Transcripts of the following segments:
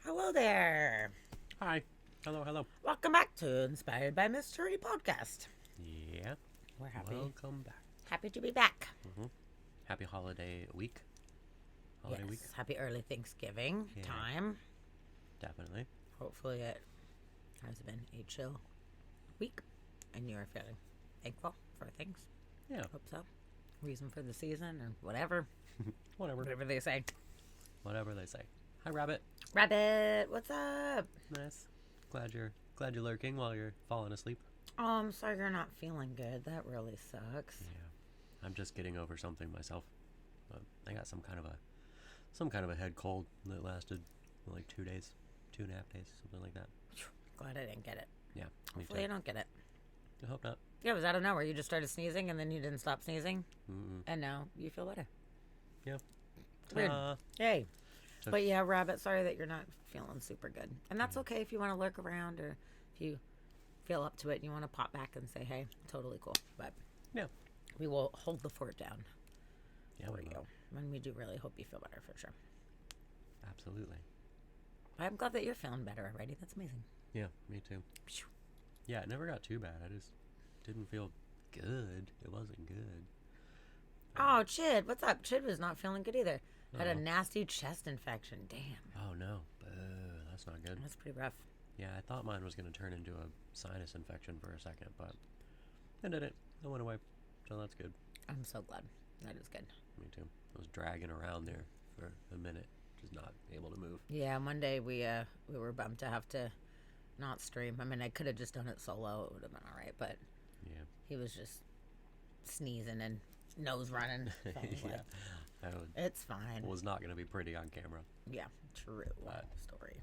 Hello there. Hi. Hello. Welcome back to Inspired by Mystery Podcast. Yeah. We're happy. Welcome back. Happy to be back. Happy holiday week. Week. Happy early Thanksgiving time. Definitely. Hopefully it has been a chill week and you are feeling thankful for things. Yeah. Hope so. Reason for the season or whatever. Whatever they say. Whatever they say. Hi, Rabbit. Rabbit, what's up? Nice. Glad you're lurking while you're falling asleep. Oh, I'm sorry you're not feeling good. That really sucks. Yeah. I'm just getting over something myself. I got some kind of a head cold that lasted like 2 days, 2.5 days, something like that. Glad I didn't get it. Yeah. Hopefully you don't get it. I hope not. Yeah, it was out of nowhere. You just started sneezing and then you didn't stop sneezing. Mm-mm. And now you feel better. Yeah. Weird. Yay. But yeah, Rabbit, sorry that you're not feeling super good. And that's okay if you want to lurk around or if you feel up to it and you want to pop back and say, hey, totally cool. But yeah, we will hold the fort down for you. And we do really hope you feel better for sure. Absolutely. I'm glad that you're feeling better already. That's amazing. Yeah, me too. Yeah, it never got too bad. I just didn't feel good. It wasn't good. Oh, Chid, what's up? Chid was not feeling good either. Had a nasty chest infection. Damn. Oh, no. That's not good. That's pretty rough. Yeah, I thought mine was going to turn into a sinus infection for a second, but it didn't. It went away. So that's good. I'm so glad. That is good. Me too. I was dragging around there for a minute, just not able to move. Yeah, Monday we were bummed to have to not stream. I mean, I could have just done it solo. It would have been all right, but yeah, he was just sneezing and nose running. So yeah. It's fine. It was not going to be pretty on camera. Yeah, true story.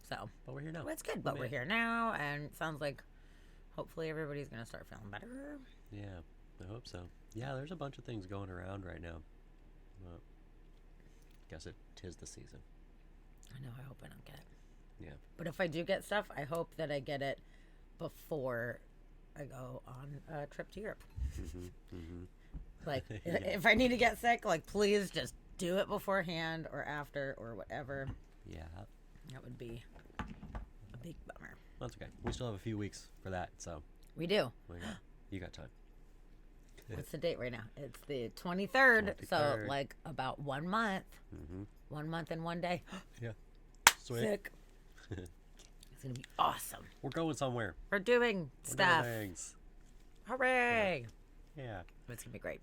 So, but we're here now. Well, it's good, but we're here now, and it sounds like hopefully everybody's going to start feeling better. Yeah, I hope so. Yeah, there's a bunch of things going around right now. Well, guess tis the season. I know, I hope I don't get it. Yeah. But if I do get stuff, I hope that I get it before I go on a trip to Europe. Like, if I need to get sick, like, please just do it beforehand or after or whatever. Yeah. That would be a big bummer. That's okay. We still have a few weeks for that, so. We do. You got time. What's the date right now? It's the 23rd, so, like, about 1 month. 1 month and 1 day. Yeah. Sweet. Sick. It's going to be awesome. We're going somewhere. We're doing stuff. Doing things. Hooray. Yeah. It's going to be great.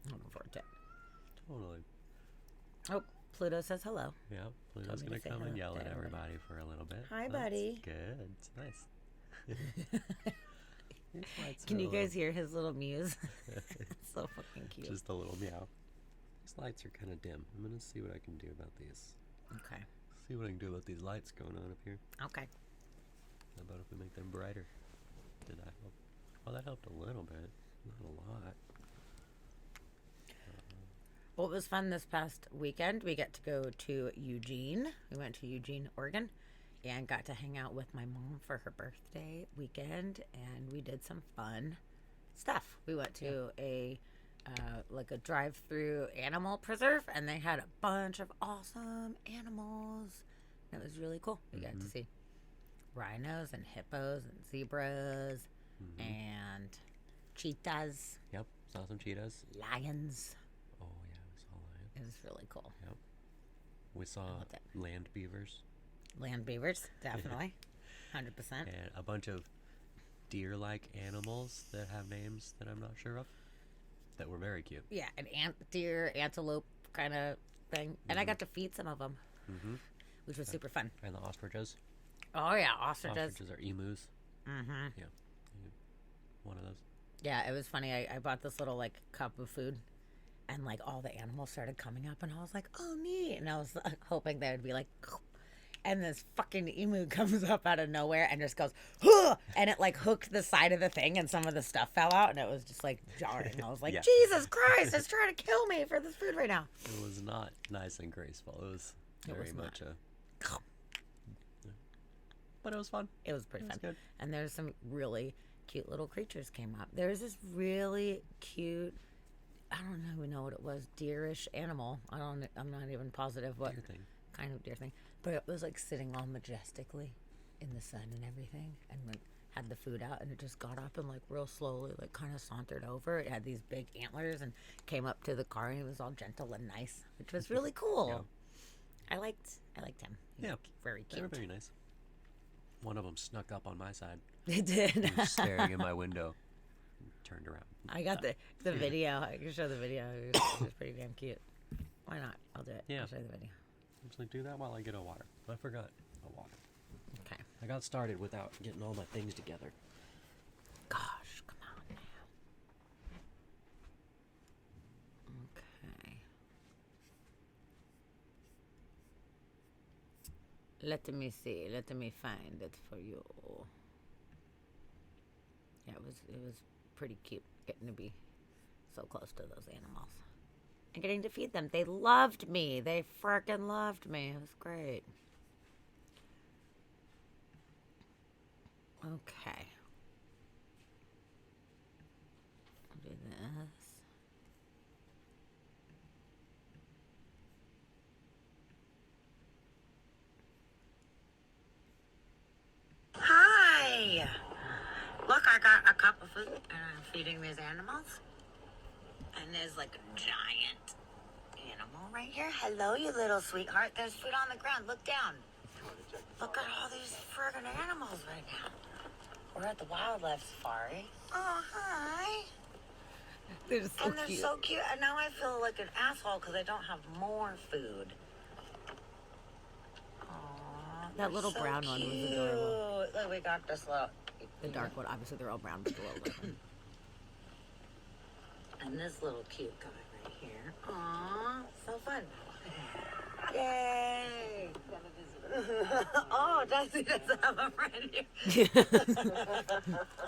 I'm looking forward to it. Totally. Oh, Pluto says hello. Yeah, Pluto's going to come and yell at everybody for a little bit. Hi, buddy. Good. It's nice. Can you guys hear his little mews? It's so fucking cute. Just a little meow. These lights are kind of dim. I'm going to see what I can do about these. Okay. See what I can do about these lights going on up here. Okay. How about if we make them brighter? Did that help? Well, that helped a little bit. Not a lot. Well, it was fun this past weekend. We got to go to Eugene. We went to Eugene, Oregon, and got to hang out with my mom for her birthday weekend, and we did some fun stuff. We went to a drive-through animal preserve, and they had a bunch of awesome animals. It was really cool. We got to see rhinos and hippos and zebras and cheetahs. Yep, saw some cheetahs. Lions. Oh, yeah, we saw lions. It was really cool. Yep. We saw land beavers. Land beavers, definitely. 100%. And a bunch of deer-like animals that have names that I'm not sure of that were very cute. Yeah, an deer, antelope kind of thing. And I got to feed some of them, which was super fun. And the ostriches. Oh, yeah, ostriches. Ostriches are emus. Yeah. One of those. Yeah, it was funny. I bought this little, like, cup of food, and, like, all the animals started coming up, and I was like, oh, neat. And I was hoping they would be like, and this fucking emu comes up out of nowhere and just goes, huh! And it, like, hooked the side of the thing, and some of the stuff fell out, and it was just, like, jarring. I was like, Jesus Christ, it's trying to kill me for this food right now. It was not nice and graceful. It was very much a... But it was fun. It was pretty fun. Good. And there's some really cute little creatures came up. There was this really cute, I don't even know what it was, deerish animal. I'm not even positive what kind of deer thing, but it was like sitting all majestically in the sun and everything, and like had the food out, and it just got up and like real slowly, like kind of sauntered over. It had these big antlers and came up to the car, and he was all gentle and nice, which was really cool. Yeah. I liked him. He Yeah, was very they cute. were very nice. One of them snuck up on my side. It did. He was staring in my window. Turned around. I got the video. I can show the video. It was pretty damn cute. Why not? I'll do it. Yeah. I'll show you the video. I'm just like, do that while I get a water. I forgot a water. Okay. I got started without getting all my things together. Gosh, come on now. Okay. Let me see. Let me find it for you. Yeah, it was pretty cute getting to be so close to those animals. And getting to feed them. They loved me. They frickin' loved me. It was great. Okay. I'll do this. Hi! Look, I got a cup of food and I'm feeding these animals. And there's like a giant animal right here. Hello, you little sweetheart. There's food on the ground. Look down. Look at all these friggin' animals right now. We're at the wildlife safari. Oh, hi. They're so cute. They're so cute. And now I feel like an asshole because I don't have more food. Aww, that little so brown one was adorable. Look, we got this little... The dark one. Obviously, they're all brown, but the little one. And this little cute guy right here. Aww, so fun. Yay! Oh, Dusty doesn't have a friend here.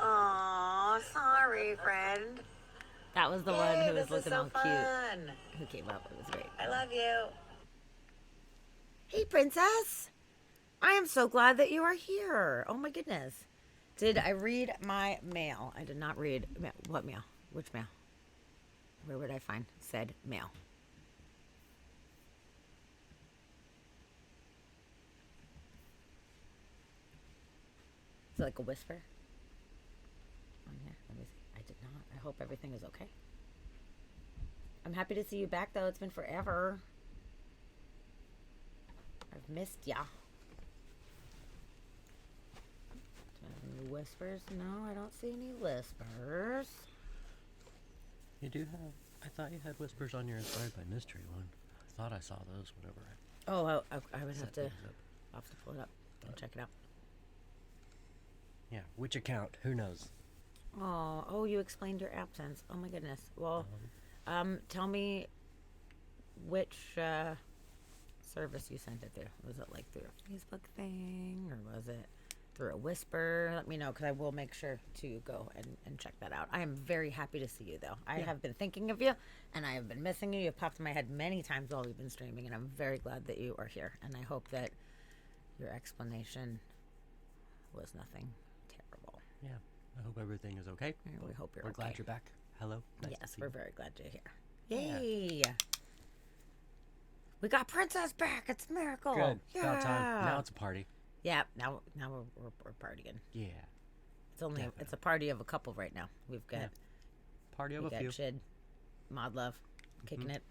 Aw, sorry, friend. That was the one who was looking all cute. Who came up. It was great. I love you. Hey, princess. I am so glad that you are here. Oh, my goodness. Did I read my mail? I did not read. What mail? Which mail? Where would I find said mail? Is it like a whisper? On here? Let me see. I did not. I hope everything is okay. I'm happy to see you back, though. It's been forever. I've missed ya. Do I have any whispers? No, I don't see any whispers. You do have... I thought you had whispers on your Inspired by Mystery one. I thought I saw those whenever I... Oh, I would have to... I'll have to pull it up and check it out. Yeah, which account? Who knows? Oh, you explained your absence. Oh my goodness. Well, tell me which service you sent it through. Was it like through a Facebook thing, or was it through a whisper? Let me know, because I will make sure to go and check that out. I am very happy to see you, though. I have been thinking of you, and I have been missing you. You've popped in my head many times while we've been streaming, and I'm very glad that you are here. And I hope that your explanation was nothing terrible. Yeah, I hope everything is okay. We hope you're We're okay. glad you're back. Hello. Nice Yes, we're very glad you're here. Yay! Yeah. We got Princess back. It's a miracle. Good. Yeah. About time. Now it's a party. Yeah. Now we're partying. Yeah. It's a party of a couple right now. We've got party of a few. Shid, Mod Love, kicking it.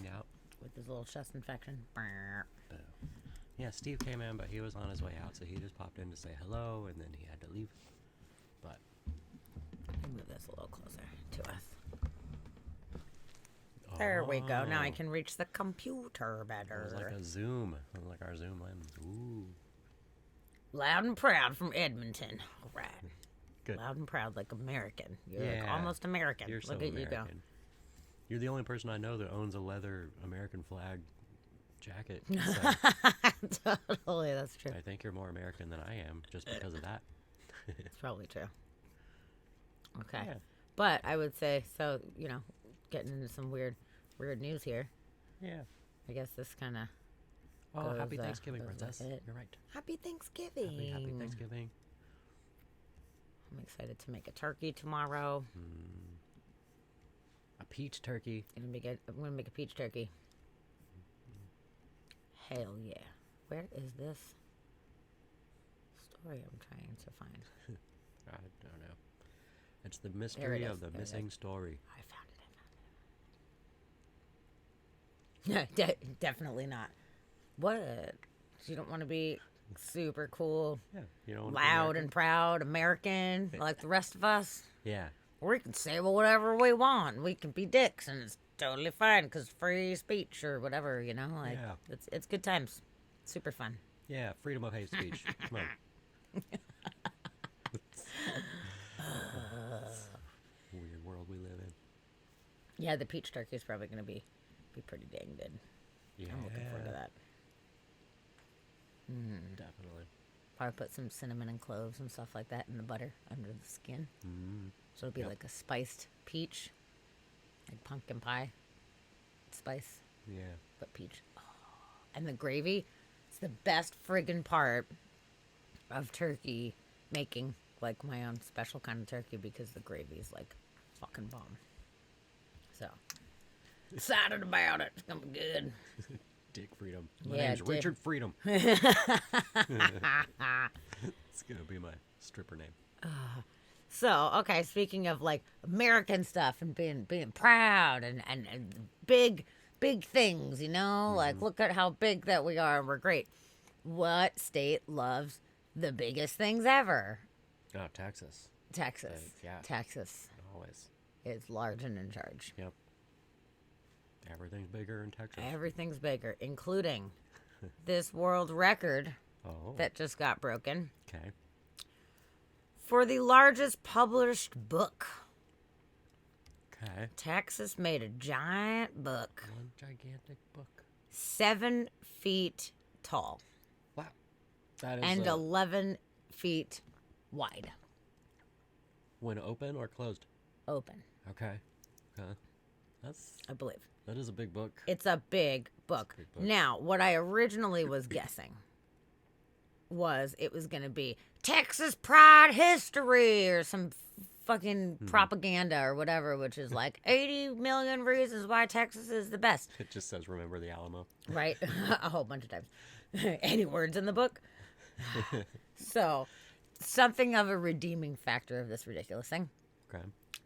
Yeah. With his little chest infection. Boo. Yeah, Steve came in, but he was on his way out, so he just popped in to say hello, and then he had to leave. But Let me move this a little closer to us. There we go. Now I can reach the computer better. It was like a Zoom, like our Zoom lens. Ooh. Loud and proud from Edmonton. All right. Good. Loud and proud, like American. You're like almost American. You're Look so at American. you go. You're the only person I know that owns a leather American flag jacket. So Totally, that's true. I think you're more American than I am just because of that. It's probably true. Okay. Yeah. But I would say, so, getting into some weird news here. Yeah. I guess this kind of... Oh, happy Thanksgiving, Princess. You're right. Happy Thanksgiving. Happy Thanksgiving. I'm excited to make a turkey tomorrow. A peach turkey. I'm going to make a peach turkey. Hell yeah. Where is this story I'm trying to find? I don't know. It's the mystery of the missing story. I found it. Definitely not. What? You don't want to be super cool, Yeah, you know, loud and proud, American, like the rest of us. Yeah. We can say whatever we want. We can be dicks, and it's totally fine because free speech or whatever, you know. Like it's good times, super fun. Yeah, freedom of hate speech. Come on. Weird world we live in. Yeah, the peach turkey is probably going to be pretty dang good. Yeah, I'm looking forward to that. Definitely. Probably put some cinnamon and cloves and stuff like that in the butter under the skin. So it'll be like a spiced peach, like pumpkin pie spice. Yeah. But peach. Oh. And the gravy, it's the best friggin' part of turkey making, like my own special kind of turkey, because the gravy is like fucking bomb. So, excited about it. It's gonna be good. Dick Freedom. My name's Richard Freedom. It's gonna be my stripper name. So, okay, speaking of like American stuff and being proud and big things, you know, like look at how big that we are and we're great. What state loves the biggest things ever? Oh, Texas. Texas. Yeah. Texas Always. is large and in charge. Yep. Everything's bigger in Texas. Everything's bigger, including this world record that just got broken. Okay. For the largest published book. Okay. Texas made a giant book. One gigantic book. 7 feet tall. Wow. That is and 11 feet wide. When open or closed? Open. Okay. I believe. That is a big book. It's a big book. Now, what I originally was guessing was it was going to be Texas Pride History or some fucking propaganda or whatever, which is like 80 million reasons why Texas is the best. It just says remember the Alamo. Right? A whole bunch of times. Any words in the book? So, something of a redeeming factor of this ridiculous thing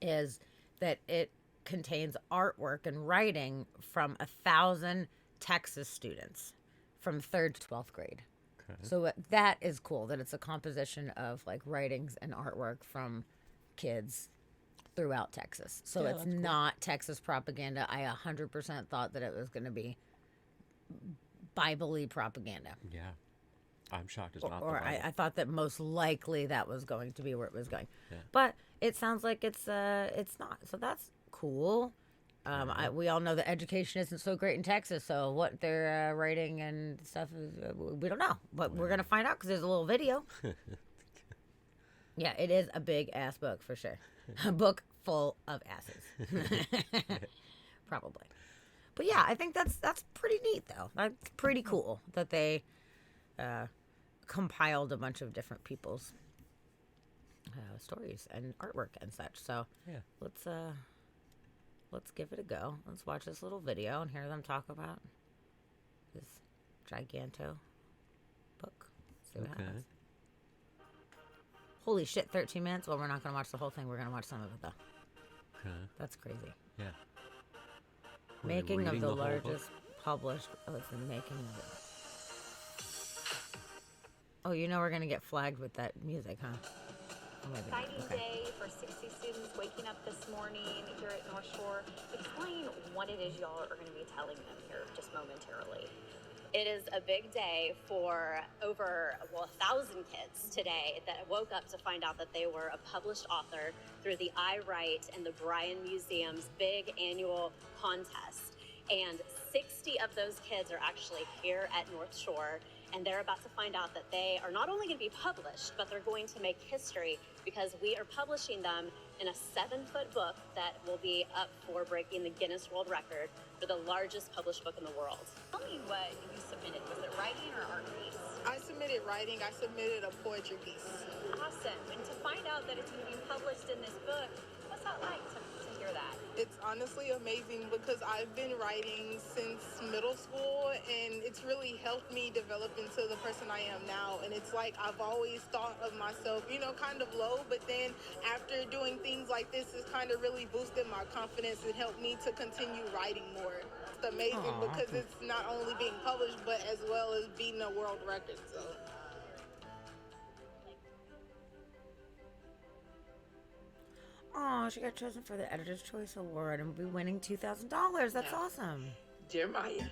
is that it contains artwork and writing from 1,000 Texas students from 3rd to 12th grade. Okay. So that is cool that it's a composition of like writings and artwork from kids throughout Texas. So it's not Texas propaganda. I 100% thought that it was going to be Bible-y propaganda. Yeah. I'm shocked it's not. Or I thought that most likely that was going to be where it was going. Yeah. But it sounds like it's not. So that's cool. We all know that education isn't so great in Texas, so what they're writing and stuff, we don't know. But we're going to find out because there's a little video. Yeah, it is a big-ass book for sure. A book full of asses. Probably. But yeah, I think that's pretty neat, though. That's pretty cool that they compiled a bunch of different people's stories and artwork and such. So yeah, let's give it a go. Let's watch this little video and hear them talk about this giganto book. See what happens. Holy shit, 13 minutes? Well, we're not going to watch the whole thing. We're going to watch some of it, though. Okay. That's crazy. Yeah. Making of the largest published... Oh, it's the making of it. Oh, you know we're going to get flagged with that music, huh? Exciting day for 60 students waking up this morning here at North Shore. Explain what it is y'all are going to be telling them here just momentarily. It is a big day for over 1,000 kids today that woke up to find out that they were a published author through the I Write and the Bryan Museum's big annual contest. And 60 of those kids are actually here at North Shore, and they're about to find out that they are not only going to be published, but they're going to make history because we are publishing them in a 7-foot book that will be up for breaking the Guinness World Record for the largest published book in the world. Tell me what you submitted. Was it writing or art piece? I submitted writing. I submitted a poetry piece. Awesome. And to find out that it's going to be published in this book, what's that like to hear that? It's honestly amazing because I've been writing since middle school, and it's really helped me develop into the person I am now. And it's like I've always thought of myself, you know, kind of low, but then after doing things like this, it's kind of really boosted my confidence and helped me to continue writing more. It's amazing because it's not only being published, but as well as beating a world record. So. Oh, she got chosen for the Editor's Choice Award and will be winning $2,000. That's awesome. Jeremiah,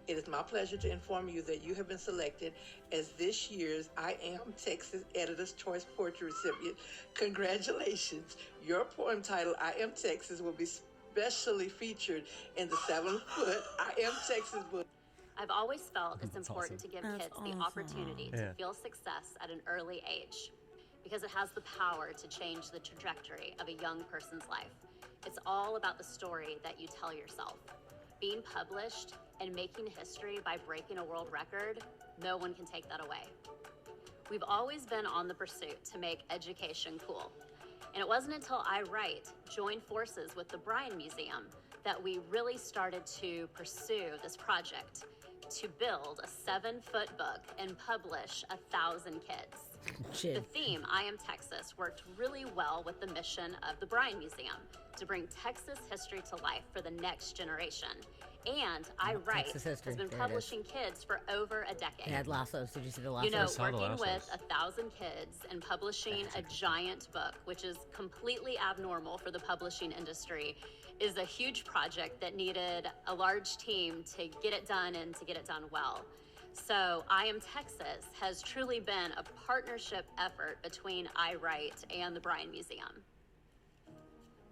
it is my pleasure to inform you that you have been selected as this year's I Am Texas Editor's Choice Poetry recipient. Congratulations. Your poem titled I Am Texas will be specially featured in the 7-foot I Am Texas book. I've always felt it's That's important awesome. to give That's kids awesome. the opportunity to Yeah. feel success at an early age because it has the power to change the trajectory of a young person's life. It's all about the story that you tell yourself. Being published and making history by breaking a world record, no one can take that away. We've always been on the pursuit to make education cool. And it wasn't until I Write joined forces with the Bryan Museum that we really started to pursue this project to build a 7-foot book and publish 1,000 kids. The Shit. theme, I Am Texas, worked really well with the mission of the Bryan Museum to bring Texas history to life for the next generation. And I Write Texas history. has been There it is. publishing kids for over a decade. They had lassos. Did you see the lassos? You know, saw the working with lassos. 1,000 kids and publishing a giant book, which is completely abnormal for the publishing industry, is a huge project that needed a large team to get it done and to get it done well. So I Am Texas has truly been a partnership effort between I Write and the Bryan Museum.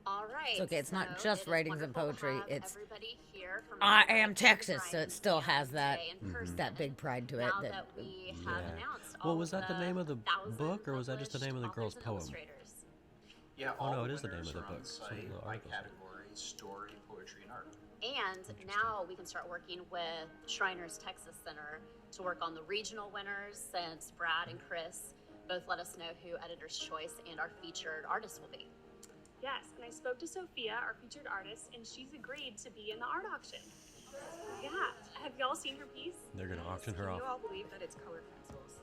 All right. It's okay, it's not so just it is writings and wonderful to poetry, have it's everybody here from I I Am Write Texas, and so the it still Bryan has that Museum today in person. that big pride to it. Now That that we have Yeah. announced Well, all was that the name of the 1,000 book, or was that just the name of the published girl's authors and poem? illustrators. Yeah, Oh, all no, the it is the name winners of the are on book. the So site the by articles. category, story, poetry, and art. And now we can start working with Shriners Texas Center to work on the regional winners, since Brad and Chris both let us know who Editor's Choice and our featured artist will be. Yes, and I spoke to Sophia, our featured artist, and she's agreed to be in the art auction. Yeah, have y'all seen her piece? They're gonna auction her Can off. you all believe that it's colored pencils?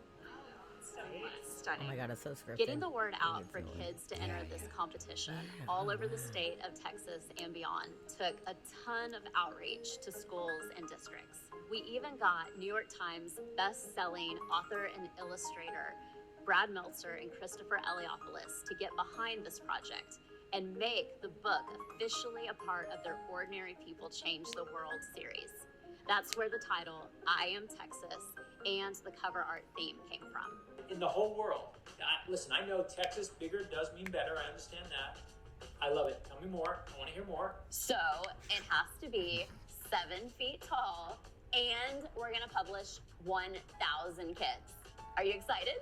Stunning. oh Stunning. my god, it's so scripted. Getting the word out for kids to enter this competition all over the state of Texas and beyond took a ton of outreach to schools and districts. We even got New York Times best-selling author and illustrator Brad Meltzer and Christopher Eliopoulos to get behind this project and make the book officially a part of their Ordinary People Change the World series. That's where the title, I Am Texas, and the cover art theme came from. In the whole world. Listen, I know Texas bigger does mean better. I understand that. I love it. Tell me more. I want to hear more. So it has to be 7 feet tall, and we're gonna publish 1,000 kids. Are you excited?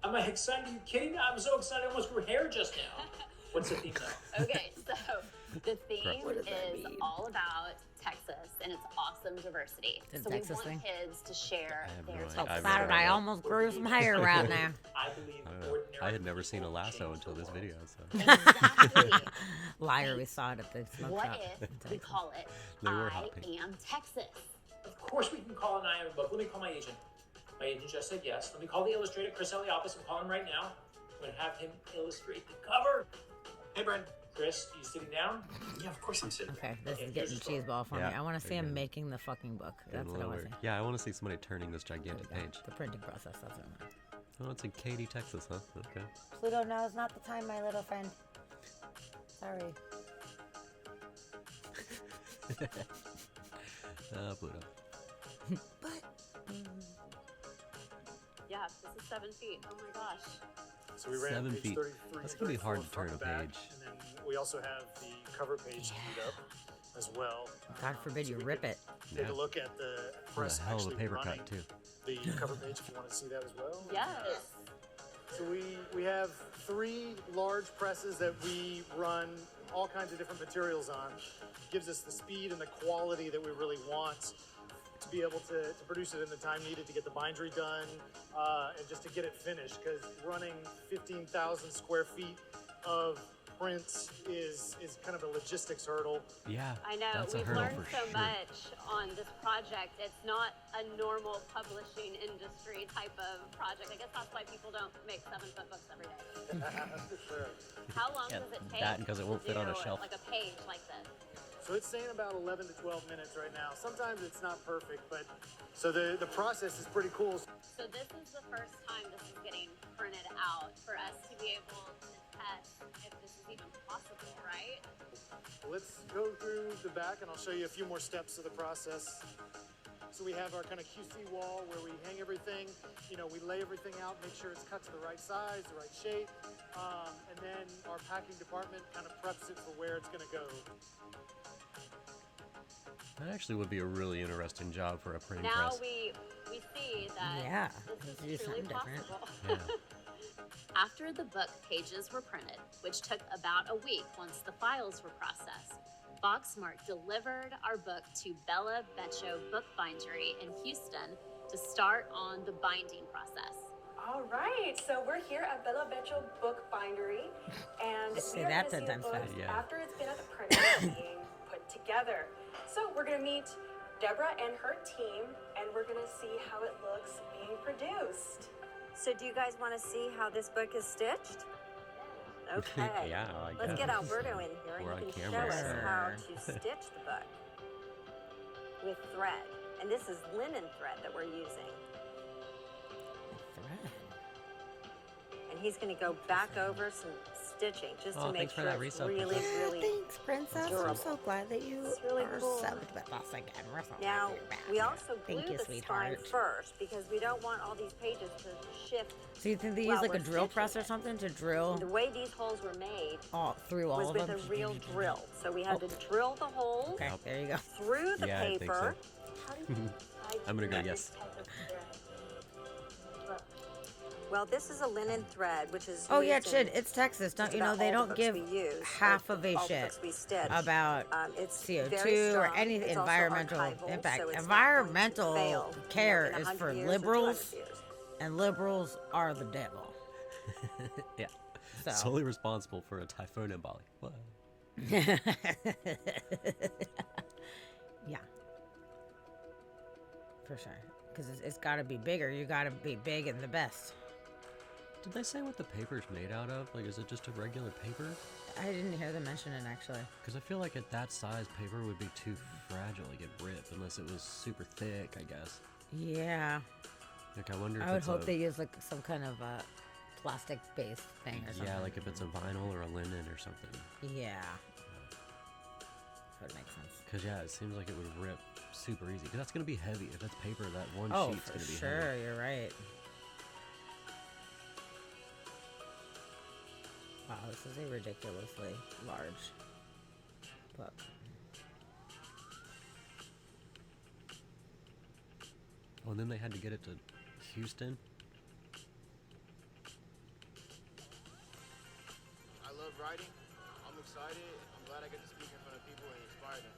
Am I excited? Are you kidding me? I'm so excited. I almost grew hair just now. What's the theme though? Okay, so the theme What does that is mean? all about Texas and its awesome diversity. It's a So Texas we thing? want kids to share I have no their idea. So I've Texas never excited, I heard of it. almost grew some hair right now. I believe I don't know. ordinary I had never seen a people lasso change until the this world. video, so Exactly. Liar, we saw it at the smoke What shop. if we call it They were I hot pink. Am Texas? Of course we can call an I Am book. Let me call my agent. My agent just said yes. Let me call the illustrator, Chris Eliopoulos. I'm calling him right now. I'm going to have him illustrate the cover. Hey, Brent. Chris, you sitting down? Yeah, of course I'm sitting. Okay, this Okay, is here's getting the story. cheese ball for me. Yeah, I want to see they're him good. making the fucking book. Getting That's a what I little want to weird. see. Yeah, I want to see somebody turning this There gigantic we go. page. The printing process. That's what I want. Oh, it's in Katy, Texas, huh? Okay. Pluto, now is not the time, my little friend. Sorry. Pluto. Yeah, this is 7 feet. Oh my gosh. So we ran 7 page feet. 33 That's and gonna be 34 hard to turn front a and back, page. And then we also have the cover page teed up as well. God forbid So you we rip can it. Take Yeah. a look at the What press a hell of a actually paper running cut, too. the cover page if you want to see that as well. Yes. So we have 3 large presses that we run all kinds of different materials on. Gives us the speed and the quality that we really want to be able to produce it in the time needed to get the bindery done and just to get it finished. Because running 15,000 square feet of print is kind of a logistics hurdle. Yeah, I know, that's a we've hurdle learned for so sure. much on this project. It's not a normal publishing industry type of project. I guess that's why people don't make 7-foot books every day. For sure. How long Yeah, does it take that because it won't to fit on a do, shelf. like a page like this? So it's saying about 11 to 12 minutes right now. Sometimes it's not perfect, but so the process is pretty cool. So this is the first time this is getting printed out for us to be able to test if this is even possible, right? Let's go through the back and I'll show you a few more steps of the process. So we have our kind of QC wall where we hang everything, we lay everything out, make sure it's cut to the right size, the right shape. And then our packing department kind of preps it for where it's going to go. That actually would be a really interesting job for a printing Now press. we see that Yeah, this let's do is truly something different. possible. Yeah. After the book pages were printed, which took about a week once the files were processed, Boxmark delivered our book to Bella Beccio Bookbindery in Houston to start on the binding process. All right, so we're here at Bella Beccio Bookbindery, and Say we are that going to 10 see the times book fast. Yeah. after it's been at the printer being put together. So we're going to meet Deborah and her team, and we're going to see how it looks being produced. So do you guys want to see how this book is stitched? Okay. Yeah, I Let's guess. get Alberto in here We're and on he can camera, show us so- how to stitch the book with thread. And this is linen thread that we're using. Thread. And he's going to go back over some stitching just Oh, to make thanks for sure that it's resub, really, Princess. really. Thanks, Princess. durable. I'm so glad that you It's really are cool. so with us again. We're so Now, glad you're back. we also glue Thank you, the spine sweetheart. first because we don't want all these pages to shift. So you think they while use like a we're drill stitching press or it. something to drill The way these holes were made through all was of with them? a real drill. So we had to drill the holes Okay, there you go. through the Yeah, I think paper. so. I'm gonna go yes. Well, this is a linen thread, which is Oh yeah, used in shit. It's Texas. Don't just you know about they all the don't books give we use, half or of a all the shit books we stitch. about It's CO2 very or strong. any It's also environmental archival, impact. so it's not going to Environmental fail, care in is 100 for years or liberals, 200 years. and liberals are the devil. Yeah. So. Solely responsible for a typhoon in Bali. What? Yeah. For sure. Because it's got to be bigger. You got to be big and the best. Did they say what the paper's made out of? Like, is it just a regular paper? I didn't hear them mention it actually. Because I feel like at that size, paper would be too fragile to get ripped unless it was super thick, I guess. Yeah. Like, I wonder if I would it's hope a, they use like some kind of plastic-based thing or something. Yeah, like if it's a vinyl or a linen or something. Yeah. That would make sense. Because, yeah, it seems like it would rip super easy. Because that's going to be heavy. If that's paper, that one Oh, sheet's for going to be sure. heavy. You're right. Wow, this is a ridiculously large book. Oh, and then they had to get it to Houston. I love writing. I'm excited. I'm glad I get to speak in front of people and inspire them.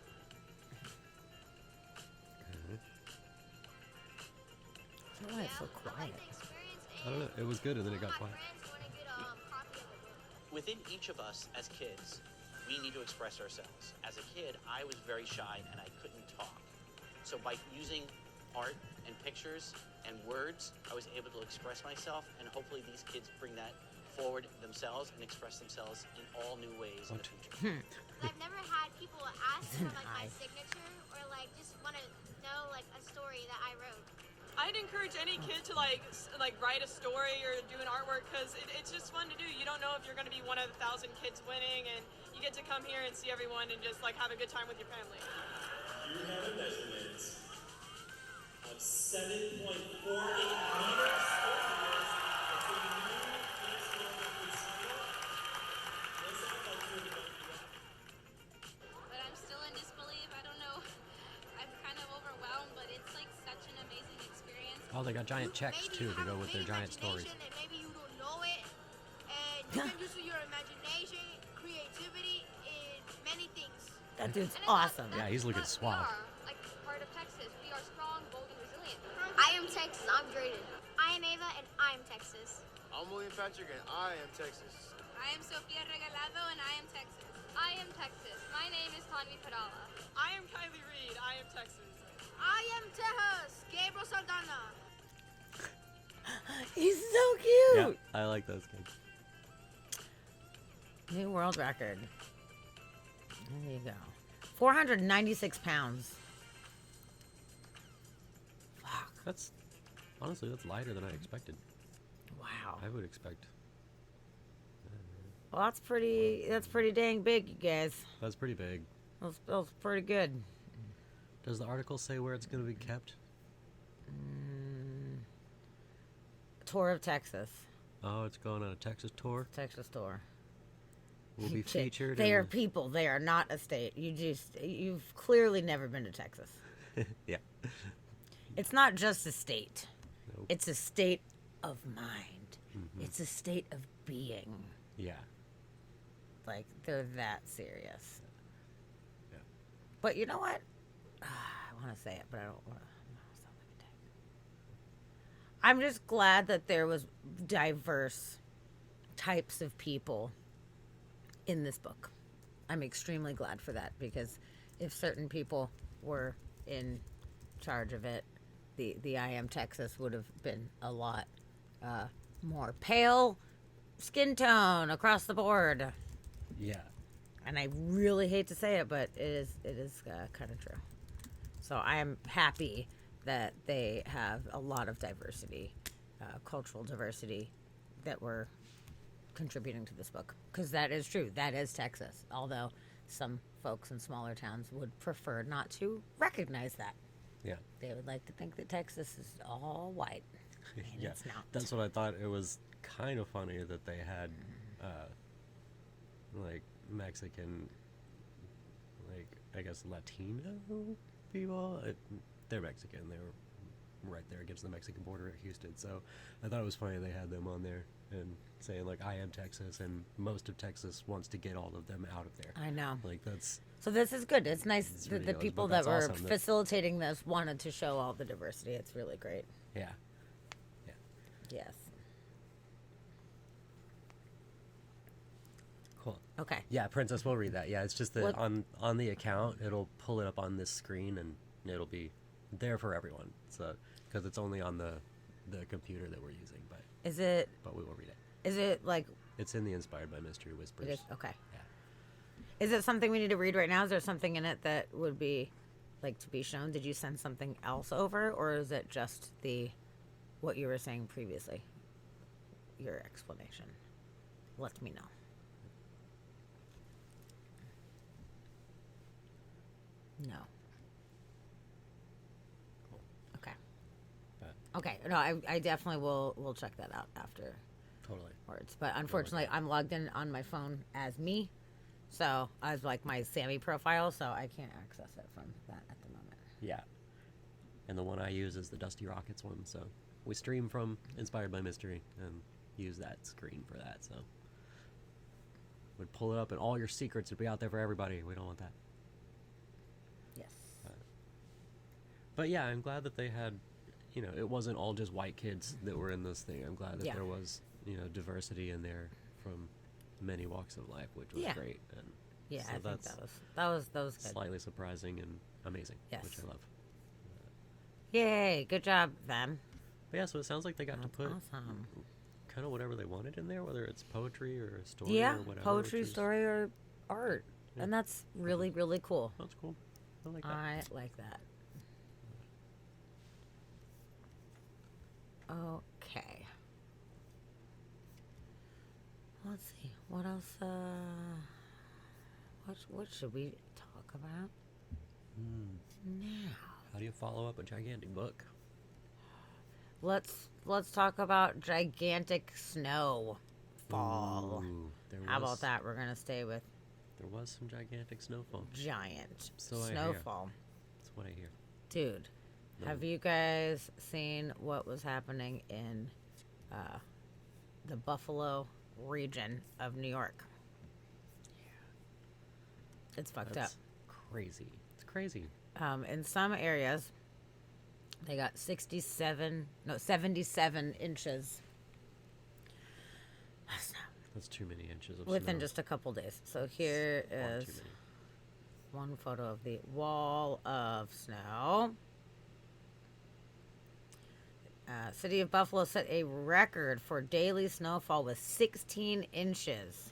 I don't know why it's so quiet. I don't know. It was good, and then it got quiet. Within each of us as kids, we need to express ourselves. As a kid, I was very shy and I couldn't talk. So by using art and pictures and words, I was able to express myself, and hopefully these kids bring that forward themselves and express themselves in all new ways in the future. I've never had people ask for like my signature or like just want to know like a story that I wrote. I'd encourage any kid to like write a story or do an artwork because it's just fun to do. You don't know if you're going to be one of the 1,000 kids winning, and you get to come here and see everyone and just like have a good time with your family. You have a measurement of 7.48 meters. But I'm still in disbelief. I don't know. I'm kind of overwhelmed, but it's like such an amazing experience. Oh, they got giant checks, too, to go with their giant stories. And maybe you don't know it, and you can use your imagination, creativity in many things. That dude's And I thought awesome. Yeah, he's looking We suave. are like part of Texas. We are strong, bold, and resilient. I am Texas. I'm Drayden. I am Ava, and I am Texas. I'm William Patrick, and I am Texas. I am Sofia Regalado, and I am Texas. I am Texas. My name is Tanvi Padala. I am Kylie Reed. I am Texas. I am Texas, Gabriel Saldana. He's so cute. Yeah, I like those kids. New world record. There you go. 496 pounds. Fuck. That's honestly that's lighter than I expected. Wow. I would expect. Well, that's pretty dang big, you guys. That's pretty big. That's pretty good. Does the article say where it's going to be kept? Tour of Texas. Oh, it's going on a Texas tour. Texas tour. Will be featured. They are people. They are not a state. You've clearly never been to Texas. Yeah. It's not just a state. Nope. It's a state of mind. Mm-hmm. It's a state of being. Yeah. Like, they're that serious. Yeah. But you know what? I want to say it, but I don't want to sound like a dick. I'm just glad that there was diverse types of people in this book. I'm extremely glad for that, because if certain people were in charge of it, the I Am Texas would have been a lot more pale skin tone across the board. Yeah. And I really hate to say it, but it is kind of true. So I am happy that they have a lot of diversity, cultural diversity, that we're contributing to this book. Because that is true. That is Texas. Although some folks in smaller towns would prefer not to recognize that. Yeah. They would like to think that Texas is all white. And Yeah. it's not. That's what I thought. It was kind of funny that they had, like, Mexican, like, I guess Latino people. They're Mexican. They were right there against the Mexican border at Houston. So I thought it was funny they had them on there and saying, like, I am Texas, and most of Texas wants to get all of them out of there. I know. Like, that's... So this is good. It's nice that the ridiculous, people but that that's were awesome that- facilitating this wanted to show all the diversity. It's really great. Yeah. Yeah. Yes. Cool. Okay. Yeah, Princess will read that. Yeah, it's just that What- on the account, it'll pull it up on this screen, and it'll be there for everyone. So because it's only on the computer that we're using, but Is it? we will read it. Is it like? It's in the Inspired by Mystery Whispers. It is okay. Yeah. Is it something we need to read right now? Is there something in it that would be like to be shown? Did you send something else over, or is it just what you were saying previously? Your explanation. Let me know. No. Cool. Okay. But Okay. No, I definitely will check that out after totally. words. But unfortunately, I'm logged in on my phone as me, so as like my Sammy profile, so I can't access it from that at the moment. Yeah. And the one I use is the Dusty Rockets one. So we stream from Inspired by Mystery and use that screen for that. So we'd pull it up, and all your secrets would be out there for everybody. We don't want that. Yes. But yeah, I'm glad that they had, it wasn't all just white kids that were in this thing. I'm glad that Yeah. there was, diversity in there from many walks of life, which was Yeah. great. And Yeah, so I think that's that was good. slightly surprising and amazing, Yes. which I love. Yay! Good job, them. But yeah, so it sounds like they got to put Awesome. kind of whatever they wanted in there, whether it's poetry or a story Yeah, or whatever. poetry, which is- story, or art, Yeah. and that's really really cool. That's cool. I like that. I like that. Okay. Let's see. What else? What should we talk about now? How do you follow up a gigantic book? Let's talk about gigantic snowfall. Ooh, How about that? We're gonna stay with There was some gigantic snowfall. giant So I hear. snowfall. That's what I hear. Dude, No. have you guys seen what was happening in the Buffalo region of New York? Yeah. It's fucked That's up. crazy. It's crazy. In some areas, they got 77 inches of snow. That's too many inches of within snow. just a couple days. So here Far is too many. one photo of the wall of snow. City of Buffalo set a record for daily snowfall with 16 inches.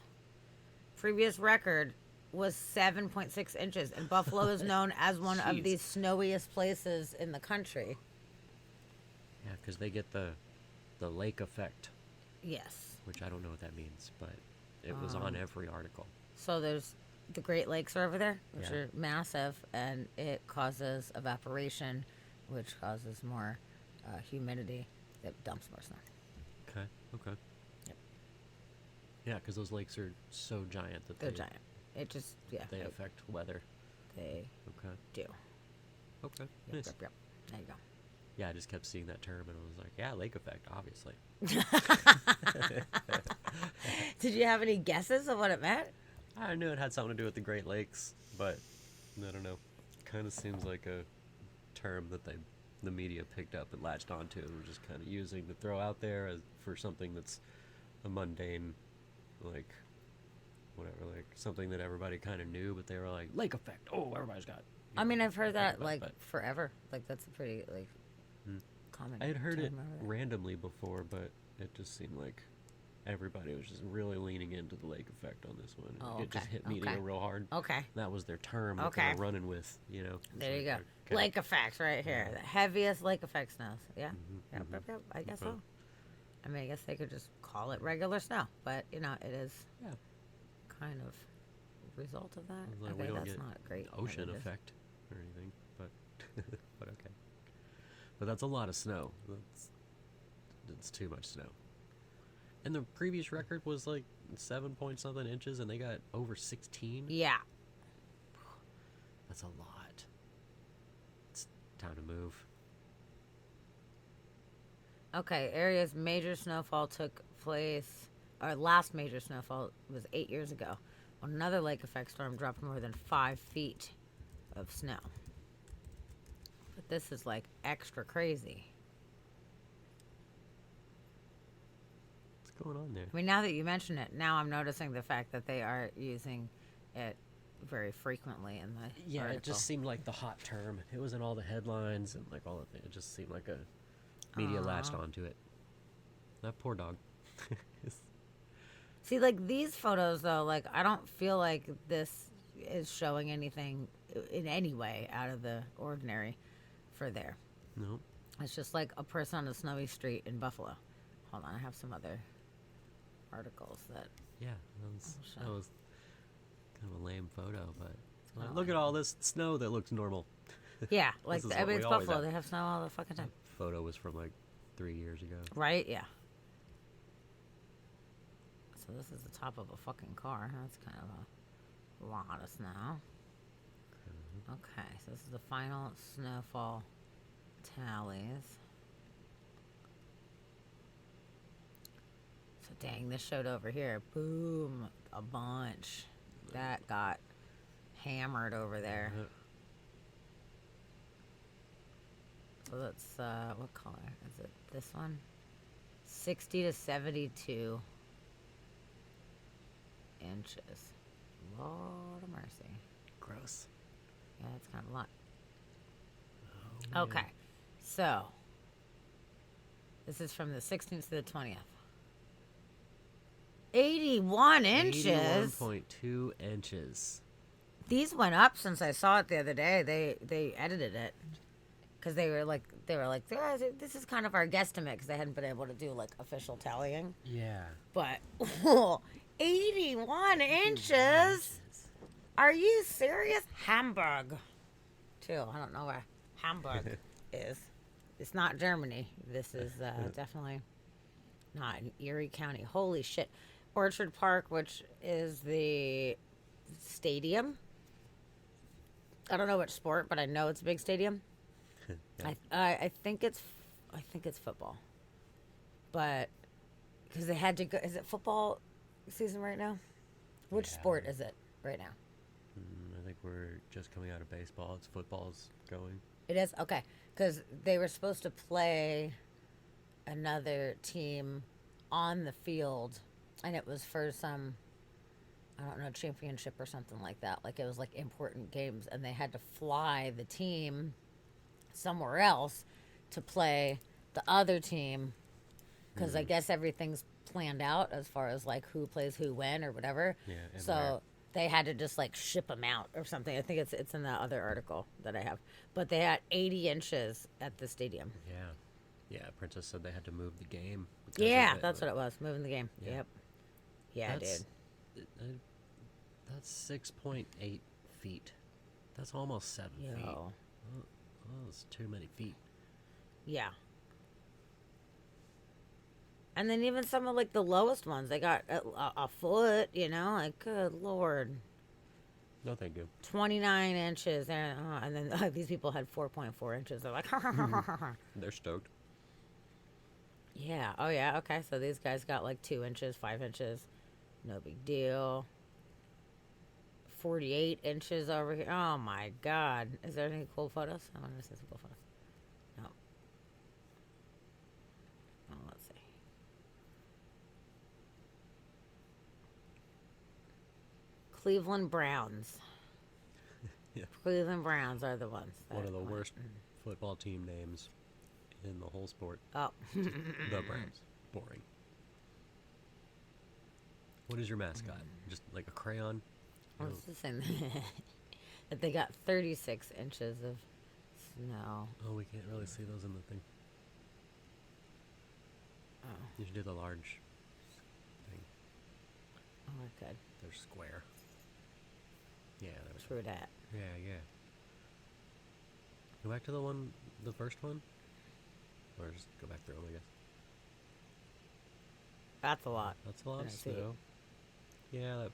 Previous record was 7.6 inches, and Buffalo is known as one of Jeez. the snowiest places in the country. Yeah, because they get the lake effect. Yes. Which I don't know what that means, but it was on every article. So there's the Great Lakes are over there, which Yeah. are massive, and it causes evaporation, which causes more humidity that dumps more snow. Okay. Okay. Yep. Yeah, because those lakes are so giant that They're giant. It just, yeah. They affect weather. They Okay. do. Okay. Yep, Nice. yep. There you go. Yeah, I just kept seeing that term and I was like, yeah, lake effect, obviously. Did you have any guesses of what it meant? I knew it had something to do with the Great Lakes, but I don't know. Kind of seems like a term that the media picked up and latched onto and were just kind of using to throw out there as, for something that's a mundane, like, whatever, like something that everybody kind of knew, but they were like, lake effect. Oh, everybody's got. I mean, I've heard that, about it, like, but- forever. Like, that's a pretty, like, common I had heard it term over there. randomly before, but it just seemed like everybody was just really leaning into the lake effect on this one. Oh, It just okay, hit me okay. real hard. Okay. That was their term that they Okay. were running with, you know. It's There you like, go. okay. Lake effects right here. The heaviest lake effect snows. Yeah. Yep, mhm. yep, yep. I guess Okay. so. I mean, I guess they could just call it regular snow, but, you know, it is kind of a result of that. It's like Okay, we don't that's get not great. ocean but it is. effect or anything, but but okay. But that's a lot of snow. That's too much snow. And the previous record was like 7 point something inches, and they got over 16. Yeah. That's a lot. It's time to move. Okay, area's major snowfall took place, or last major snowfall was 8 years ago. When another lake effect storm dropped more than 5 feet of snow. But this is like extra crazy. What's going on there? I mean, now that you mention it, now I'm noticing the fact that they are using it very frequently in the Yeah, article. it just seemed like the hot term. It was in all the headlines and like all of it. It just seemed like a media latched onto it. That poor dog. See, like these photos, though, like I don't feel like this is showing anything in any way out of the ordinary for there. No. It's just like a person on a snowy street in Buffalo. Hold on, I have some other articles that. Yeah, that was kind of a lame photo, but kinda look at all this snow that looks normal. Yeah, This like is I what mean, we it's always Buffalo. They have snow all the fucking time. Photo was from like 3 years ago. Right? Yeah. So this is the top of a fucking car. That's kind of a lot of snow. Okay, so this is the final snowfall tallies. So dang, this showed over here. Boom, a bunch. That got hammered over there. So that's, what color? Is it this one? 60 to 72 inches. Lord of mercy. Gross. Yeah, that's kind of a lot. Oh, Okay, so this is from the 16th to the 20th. 81 inches. 81.2 inches. These went up since I saw it the other day. They edited it because they were like "Ah, this is kind of our guesstimate because they hadn't been able to do like official tallying. Yeah. But 81 inches. Are you serious? Hamburg, too. I don't know where Hamburg is. It's not Germany. This is definitely not in Erie County. Holy shit. Orchard Park, which is the stadium. I don't know which sport, but I know it's a big stadium. I think it's football. But because they had to go. Is it football season right now? Which sport is it right now? I think we're just coming out of baseball. It's football's going. It is? Okay. Because they were supposed to play another team on the field And it was for some, I don't know, championship or something like that. Like it was like important games, and they had to fly the team somewhere else to play the other team because I guess everything's planned out as far as like who plays who when or whatever. Yeah, and So they had to just like ship them out or something. I think it's in the other article that I have. But they had 80 inches at the stadium. Yeah, Princess said they had to move the game. because Yeah, of it, that's like- what it was. Moving the game. Yeah. Yep. Yeah, That's- dude. That's 6.8 feet. That's almost 7 feet. Yo. Oh, that's too many feet. Yeah. And then even some of like the lowest ones, they got a foot, you know, like good lord. No, thank you. 29 inches. And then these people had 4.4 inches. They're like, They're stoked. yeah. Oh, yeah. Okay. So these guys got like 2 inches, 5 inches. No big deal. 48 inches over here. Oh, my God. Is there any cool photos? I want to see some cool photos. No. Oh, let's see. Cleveland Browns. Yeah. Cleveland Browns are the ones. One of the that won. worst football team names in the whole sport. Oh. The Browns. Boring. What is your mascot? Just like a crayon? Well, it's the same. That they got 36 inches of snow. Oh, we can't really see those in the thing. Oh. You should do the large thing. Oh, I could. They're square. Yeah, there we go. True that. Yeah. Go back to the first one? Or just go back through them, I guess. That's a lot. That's a lot of I see. snow. Yeah, that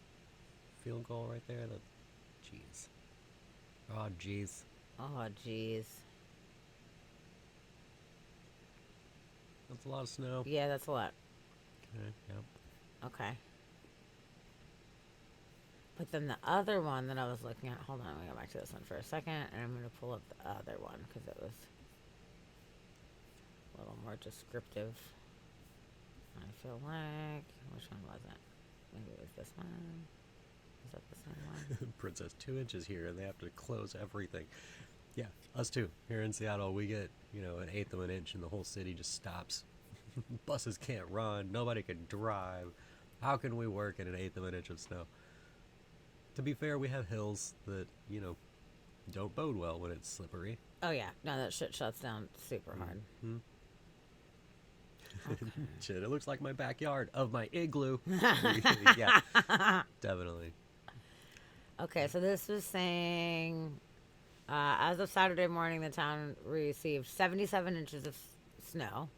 field goal right there. That, jeez. Oh, jeez. Oh, jeez. That's a lot of snow. Yeah, that's a lot. Okay, yep. Okay. But then the other one that I was looking at, hold on, let me go back to this one for a second, and I'm going to pull up the other one because it was a little more descriptive. I feel like, which one was it? Maybe it was this one. Is that the same one? Princess 2 inches here, and they have to close everything. Yeah, us too. Here in Seattle, we get, an eighth of an inch, and the whole city just stops. Buses can't run. Nobody can drive. How can we work in an eighth of an inch of snow? To be fair, we have hills that, don't bode well when it's slippery. Oh, yeah. No, that shit shuts down super hard. Mm-hmm. Okay. Shit, it looks like my backyard of my igloo. Yeah, definitely. Okay, so this was saying, as of Saturday morning, the town received 77 inches of snow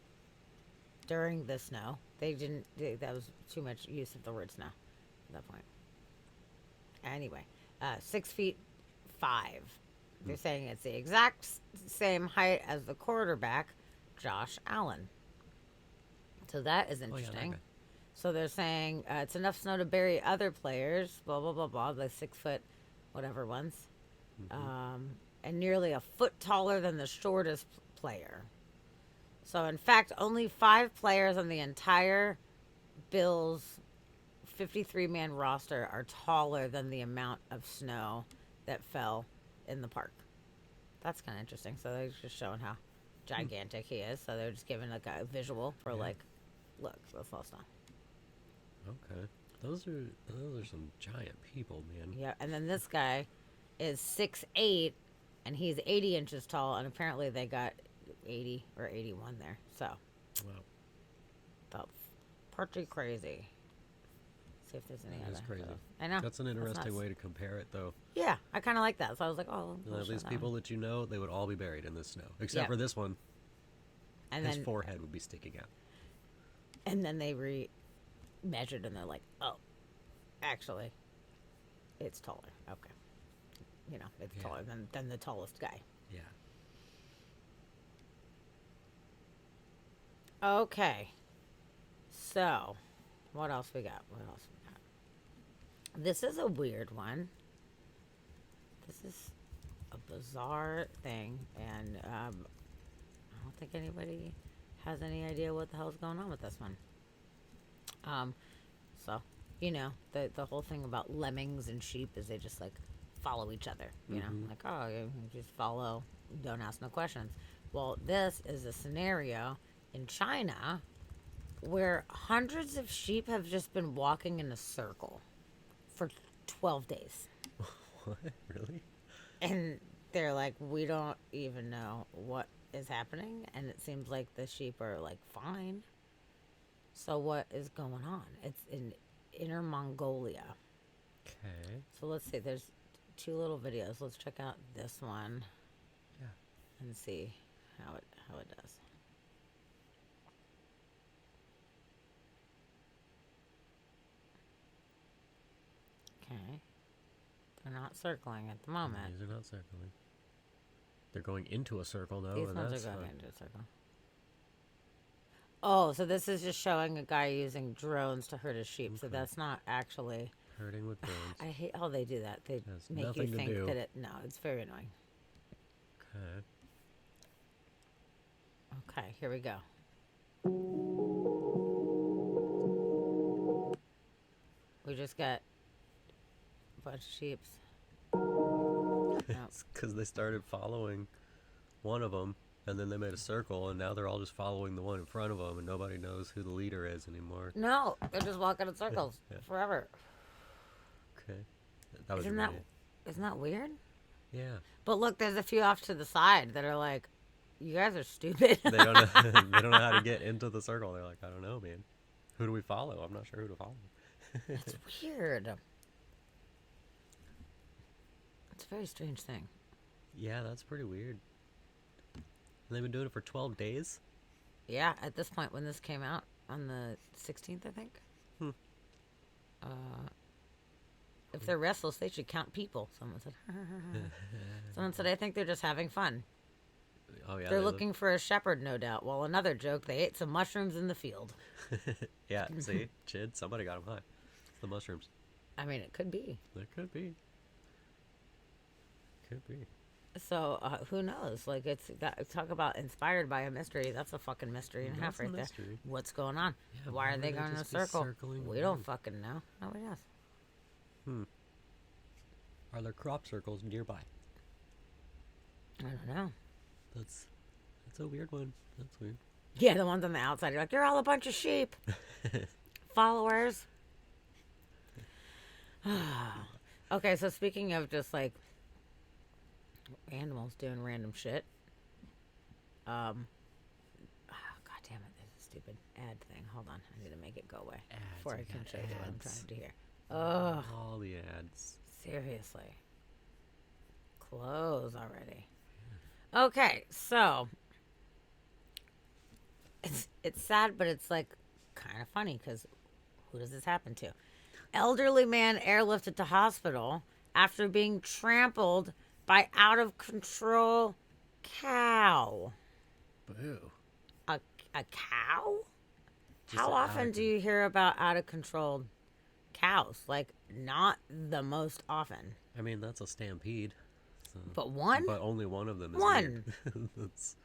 during the snow. That was too much use of the word snow at that point. Anyway, 6 feet 5. They're saying it's the exact same height as the quarterback, Josh Allen. So that is interesting. that guy. So they're saying it's enough snow to bury other players, blah, blah, blah, blah, the 6 foot whatever ones. And nearly a foot taller than the shortest player. So, in fact, only 5 players on the entire Bills 53-man roster are taller than the amount of snow that fell in the park. That's kind of interesting. So they're just showing how gigantic he is. So they're just giving like a visual for look, that's all snow. Okay. Those are some giant people, man. Yeah, and then this guy is 6'8", and he's 80 inches tall, and apparently they got 80 or 81 there. So, wow, that's pretty crazy. See if there's any That is other. crazy. I know. That's an interesting nuts. way to compare it, though. Yeah, I kind of like that. So I was like, oh. At least people that they would all be buried in this snow, except Yep. for this one. And his then forehead would be sticking out. And then they measured, and they're like, oh, actually, it's taller. Okay. It's taller than the tallest guy. Yeah. Okay. So, what else we got? This is a weird one. This is a bizarre thing, and I don't think anybody has any idea what the hell's going on with this one. So, you know, the whole thing about lemmings and sheep is they just like follow each other. You know, like, oh, you just follow, don't ask no questions. Well, this is a scenario in China where hundreds of sheep have just been walking in a circle for 12 days. What? Really? And they're like, we don't even know what is happening. And it seems like the sheep are like fine. So what is going on? It's in Inner Mongolia. Okay. So let's see. There's 2 little videos. Let's check out this one. Yeah. And see how it does. Okay. They're not circling at the moment. These are not circling. They're going into a circle, though. These ones are going into a circle. Oh, so this is just showing a guy using drones to herd his sheep. So that's not actually herding with drones. I hate how they do that. They Has make you nothing to think do. that it. No, it's very annoying. Okay. Okay, here we go. We just got a bunch of sheeps. It's because they started following one of them, and then they made a circle, and now they're all just following the one in front of them, and nobody knows who the leader is anymore. No, they're just walking in circles forever. Okay. That was Isn't that weird? Yeah. But look, there's a few off to the side that are like, you guys are stupid. They don't know. They don't know how to get into the circle. They're like, I don't know, man. Who do we follow? I'm not sure who to follow. It's weird. It's a very strange thing. Yeah, that's pretty weird. And they've been doing it for 12 days? Yeah, at this point when this came out on the 16th, I think. If they're restless, they should count people. Someone said. Someone said, I think they're just having fun. Oh, yeah. They're looking for a shepherd, no doubt. Well, another joke, they ate some mushrooms in the field. Yeah, see? Chid, somebody got them high. It's the mushrooms. I mean, it could be. It could be. Could be. So, who knows? Like, talk about inspired by a mystery. That's a fucking mystery and a half right there. What's going on? Yeah, why are they going in a circle? We don't around? fucking know. Nobody knows. Are there crop circles nearby? I don't know. That's a weird one. That's weird. Yeah, the ones on the outside. You're like, you're all a bunch of sheep. Followers. Okay, so speaking of just like animals doing random shit. God damn it, there's a stupid ad thing. Hold on, I need to make it go away before I can show you what I'm trying to hear. Ugh. All the ads. Seriously. Close already. Okay, so it's sad, but it's like kind of funny because who does this happen to? Elderly man airlifted to hospital after being trampled by out of control cow. Boo. A cow? Just How an often do you hear about out of control cows? Like, not the most often. I mean, that's a stampede. So. But one? But only one of them is one. That's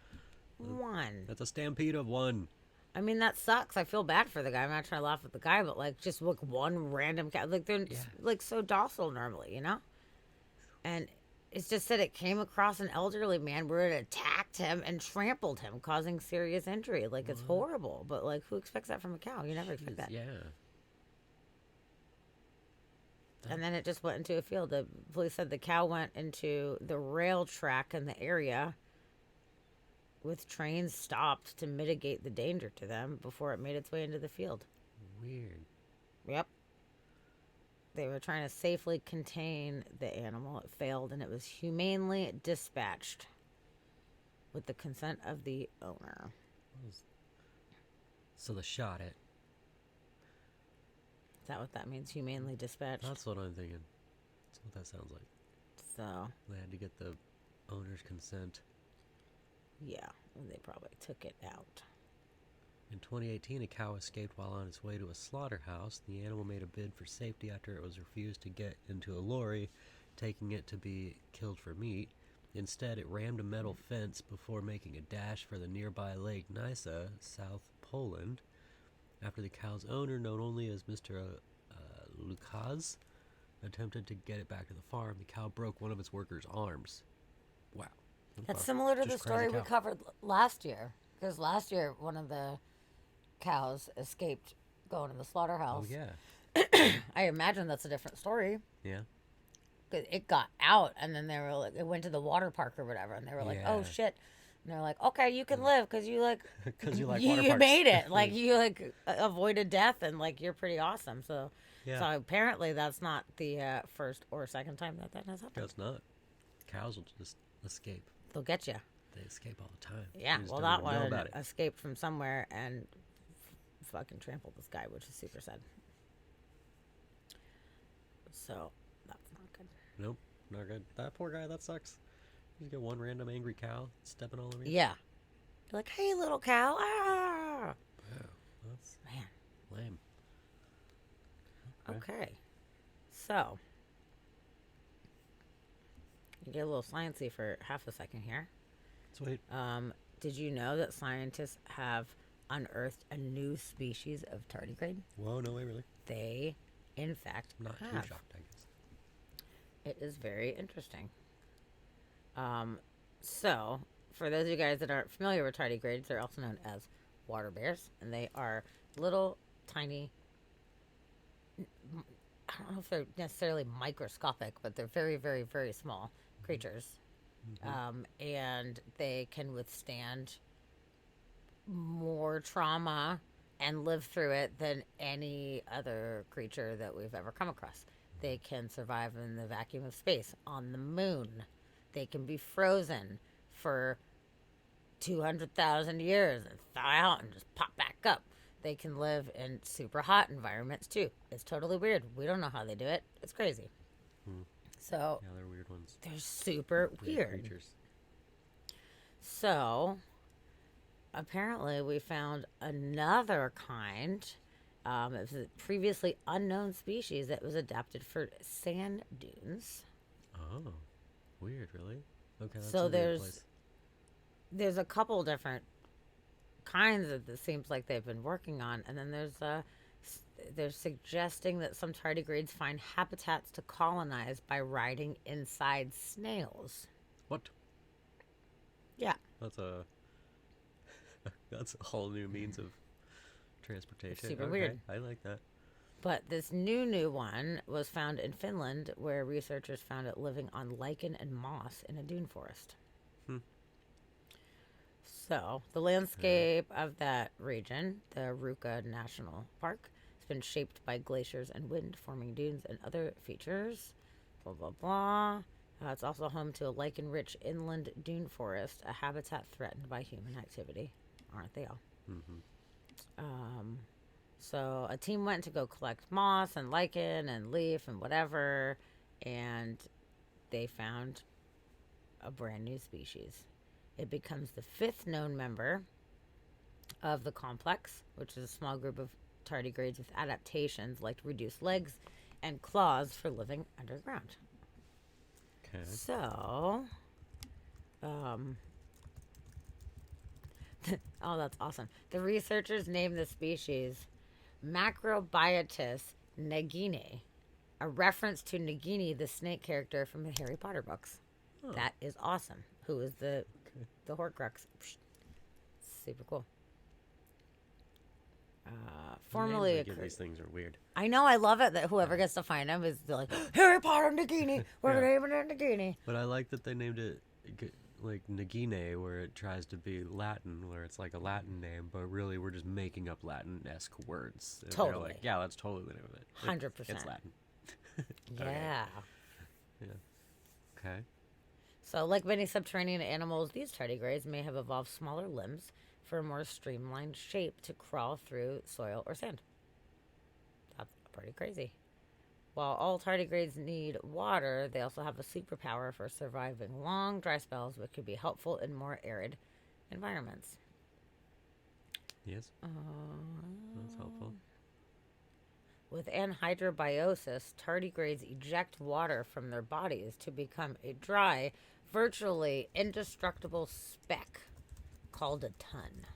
one. That's a stampede of one. I mean, that sucks. I feel bad for the guy. I'm not trying to laugh at the guy, but like, just look, one random cat. Like, they're like so docile normally, you know? And it's just that it came across an elderly man where it attacked him and trampled him, causing serious injury. Like, it's horrible. But like, who expects that from a cow? You never expect that. Yeah. And then it just went into a field. The police said the cow went into the rail track in the area with trains stopped to mitigate the danger to them before it made its way into the field. Weird. Yep. They were trying to safely contain the animal. It failed, and it was humanely dispatched with the consent of the owner. So they shot it. Is that what that means? Humanely dispatched? That's what I'm thinking. That's what that sounds like. So they had to get the owner's consent. Yeah, they probably took it out. In 2018, a cow escaped while on its way to a slaughterhouse. The animal made a bid for safety after it was refused to get into a lorry, taking it to be killed for meat. Instead, it rammed a metal fence before making a dash for the nearby Lake Nysa, South Poland. after the cow's owner, known only as Mr. Lucas, attempted to get it back to the farm. The cow broke one of its workers' arms. Wow. That's similar to the Just story crazy we cow. covered last year. Because last year, one of the cows escaped going to the slaughterhouse. Oh, yeah. I imagine that's a different story. Yeah. 'Cause it got out, and then they were like, it went to the water park or whatever, and they were like, oh, Yeah. shit. And they're like, okay, you can live because you like, 'Cause you like you, water you parks. made it. Like, you like avoided death, and like, you're pretty awesome. So, Yeah. so apparently that's not the first or second time that has happened. That's not. Cows will just escape. They'll get you. They escape all the time. Yeah, You just well, don't that even know one about it. escaped from somewhere and fucking trampled this guy, which is super sad. So, that's not good. Nope, not good. That poor guy, that sucks. You get one random angry cow stepping all over you. Yeah. You're like, hey, little cow. Ah! Wow, that's Man. lame. Okay. So, you get a little sciencey for half a second here. Sweet. Did you know that scientists have unearthed a new species of tardigrade? Whoa, no way, really? They, in fact, Not have. too shocked, I guess. It is very interesting. So, for those of you guys that aren't familiar with tardigrades, they're also known as water bears, and they are little, tiny, I don't know if they're necessarily microscopic, but they're very, very, very small creatures. And they can withstand more trauma and live through it than any other creature that we've ever come across. They can survive in the vacuum of space, on the moon. They can be frozen for 200,000 years and thaw out and just pop back up. They can live in super hot environments too. It's totally weird. We don't know how they do it. It's crazy. So yeah, they're weird ones. They're super weird. Creatures. So apparently we found another kind. It was a previously unknown species that was adapted for sand dunes. Oh, weird, really? Okay, that's So a weird there's place. there's a couple different kinds that it seems like they've been working on, and then they're suggesting that some tardigrades find habitats to colonize by riding inside snails. What? Yeah. That's a that's a whole new means of transportation. Super Okay, weird. I like that. But this new one was found in Finland, where researchers found it living on lichen and moss in a dune forest. So, the landscape of that region, the Ruka National Park, has been shaped by glaciers and wind, forming dunes and other features. Blah, blah, blah. It's also home to a lichen-rich inland dune forest, a habitat threatened by human activity. Aren't they all? So a team went to go collect moss and lichen and leaf and whatever, and they found a brand new species. It becomes the 5th known member of the complex, which is a small group of tardigrades with adaptations like reduced legs and claws for living underground. Okay. So, oh, that's awesome. The researchers named the species Macrobiotis nagini, a reference to Nagini, the snake character from the Harry Potter books. Oh. That is awesome. Who is the Horcrux? Super cool. Formerly Names they give these things are weird. I know, I love it that whoever gets to find them is like Harry Potter Nagini. We're naming it Nagini. But I like that they named it like Nagine, where it tries to be Latin, where it's like a Latin name, but really we're just making up Latin-esque words. And they're Totally. like, yeah, that's totally the name of it. 100%. It's Latin. Yeah. Yeah. Okay. So, like many subterranean animals, these tardigrades may have evolved smaller limbs for a more streamlined shape to crawl through soil or sand. That's pretty crazy. While all tardigrades need water, they also have a superpower for surviving long dry spells, which could be helpful in more arid environments. Yes. That's helpful. With anhydrobiosis, tardigrades eject water from their bodies to become a dry, virtually indestructible speck called a ton.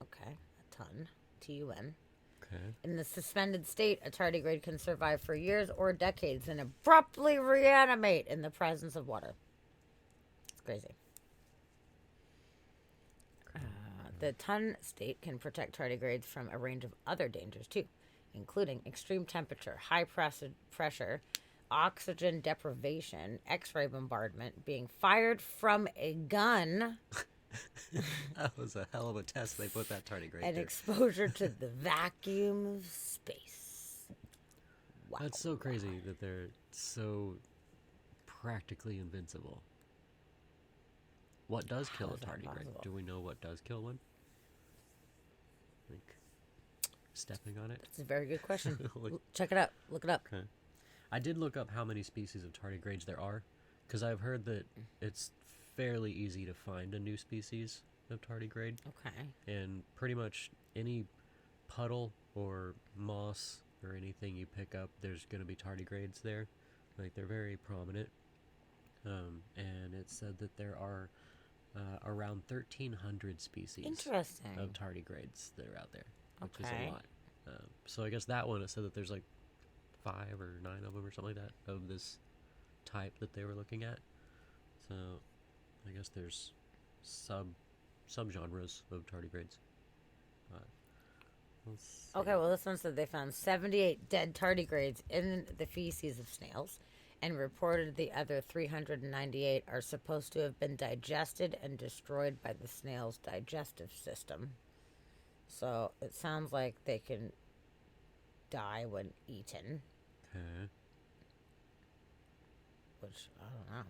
Okay, a ton. Pt1. Okay. In the suspended state, a tardigrade can survive for years or decades and abruptly reanimate in the presence of water. It's crazy. The ton state can protect tardigrades from a range of other dangers too, including extreme temperature, high pressure, oxygen deprivation, X-ray bombardment, being fired from a gun, That was a hell of a test they put that tardigrade and through. exposure to the vacuum of space. Wow. That's so crazy that they're so practically invincible. What does kill a tardigrade? Do we know what does kill one? Like stepping on it? That's a very good question. Check it out. Look it up. Okay. I did look up how many species of tardigrades there are, because I've heard that it's fairly easy to find a new species of tardigrade. Okay. And pretty much any puddle or moss or anything you pick up, there's going to be tardigrades there. Like, they're very prominent. And it said that there are around 1,300 species Interesting. of tardigrades that are out there, which is Okay. a lot. So I guess that one, it said that there's like 5 or 9 of them or something like that of this type that they were looking at. So I guess there's subgenres of tardigrades. Okay, well, this one said they found 78 dead tardigrades in the feces of snails and reported the other 398 are supposed to have been digested and destroyed by the snail's digestive system. So it sounds like they can die when eaten. Okay. Which, I don't know.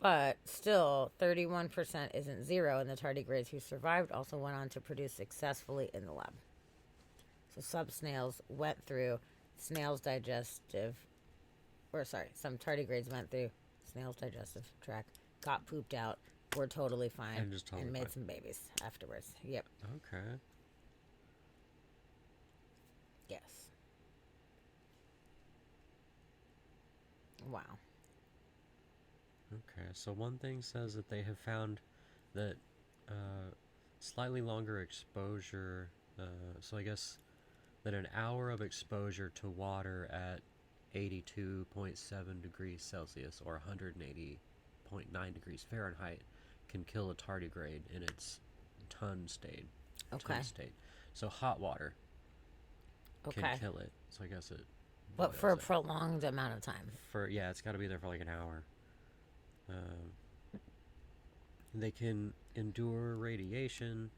But still, 31% isn't zero, and the tardigrades who survived also went on to produce successfully in the lab. So some tardigrades went through snail's digestive tract, got pooped out, were totally fine, And just totally made fine. some babies afterwards. Yep. Okay. Yes. Wow. Okay, so one thing says that they have found that slightly longer exposure, so I guess that an hour of exposure to water at 82.7 degrees Celsius or 180.9 degrees Fahrenheit can kill a tardigrade in its ton state. Okay. So hot water Okay. can kill it. So I guess it. But for a boils it. prolonged amount of time. Yeah, it's got to be there for like an hour. They can endure radiation.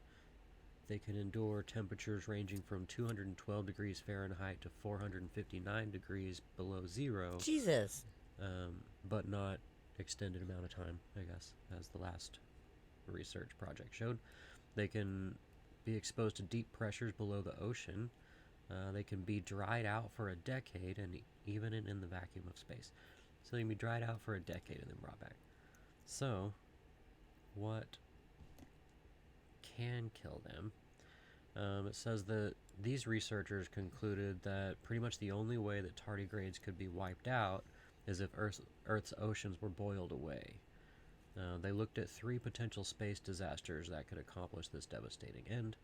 They can endure temperatures ranging from 212 degrees Fahrenheit to 459 degrees below zero. Jesus. But not extended amount of time, I guess, as the last research project showed. They can be exposed to deep pressures below the ocean. They can be dried out for a decade, and even in the vacuum of space. So they can be dried out for a decade and then brought back. So, what can kill them? It says that these researchers concluded that pretty much the only way that tardigrades could be wiped out is if Earth's oceans were boiled away. They looked at 3 potential space disasters that could accomplish this devastating end,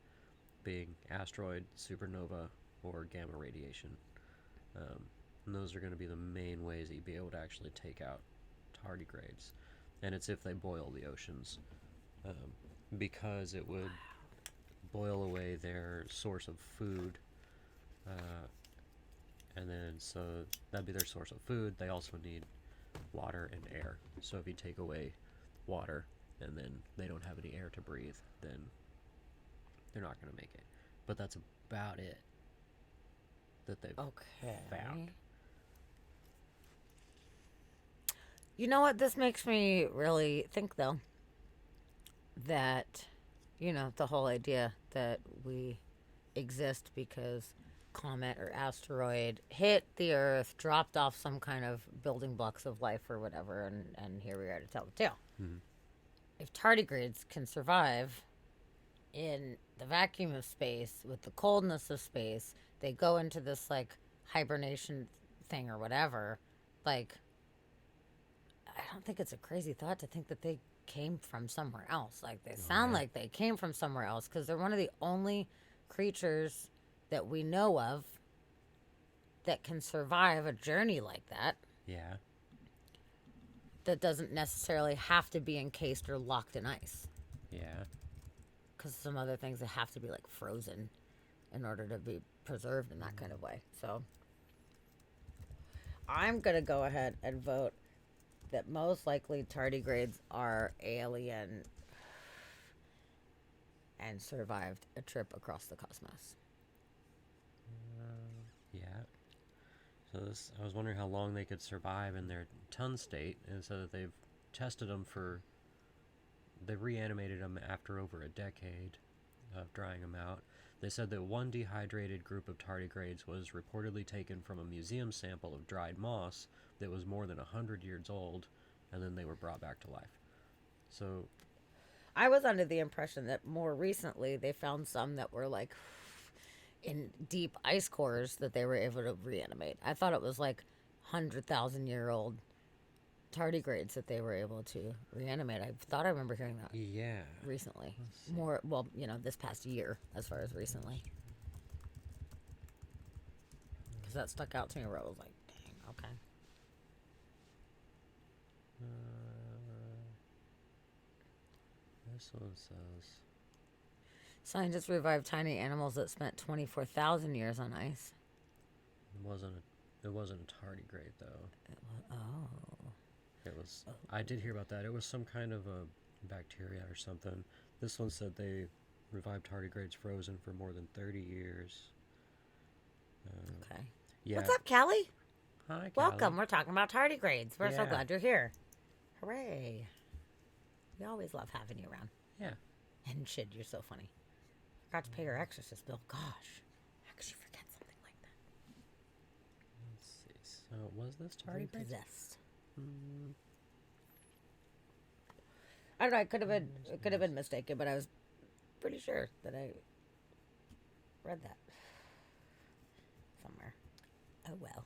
being asteroid, supernova, or gamma radiation. And those are going to be the main ways that you'd be able to actually take out tardigrades. And it's if they boil the oceans, because it would boil away their source of food, and then so that'd be their source of food. They also need water and air. So if you take away water and then they don't have any air to breathe, then they're not going to make it. But that's about it that they've found. You know what? This makes me really think, though, that, the whole idea that we exist because comet or asteroid hit the Earth, dropped off some kind of building blocks of life or whatever, and here we are to tell the tale. Mm-hmm. If tardigrades can survive in the vacuum of space with the coldness of space, they go into this, hibernation thing or whatever, I don't think it's a crazy thought to think that they came from somewhere else. Like, they sound like they came from somewhere else because they're one of the only creatures that we know of that can survive a journey like that. Yeah. That doesn't necessarily have to be encased or locked in ice. Yeah. Because some other things that have to be like frozen in order to be preserved in that kind of way. So I'm going to go ahead and vote that most likely tardigrades are alien and survived a trip across the cosmos. Yeah. So this, I was wondering how long they could survive in their ton state, and so that they've tested them for. They reanimated them after over a decade of drying them out. They said that one dehydrated group of tardigrades was reportedly taken from a museum sample of dried moss that was more than 100 years old, and then they were brought back to life. So I was under the impression that more recently they found some that were like in deep ice cores that they were able to reanimate. I thought it was like 100,000-year-old tardigrades that they were able to reanimate. I thought I remember hearing that. Yeah. Recently. More, well, this past year as far as recently. Because that stuck out to me where I was like, dang, okay. This one says scientists revived tiny animals that spent 24,000 years on ice. It wasn't a tardigrade though. It was. I did hear about that. It was some kind of a bacteria or something. This one said they revived tardigrades frozen for more than 30 years. Okay. Yeah. What's up, Callie? Hi, Callie. Welcome. We're talking about tardigrades. We're so Yeah. glad you're here. Hooray. We always love having you around. Yeah. And shit, you're so funny. Forgot to pay your exorcist bill. Gosh. How could you forget something like that? Let's see. So was this tardigrade? Repossessed. I don't know. It could have been mistaken, but I was pretty sure that I read that somewhere. Oh well.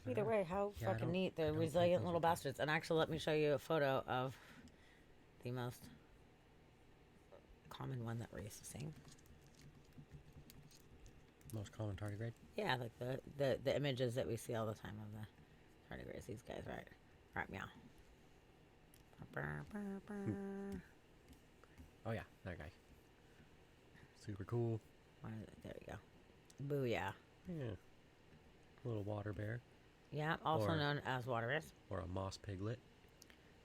Either way, how Yeah, I fucking don't- neat. I They're don't think resilient those little bastards. And actually, let me show you a photo of the most common one that we're used to seeing. Most common tardigrade? Yeah, like the images that we see all the time of the tardigrades. These guys, right? Right, meow. Oh yeah, that guy. Super cool. There you go. Booyah. Yeah. Little water bear. Yeah, also Or- known as water bears. Or a moss piglet.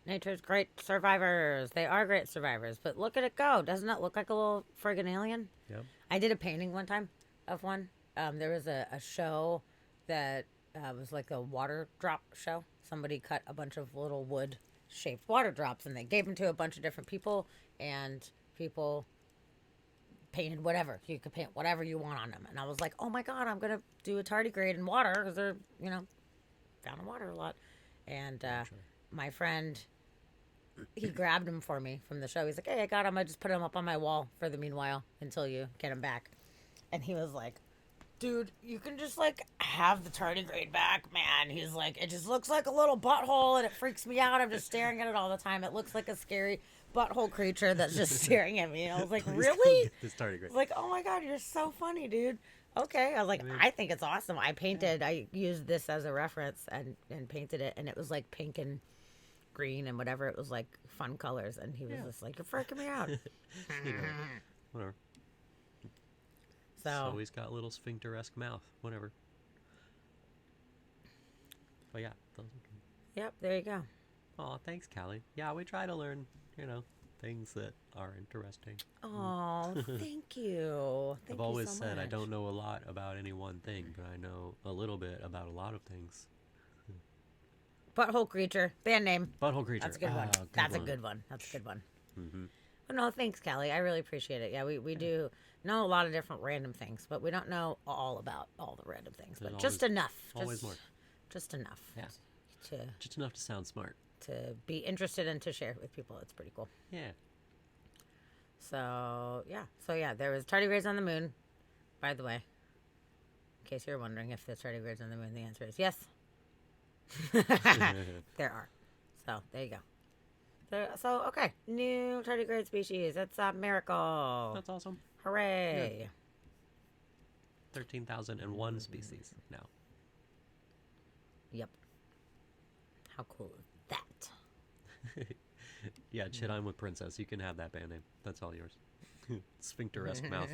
Nature's great survivors. They are great survivors, but look at it go. Doesn't it look like a little friggin' alien? Yep. I did a painting one time of one. There was a show that was like a water drop show. Somebody cut a bunch of little wood-shaped water drops, and they gave them to a bunch of different people, and people painted whatever. You could paint whatever you want on them. And I was like, oh my God, I'm going to do a tardigrade in water because they're, found in water a lot. And my friend, he grabbed them for me from the show. He's like, hey, I got them. I just put them up on my wall for the meanwhile until you get them back. And he was like, dude, you can just have the tardigrade back, man. He's like, it just looks like a little butthole and it freaks me out. I'm just staring at it all the time. It looks like a scary butthole creature that's just staring at me. And I was like, really? This tardigrade. I was like, oh my God, you're so funny, dude. Okay. I was like, I think it's awesome. I used this as a reference and painted it, and it was like pink and green and whatever. It was like fun colors, and he was just like, you're freaking me out. Whatever. So he's got a little sphincter-esque mouth. Whatever. But yeah. Yep, there you go. Oh, thanks, Callie. Yeah, we try to learn, things that are interesting. Oh, thank you. I've always said I don't know a lot about any one thing, but I know a little bit about a lot of things. Butthole creature, band name. Butthole creature. That's a good one. That's a good one. That's a good one. But no, thanks, Callie. I really appreciate it. Yeah, we do know a lot of different random things, but we don't know all about all the random things. But just enough. Always more. Just enough. Yeah. Just enough to sound smart. To be interested and to share with people. It's pretty cool. Yeah. So yeah, there was tardigrades on the moon, by the way. In case you're wondering if there's tardigrades on the moon, the answer is yes. There are. So there you go. So, okay. New tardigrade species. That's a miracle. That's awesome. Hooray. Yeah. 13,001 species now. Yep. How cool is that? Yeah, Chit, I'm with Princess. You can have that band name. That's all yours. Sphincter-esque mouth.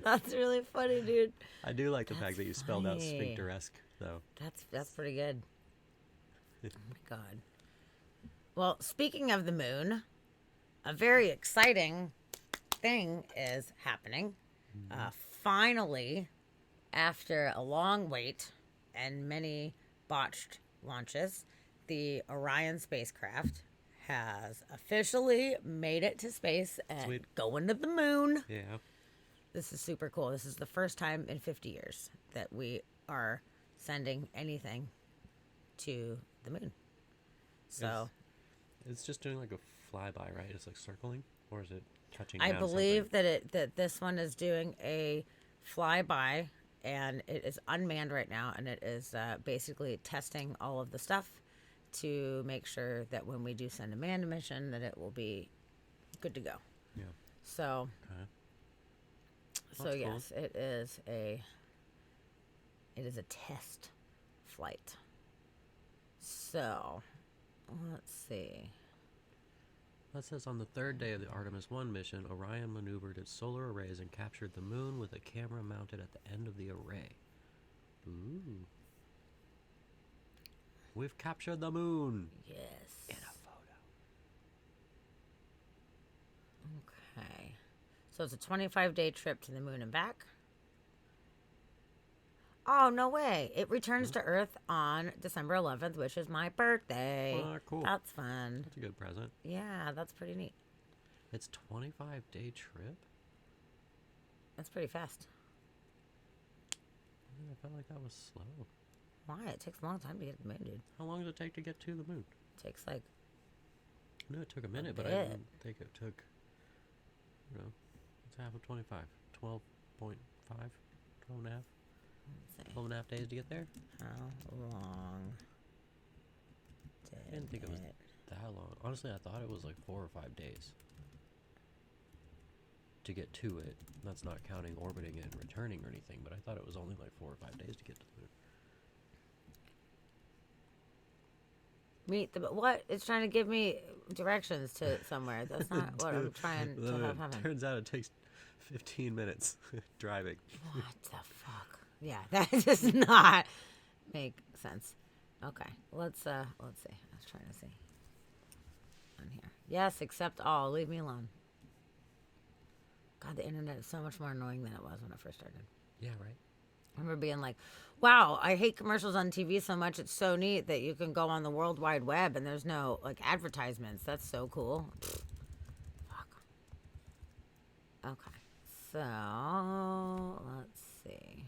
That's really funny, dude. I do like the fact that you spelled out funny. sphincter-esque, though. That's pretty good. Oh my god. Well, speaking of the moon, a very exciting thing is happening. Finally, after a long wait and many botched launches, the Orion spacecraft has officially made it to space and going to the moon. Yeah. This is super cool. This is the first time in 50 years that we are sending anything to the moon. So it's just doing like a flyby, right? It's like circling, or is it touching? I down believe something? that this one is doing a flyby, and it is unmanned right now, and it is basically testing all of the stuff to make sure that when we do send a manned mission, that it will be good to go. Yeah. So. Okay. So That's yes, it is a test flight. So, let's see. That says on the third day of the Artemis 1 mission, Orion maneuvered its solar arrays and captured the moon with a camera mounted at the end of the array. Ooh. We've captured the moon. Yes. In a photo. Okay. So it's a 25-day trip to the moon and back. Oh, no way. It returns to Earth on December 11th, which is my birthday. Cool. That's fun. That's a good present. Yeah, that's pretty neat. It's 25-day trip? That's pretty fast. I felt like that was slow. Why? It takes a long time to get to the moon, dude. How long does it take to get to the moon? It takes like... I knew it took a minute, but I bit. didn't think it took, it's half of 25. 12.5? 12 and a half? 12 and a half days to get there? How long I didn't think it was that long. Honestly, I thought it was like 4 or 5 days to get to it. That's not counting orbiting it and returning or anything, but I thought it was only like 4 or 5 days to get to the moon. Meet the what? It's trying to give me directions to somewhere. That's not what I'm trying to have happen. Turns out it takes 15 minutes driving. What the fuck? Yeah, that does not make sense. Okay, let's see. I was trying to see on here. Yes, accept all. Leave me alone. God, the internet is so much more annoying than it was when I first started. Yeah, right. I remember being like, wow, I hate commercials on TV so much. It's so neat that you can go on the World Wide Web and there's no, like, advertisements. That's so cool. Fuck. Okay. So, let's see.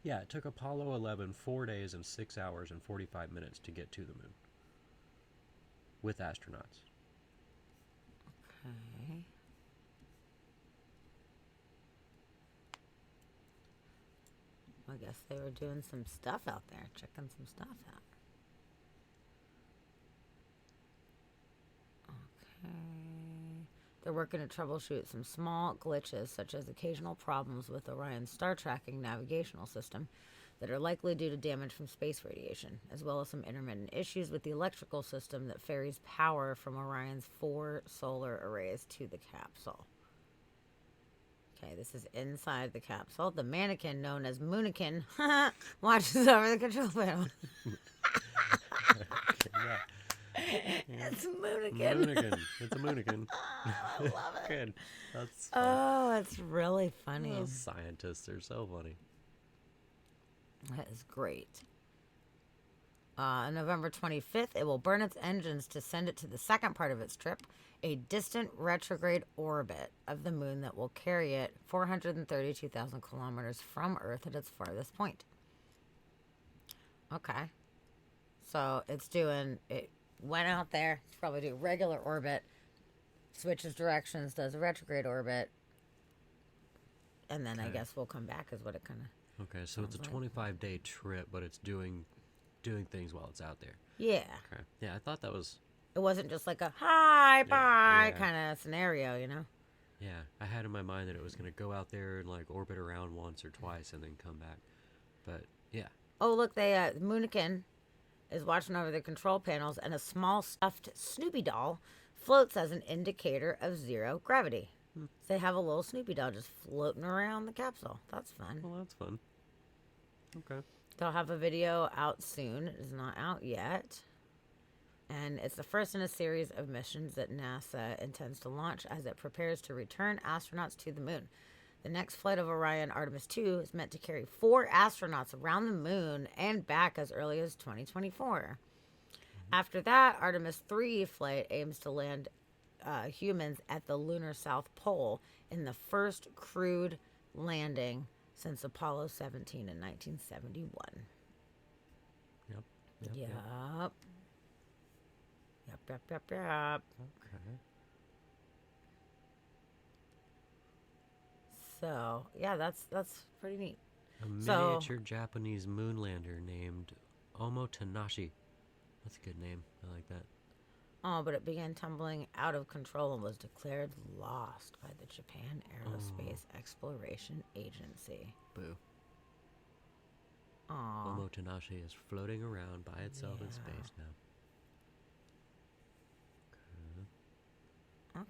Yeah, it took Apollo 11 4 days and 6 hours and 45 minutes to get to the moon. With astronauts. Okay. I guess they were doing some stuff out there, checking some stuff out. Okay. They're working to troubleshoot some small glitches, such as occasional problems with Orion's star tracking navigational system that are likely due to damage from space radiation, as well as some intermittent issues with the electrical system that ferries power from Orion's 4 solar arrays to the capsule. Okay, this is inside the capsule. The mannequin, known as Moonikin, watches over the control panel. It's Moonikin. Moonikin. It's a Moonikin. I love it. Good. That's fun. Oh, it's really funny. Those scientists are so funny. That is great. On November 25th, it will burn its engines to send it to the second part of its trip, a distant retrograde orbit of the moon that will carry it 432,000 kilometers from Earth at its farthest point. Okay. So it went out there, it's probably do regular orbit, switches directions, does a retrograde orbit, and then I guess we'll come back is what it kind of... Okay, so it's a 25-day trip, but it's doing doing things while it's out there. Yeah. Okay. Yeah, I thought that was... It wasn't just like a hi, bye yeah. kind of scenario, you know? Yeah, I had in my mind that it was going to go out there and, like, orbit around once or twice and then come back. But, yeah. Oh, look, Moonikin is watching over the control panels, and a small stuffed Snoopy doll floats as an indicator of zero gravity. So they have a little Snoopy doll just floating around the capsule. That's fun. Well, that's fun. Okay. They'll have a video out soon. It is not out yet. And it's the first in a series of missions that NASA intends to launch as it prepares to return astronauts to the moon. The next flight of Orion Artemis 2 is meant to carry 4 astronauts around the moon and back as early as 2024. After that, Artemis 3 flight aims to land humans at the lunar South Pole in the first crewed landing since Apollo 17 in 1971. Yep. Yep. Okay. So, yeah, that's pretty neat. A miniature Japanese moonlander named Omotanashi. That's a good name. I like that. Oh, but it began tumbling out of control and was declared lost by the Japan Aerospace Exploration Agency. Boo. Aw. Omotanashi is floating around by itself in space now.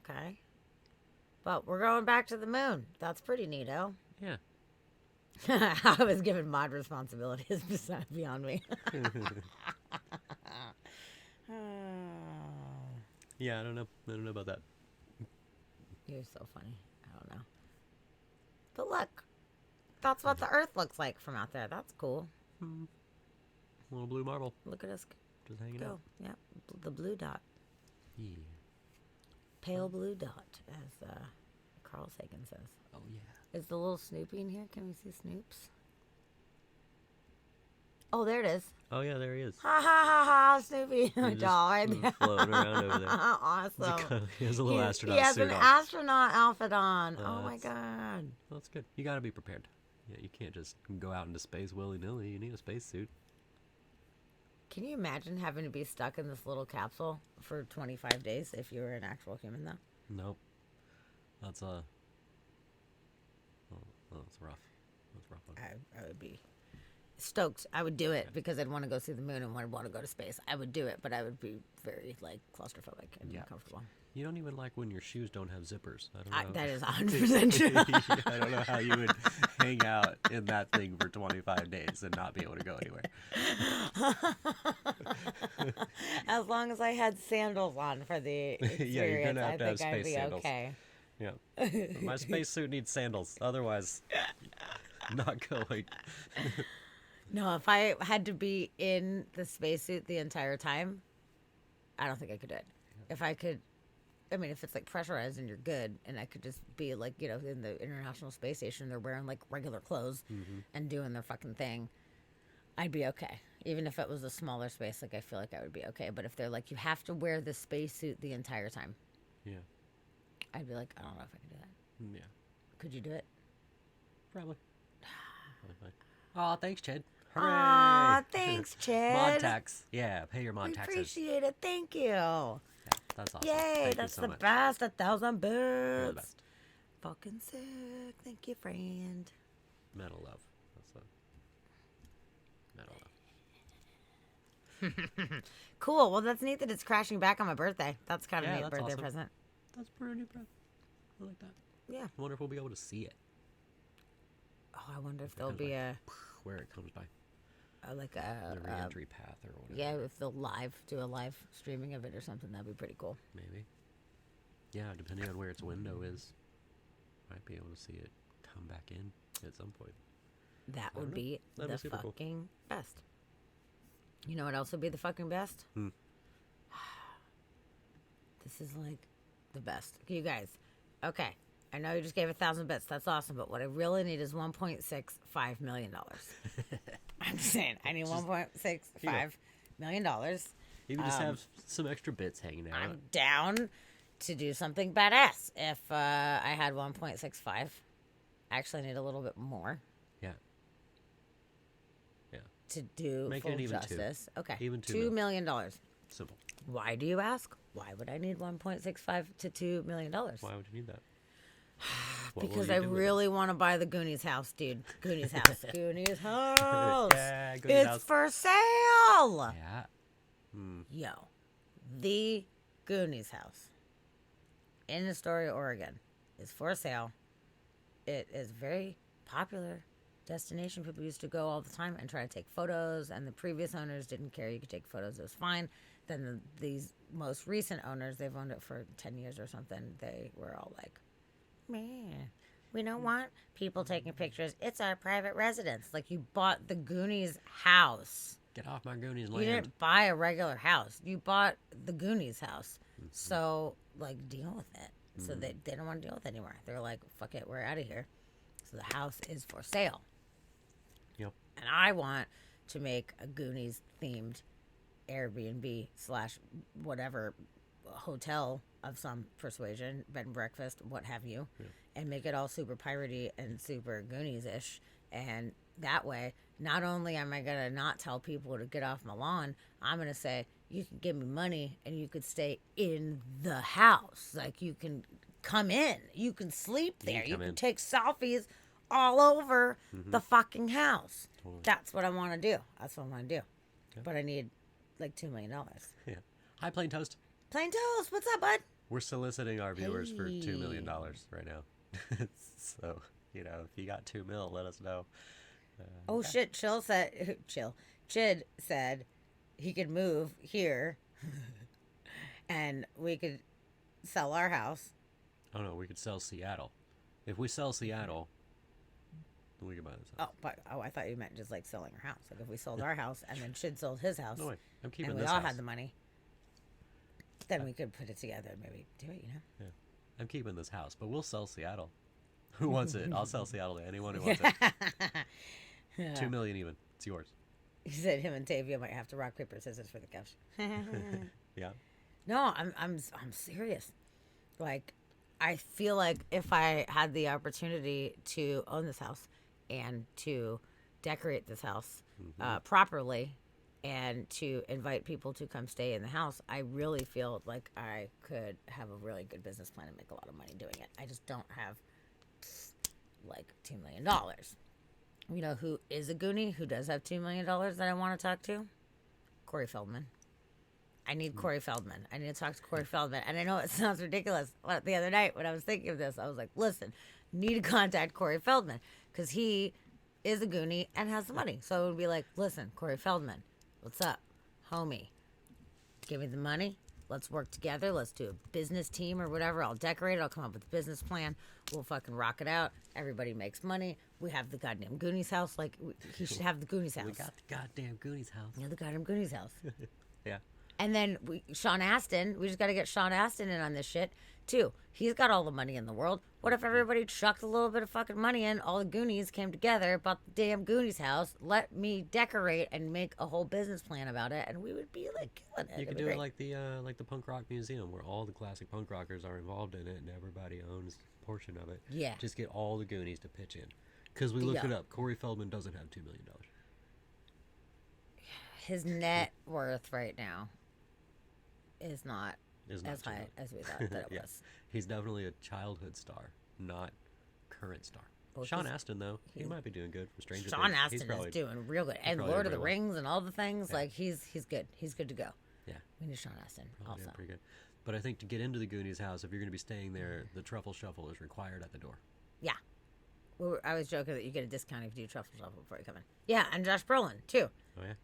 Okay. But we're going back to the moon. That's pretty neato. Yeah. I was given mod responsibilities beyond me. Yeah, I don't know about that. You're so funny. I don't know. But look, that's what the Earth looks like from out there. That's cool. Little blue marble. Look at us just hanging out. Yep, the blue dot. Yeah. Pale blue dot, as Carl Sagan says. Oh, yeah. Is the little Snoopy in here? Can we see Snoops? Oh, there it is. Oh, yeah, there he is. Ha ha ha ha, Snoopy. He's Doll right there. floating around over there. Awesome. He has a little astronaut He has suit an on. astronaut outfit on. Oh, Oh my god. That's good. You got to be prepared. Yeah, you can't just go out into space willy-nilly. You need a spacesuit. Can you imagine having to be stuck in this little capsule for 25 days if you were an actual human, though? Nope. That's that's rough. That's a rough one. I would be stoked. I would do it because I'd want to go see the moon and I'd want to go to space. I would do it, but I would be very, like, claustrophobic and uncomfortable. You don't even like when your shoes don't have zippers. I don't know. That is 100% true. I don't know how you would hang out in that thing for 25 days and not be able to go anywhere. As long as I had sandals on for the experience, Yeah, you're gonna have to have I'd space be sandals. okay. Yeah. My spacesuit needs sandals. Otherwise, not going. No, if I had to be in the spacesuit the entire time, I don't think I could do it. If I could, I mean, if it's like pressurized and you're good, and I could just be like, you know, in the International Space Station, they're wearing like regular clothes and doing their fucking thing, I'd be okay. Even if it was a smaller space, like I feel like I would be okay. But if they're like, you have to wear the spacesuit the entire time, Yeah. I'd be like, I don't know if I can do that. Yeah. Could you do it? Probably. Oh, thanks, Chad. Aw, thanks, Chad. Mod tax. Yeah, pay your mod We taxes. appreciate it. Thank you. Yeah, that's awesome. Yay, Thank that's you so the much. best. 1,000 bits. You're the best. Fucking sick. Thank you, friend. Metal love. That's a metal love. Cool. Well, that's neat that it's crashing back on my birthday. That's kind of Yeah, neat that's birthday awesome. present. That's pretty bad. I like that. Yeah. I wonder if we'll be able to see it. Oh, I wonder if there'll be where it comes by. a like The a re-entry path or whatever. yeah, if they'll do a live streaming of it or something, that'd be pretty cool. Maybe. Yeah, depending on where its window is, might be able to see it come back in at some point. That I don't would know. be That'd the be super cool. fucking best. You know what else would be the fucking best? This is like the best. You guys, okay. I know you just gave 1,000 bits. That's awesome. But what I really need is $1.65 million. I'm just saying, I need $1.65 million. You can just have some extra bits hanging out. I'm down to do something badass. If I had 1.65, actually I need a little bit more. Yeah. to do Make full it even justice. two. Okay. Even $2 million. Simple. Why do you ask? Why would I need 1.65 to $2 million? Why would you need that? What will Because you I do with it? really want to buy the Goonies house, dude. Goonies house. Goonies house. Yeah, Goonies it's house. for sale. Yeah. Yo, the Goonies house in Astoria, Oregon is for sale. It is very popular destination. People used to go all the time and try to take photos, and the previous owners didn't care. You could take photos. It was fine. Then these most recent owners, they've owned it for 10 years or something, they were all like, man, we don't want people taking pictures. It's our private residence. Like, you bought the Goonies house. Get off my Goonies You land. didn't buy a regular house. You bought the Goonies house. So, like, deal with it. So they don't want to deal with it anymore. They're like, fuck it, we're out of here. So the house is for sale. Yep. And I want to make a Goonies themed Airbnb / whatever hotel of some persuasion, bed and breakfast, what have you, and make it all super piratey and super Goonies-ish. And that way, not only am I going to not tell people to get off my lawn, I'm going to say, you can give me money and you could stay in the house. Like, you can come in. You can sleep there. You can take selfies all over the fucking house. Totally. That's what I want to do. That's what I want to do. Okay. But I need like $2 million. Yeah. Hi, Plain Toast. Plain Toast, what's up, bud? We're soliciting our viewers for $2 million right now. So, you know, if you got $2 million, let us know. Shit, Chid said he could move here and we could sell our house. Oh, no, we could sell Seattle. If we sell Seattle, then we can buy this house. I thought you meant just like selling our house. Like, if we sold our house and then Chid sold his house. No way. I'm keeping and this we all house. had the money. Then we could put it together and maybe do it, you know? Yeah. I'm keeping this house, but we'll sell Seattle. Who wants it? I'll sell Seattle to anyone who wants it. Yeah. $2 million even. It's yours. He said him and Tavia might have to rock, paper, scissors for the couch. Yeah. No, I'm serious. Like, I feel like if I had the opportunity to own this house and to decorate this house properly and to invite people to come stay in the house, I really feel like I could have a really good business plan and make a lot of money doing it. I just don't have like $2 million. You know who is a Goonie who does have $2 million that I want to talk to? Corey Feldman. I need Corey Feldman. I need to talk to Corey Feldman. And I know it sounds ridiculous. But the other night when I was thinking of this, I was like, listen, need to contact Corey Feldman because he is a Goonie and has the money. So it would be like, listen, Corey Feldman, what's up, homie? Give me the money. Let's work together. Let's do a business team or whatever. I'll decorate it. I'll come up with a business plan. We'll fucking rock it out. Everybody makes money. We have the goddamn Goonies house. Like, he should have the Goonies house. We got the goddamn Goonies house. Yeah, the goddamn Goonies house. Yeah. And then Sean Astin, we just got to get Sean Astin in on this shit, too. He's got all the money in the world. What if everybody chucked a little bit of fucking money in, all the Goonies came together, bought the damn Goonies house, let me decorate and make a whole business plan about it, and we would be, like, killing it. You could do it like the punk rock museum where all the classic punk rockers are involved in it and everybody owns a portion of it. Yeah. Just get all the Goonies to pitch in. Because we looked it up. Corey Feldman doesn't have $2 million. His net worth right now is not as high as we thought that it was. He's definitely a childhood star, not current star. Well, Sean Astin, though, he might be doing good from Stranger Sean Things. Astin is doing real good. And Lord of the Rings and all the things, like, he's good. He's good to go. Yeah. We need Sean Astin also. Pretty good. But I think to get into the Goonies house, if you're going to be staying there, the truffle shuffle is required at the door. Yeah. I was joking that you get a discount if you do truffle shuffle before you come in. Yeah, and Josh Brolin, too. Oh, yeah?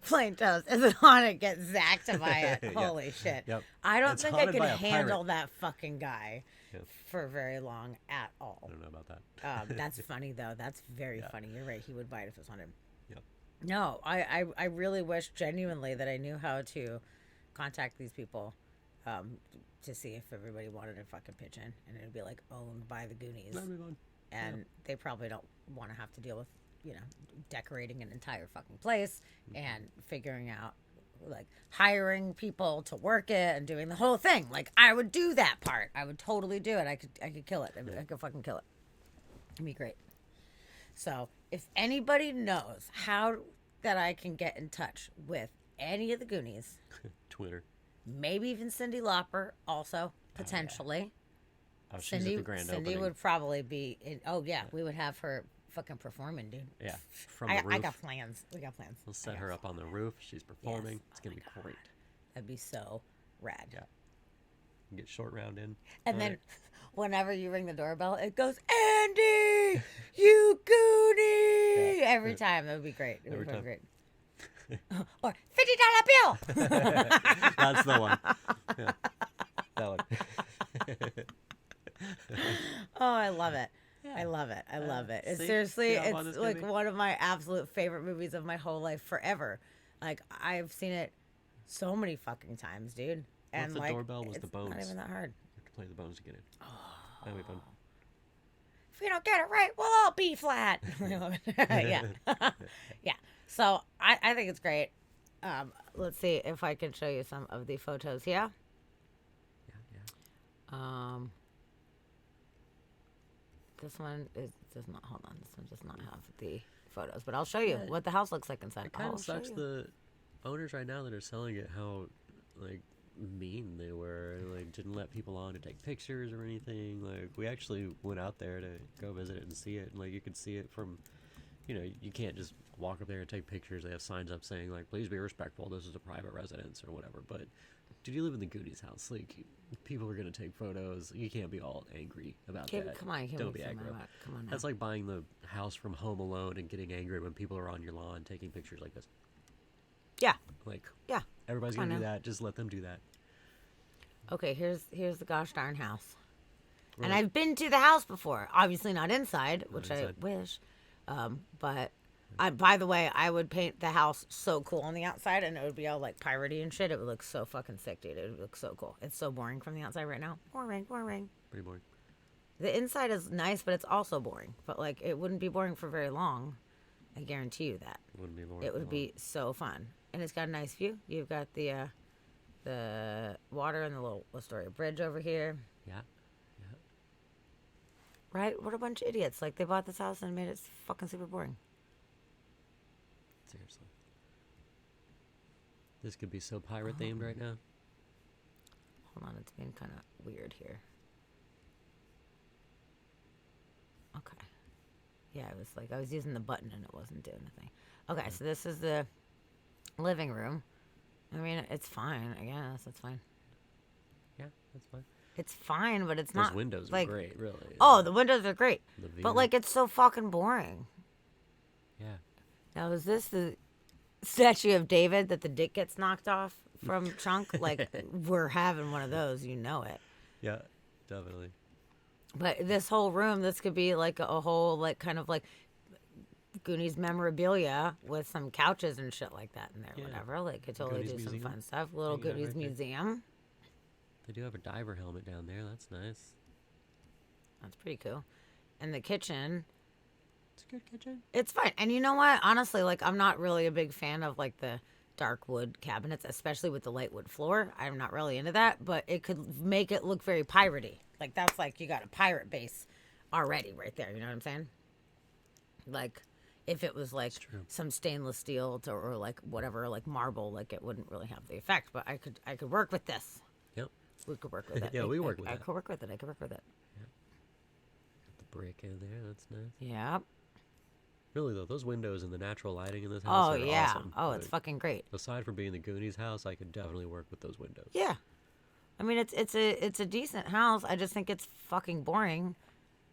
Plain Toast. If it's haunted, get Zach to buy it. Holy shit. Yep. I don't It's think I haunted could by a handle pirate. that fucking guy Yep. for very long at all. I don't know about that. That's funny, though. That's very funny. You're right. He would buy it if it was haunted. Yep. No, I really wish genuinely that I knew how to contact these people to see if everybody wanted to fucking pitch in. And it would be like owned by the Goonies. That'd be fun. And they probably don't want to have to deal with, you know, decorating an entire fucking place and figuring out, like, hiring people to work it and doing the whole thing. Like, I would do that part. I would totally do it. I could kill it. I could fucking kill it. It'd be great. So if anybody knows how that I can get in touch with any of the Goonies, Twitter. maybe even Cyndi Lauper, also potentially. Oh, she's at the grand Cindy opening. would probably be in. Oh yeah, we would have her fucking performing, dude. Yeah, from the roof. I got plans. We got plans. We'll set her up on the roof. She's performing. Yes. It's gonna be great. That'd be so rad. Yeah. Get short round in. And then whenever you ring the doorbell, it goes, Andy, you Goonie. Every time. That would be great. It would be great. Or $50 bill. That's the one. Yeah. That one. Oh, I love it. I love it. I love it. It's see? seriously, See how fun it's this can like be? one of my absolute favorite movies of my whole life forever. Like, I've seen it so many fucking times, dude. What And if the like, doorbell was it's the bones? not even that hard. You have to play the bones to get in. That'd be fun. If we don't get it right, we'll all be flat. Yeah. Yeah. So I think it's great. Let's see if I can show you some of the photos here. This one does not. Hold on. This one does not have the photos, but I'll show you what the house looks like inside. It kind I'll of show sucks you. the owners right now that are selling it how like mean they were and like didn't let people on to take pictures or anything. Like we actually went out there to go visit it and see it, and like you could see it from, you know, you can't just walk up there and take pictures. They have signs up saying like, please be respectful, this is a private residence or whatever. But dude, you live in the Goonies house, like people are gonna take photos. You can't be all angry about that. Come on, don't be aggro. Come on now. That's like buying the house from Home Alone and getting angry when people are on your lawn taking pictures like this. Yeah. Like, yeah, everybody's come on gonna do now. that. Just let them do that. Okay, here's the gosh darn house. And Really? I've been to the house before. Obviously not inside, which inside. I wish. But by the way, I would paint the house so cool on the outside, and it would be all like piratey and shit. It would look so fucking sick, dude. It would look so cool. It's so boring from the outside right now. Boring. Pretty boring. The inside is nice, but it's also boring. But like, it wouldn't be boring for very long. I guarantee you that. Wouldn't be boring. It would be so fun, and it's got a nice view. You've got the water and the little Astoria Bridge over here. Yeah. Right? What a bunch of idiots. Like, they bought this house and made it fucking super boring. Seriously. This could be so pirate themed right now. Hold on, it's being kind of weird here. Okay. Yeah, it was like I was using the button and it wasn't doing anything. Okay, so this is the living room. I mean, it's fine, I guess. It's fine. Yeah, that's fine. It's fine, but it's Those not. windows are like, great, really. Oh, the windows are great. The view. But, like, it's so fucking boring. Yeah. Now, is this the statue of David that the dick gets knocked off from Chunk? Like, we're having one of those, you know it. Yeah, definitely. But this whole room, this could be like a whole, like, kind of like Goonies memorabilia with some couches and shit like that in there, whatever. Like, could totally Goonies do some museum. fun stuff. Little Hanging out Goonies right there. museum. They do have a diver helmet down there. That's nice. That's pretty cool. And the kitchen. It's a good kitchen. It's fine. And you know what? Honestly, like, I'm not really a big fan of, like, the dark wood cabinets, especially with the light wood floor. I'm not really into that, but it could make it look very piratey. Like, that's like you got a pirate base already right there. You know what I'm saying? Like, if it was like some stainless steel or like whatever, like marble, like it wouldn't really have the effect. But I could work with this. Yep. We could work with it. Yeah, we work with I that. could work with it. I could work with it. The brick in there. That's nice. Yeah. Really though, those windows and the natural lighting in this house Oh are yeah. awesome. Oh, it's Like, fucking great. Aside from being the Goonies house, I could definitely work with those windows. Yeah. I mean, it's a decent house. I just think it's fucking boring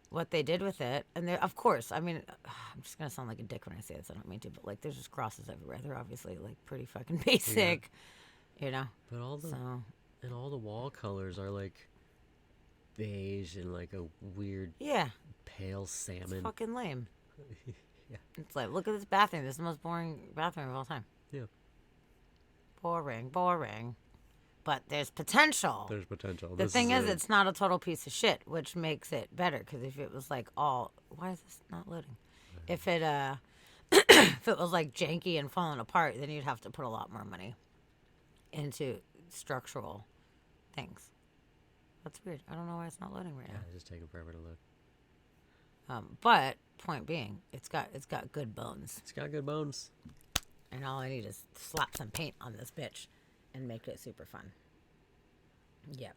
what they did with it. And of course, I mean, I'm just gonna sound like a dick when I say this. I don't mean to, but like, there's just crosses everywhere. They're obviously like pretty fucking basic, you know. But all the So and all the wall colors are like beige and like a weird pale salmon. it's fucking lame. Yeah. It's like, look at this bathroom. This is the most boring bathroom of all time. Yeah. Boring. But there's potential. There's potential. The This thing is, a- it's not a total piece of shit, which makes it better. Because if it was like all, why is this not loading? If it if it was like janky and falling apart, then you'd have to put a lot more money into structural things. That's weird. I don't know why it's not loading right Yeah, now. it's just taking forever to load. But point being, it's got good bones. It's got good bones. And all I need is slap some paint on this bitch and make it super fun. Yep.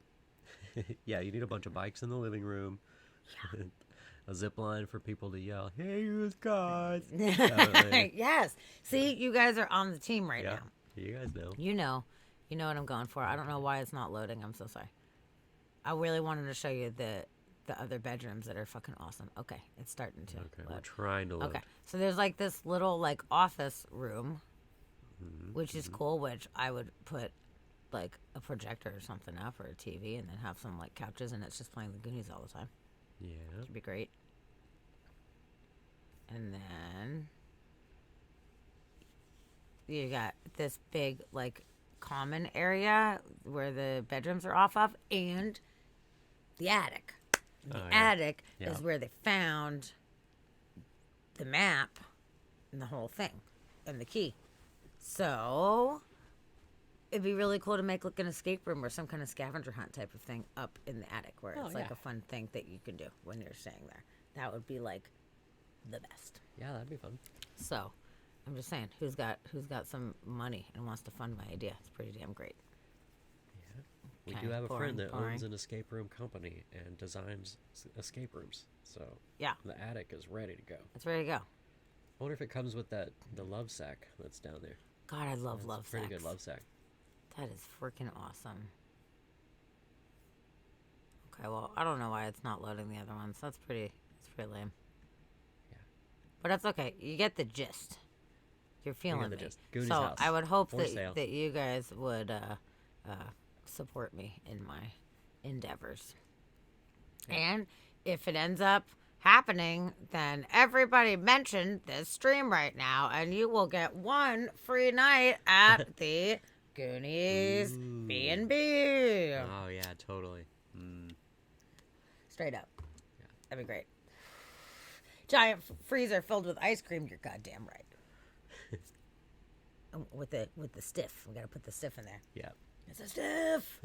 Yeah, you need a bunch of bikes in the living room. Yeah. A zip line for people to yell, "Hey, you guys!" Yes. See, you guys are on the team right now. You guys know. You know what I'm going for. I don't know why it's not loading. I'm so sorry. I really wanted to show you the other bedrooms that are fucking awesome. Okay, it's starting to. Okay, load. we're trying to load. Okay, so there's like this little like office room, which is cool. Which I would put like a projector or something up or a TV, and then have some like couches, and it's just playing the Goonies all the time. Yeah, it'd be great. And then you got this big like common area where the bedrooms are off of, and the attic. The attic is where they found the map and the whole thing and the key. So it'd be really cool to make like an escape room or some kind of scavenger hunt type of thing up in the attic where it's like a fun thing that you can do when you're staying there. That would be like the best. Yeah, that'd be fun. So I'm just saying, who's got some money and wants to fund my idea? It's pretty damn great. We do have a friend that owns an escape room company and designs escape rooms. So yeah, the attic is ready to go. It's ready to go. I wonder if it comes with the love sack that's down there. God, I love love sacks. Pretty good love sack. That is freaking awesome. Okay, well, I don't know why it's not loading the other ones. It's pretty lame. Yeah. But that's okay. You get the gist. You're feeling the me. gist. Goonies so house. I would hope For sale. that you guys would support me in my endeavors. Yeah. And if it ends up happening, then everybody mention this stream right now, and you will get one free night at the Goonies B&B. Oh yeah, totally. Straight up. Yeah. That'd be great. Giant freezer filled with ice cream. You're goddamn right. with the stiff, we gotta put the stiff in there. Yeah. It's a stiff.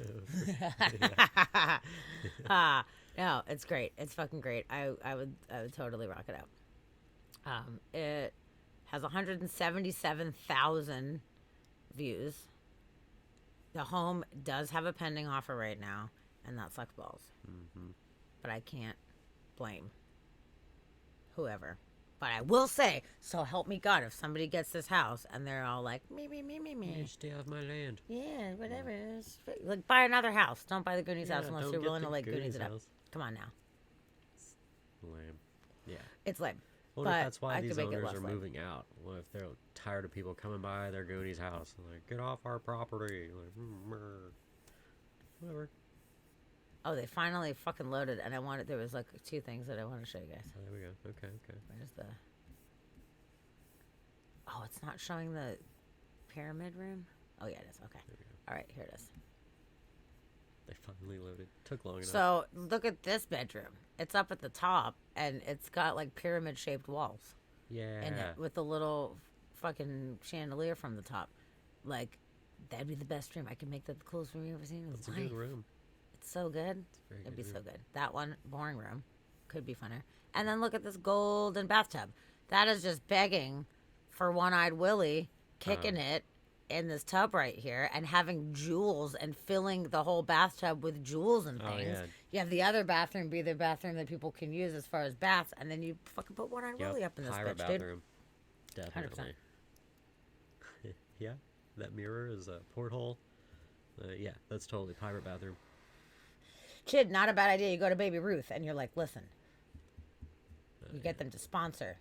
No, it's great. It's fucking great. I would totally rock it out. It has 177,000 views. The home does have a pending offer right now, and that sucks balls. But I can't blame whoever. But I will say, so help me God, if somebody gets this house and they're all like, me. You stay off my land. Yeah, whatever. Like, buy another house. Don't buy the Goonies house unless you're willing to like Goonies it up. Come on now. Lame. Yeah. It's lame. I wonder if that's why these owners are moving out. What if they're tired of people coming by their Goonies house and like, get off our property? Like, whatever. Oh, they finally fucking loaded, and there was like two things that I want to show you guys. Oh, there we go. Okay. Where's the... Oh, it's not showing the pyramid room? Oh, yeah, it is. Okay. All right, here it is. They finally loaded. Took long enough. So, look at this bedroom. It's up at the top, and it's got like pyramid-shaped walls. Yeah. In it, with a little fucking chandelier from the top. Like, that'd be the best room. I could make that the coolest room you've ever seen in That's life. a good room. It's so good. It'd be room. so good. That one, boring room. Could be funner. And then look at this golden bathtub. That is just begging for One-Eyed Willie kicking it in this tub right here and having jewels and filling the whole bathtub with jewels and things. Yeah. You have the other bathroom be the bathroom that people can use as far as baths, and then you fucking put One-Eyed Willie up in this Pirate bitch, bathroom. dude. Definitely. 100%. Yeah, that mirror is a porthole. Yeah, that's totally pirate bathroom. Kid, not a bad idea. You go to Baby Ruth and you're like, listen, you get them to sponsor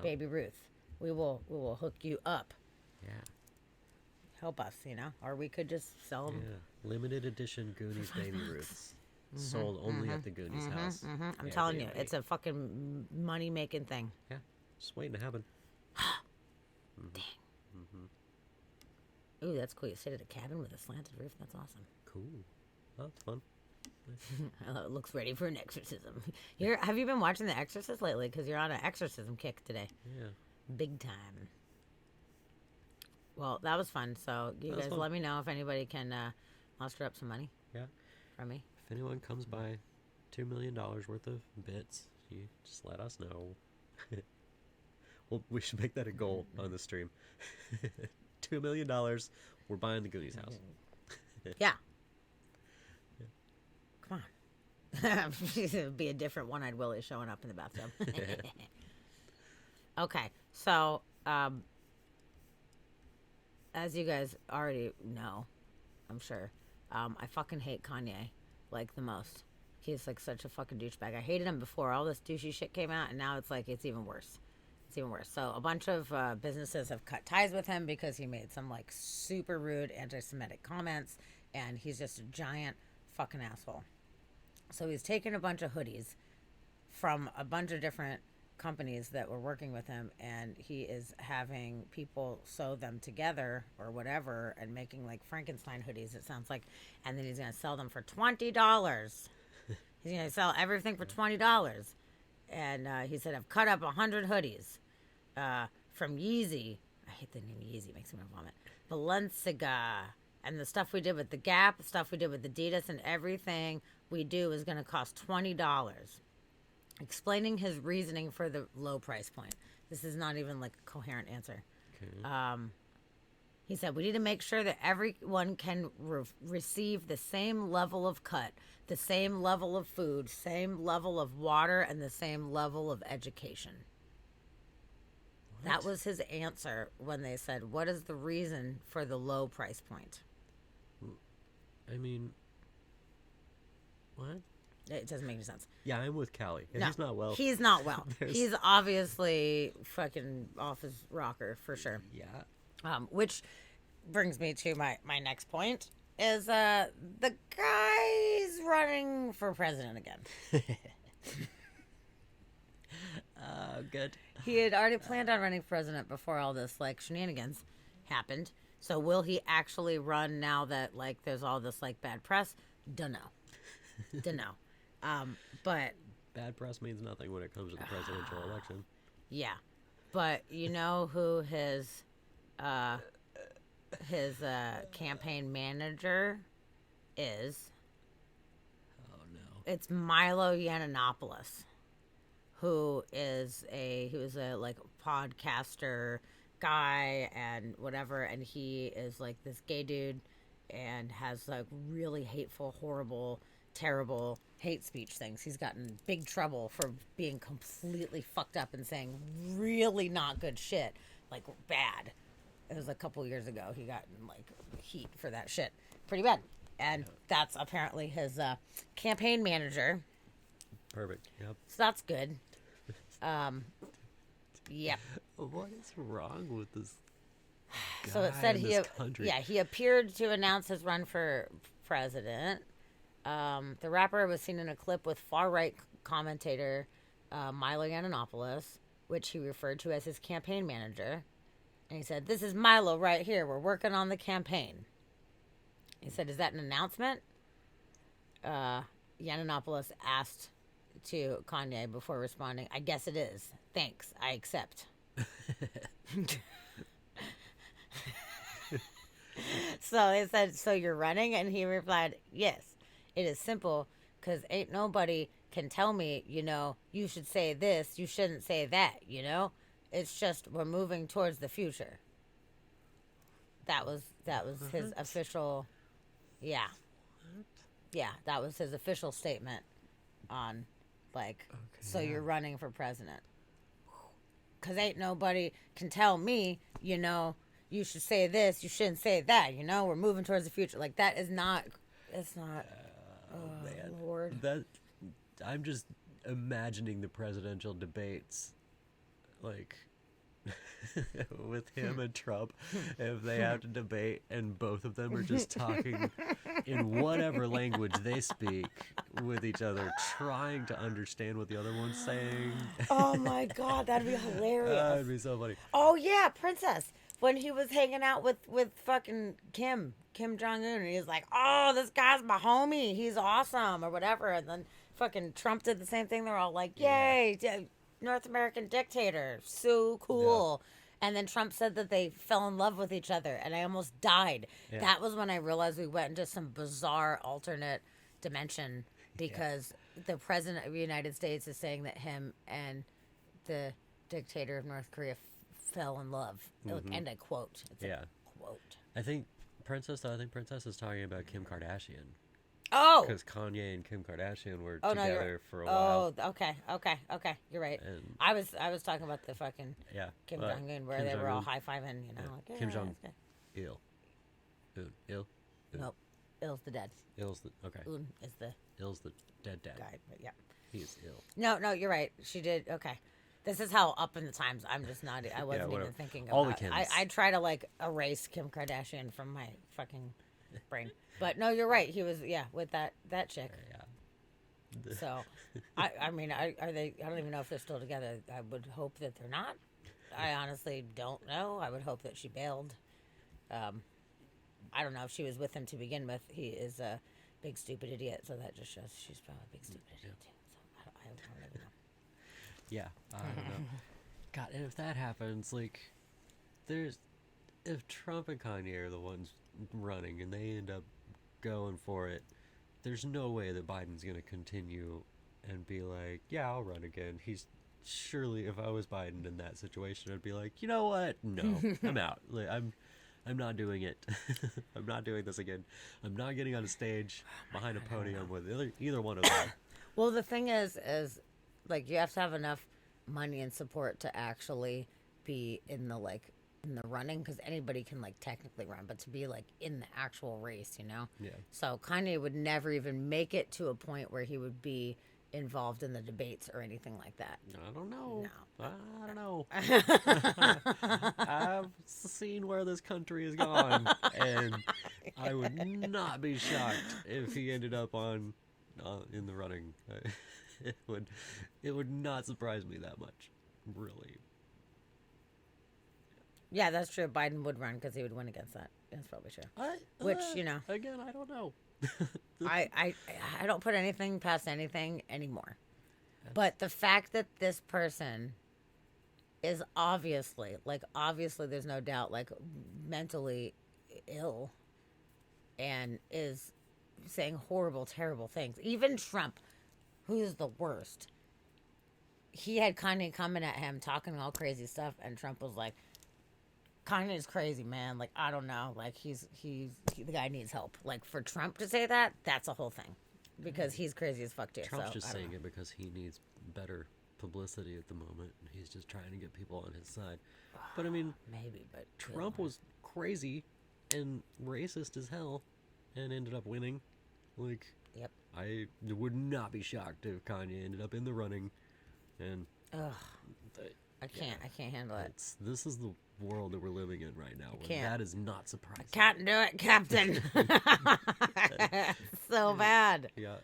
Baby Ruth. We will hook you up. Yeah. Help us, or we could just sell them. Yeah. Limited edition Goonies Baby Ruths. Sold only at the Goonies house. I'm telling you, it's a fucking money-making thing. Yeah. Just waiting to happen. Dang. Ooh, that's cool. You sit at a cabin with a slanted roof. That's awesome. Cool. Oh, that's fun. It looks ready for an exorcism. Have you been watching The Exorcist lately? Because you're on an exorcism kick today. Yeah. Big time. Well, that was fun. So you guys let me know if anybody can muster up some money. Yeah. From me. If anyone comes by $2 million worth of bits, You just let us know. Well, we should make that a goal on the stream. $2 million. We're buying the Goonies house. Yeah. Come on. It'd be a different one-eyed Willie showing up in the bathtub. Okay, so as you guys already know, I'm sure, I fucking hate Kanye like the most. He's like such a fucking douchebag. I hated him before all this douchey shit came out, and now it's like it's even worse. It's even worse. So a bunch of businesses have cut ties with him because he made some like super rude anti-Semitic comments, and he's just a giant fucking asshole. So he's taken a bunch of hoodies from a bunch of different companies that were working with him, and he is having people sew them together or whatever and making like Frankenstein hoodies, it sounds like, and then he's going to sell them for $20. He's going to sell everything for $20. And he said, I've cut up 100 hoodies from Yeezy. I hate the name Yeezy, makes me want to vomit. Balenciaga. And the stuff we did with the Gap, the stuff we did with Adidas, and everything we do is going to cost $20. Explaining his reasoning for the low price point. This is not even like a coherent answer. Okay. He said, we need to make sure that everyone can receive the same level of cut, the same level of food, same level of water, and the same level of education. What? That was his answer when they said, what is the reason for the low price point? I mean, what? It doesn't make any sense. Yeah, I'm with Callie. No, he's not well. He's not well. He's obviously fucking off his rocker for sure. Yeah. Which brings me to my next point is the guy's running for president again. Good. He had already planned on running for president before all this like shenanigans happened. So will he actually run now that like there's all this like bad press? Dunno. But bad press means nothing when it comes to the presidential election. Yeah, but you know who his campaign manager is? Oh no! It's Milo Yiannopoulos, who was a like podcaster guy and whatever, and he is like this gay dude and has like really hateful, horrible, terrible hate speech things. He's gotten big trouble for being completely fucked up and saying really not good shit, like bad. It was a couple years ago. He got like heat for that shit, pretty bad. And that's apparently his campaign manager. Perfect. Yep. So that's good. Yep. What is wrong with this guy So it said country? he appeared to announce his run for president. The rapper was seen in a clip with far-right commentator Milo Yiannopoulos, which he referred to as his campaign manager. And he said, "This is Milo right here. We're working on the campaign." He said, "Is that an announcement?" Yiannopoulos asked to Kanye before responding, "I guess it is. Thanks. I accept." So they said, "So you're running?" And he replied, "Yes. It is simple, because ain't nobody can tell me, you should say this, you shouldn't say that, It's just we're moving towards the future." That was his official, yeah. Yeah, that was his official statement on, like, so you're running for president. Because ain't nobody can tell me, you should say this, you shouldn't say that, we're moving towards the future. Like, that is not, it's not... Oh, man. Lord. I'm just imagining the presidential debates, like, with him and Trump, if they have to debate and both of them are just talking in whatever language they speak with each other, trying to understand what the other one's saying. Oh, my God. That'd be hilarious. That'd be so funny. Oh, yeah, Princess. When he was hanging out with fucking Kim Jong-un, and he was like, "Oh, this guy's my homie. He's awesome," or whatever. And then fucking Trump did the same thing. They're all like, "Yay, North American dictator. So cool." Yeah. And then Trump said that they fell in love with each other, and I almost died. Yeah. That was when I realized we went into some bizarre alternate dimension because the president of the United States is saying that him and the dictator of North Korea fell in love. And I quote. It's a quote. I think Princess is talking about Kim Kardashian. Oh! Because Kanye and Kim Kardashian were together for a while. Oh, okay. You're right. And I was talking about the fucking Kim Jong-un where Kim they were all Jong-un. high-fiving, you know. Like, Kim Jong. it's good. Ill. Nope. Ill's the dead. Ill's the okay. Un is the Ill's the dead guy. But yeah. He's ill. No, you're right. She did. Okay. This is how up in the times. I'm just not. I wasn't even thinking about all the it. Kims. I try to like erase Kim Kardashian from my fucking brain. But no, you're right. He was with that chick. Yeah. So, I mean, are they? I don't even know if they're still together. I would hope that they're not. I honestly don't know. I would hope that she bailed. I don't know if she was with him to begin with. He is a big stupid idiot, so that just shows she's probably a big stupid idiot too. So I don't even know. Yeah, I don't know. God, and if that happens, like, if Trump and Kanye are the ones running and they end up going for it, there's no way that Biden's going to continue and be like, yeah, I'll run again. He's surely, if I was Biden in that situation, I'd be like, you know what? No, I'm out. Like, I'm not doing it. I'm not doing this again. I'm not getting on a stage behind a podium with either one of them. Well, the thing is like you have to have enough money and support to actually be in the running, because anybody can like technically run, but to be like in the actual race, you know. Yeah. So Kanye would never even make it to a point where he would be involved in the debates or anything like that. I don't know. No. I don't know. I've seen where this country has gone, and I would not be shocked if he ended up in the running. It would not surprise me that much, really. Yeah, that's true. Biden would run because he would win against that. That's probably true. Which, you know, again, I don't know. I don't put anything past anything anymore. But the fact that this person is obviously there's no doubt, like, mentally ill and is saying horrible, terrible things. Even Trump, who's the worst, he had Kanye coming at him talking all crazy stuff, and Trump was like, Kanye's crazy, man. Like, I don't know. Like, the guy needs help. Like, for Trump to say that, that's a whole thing, because he's crazy as fuck too. Trump's just saying it because he needs better publicity at the moment, and he's just trying to get people on his side. But I mean, maybe. But Trump was crazy and racist as hell, and ended up winning. Like, yep. I would not be shocked if Kanye ended up in the running, and I can't handle it. This is the world that we're living in right now. Where that is not surprising. Can't do it, Captain. So bad. Yeah.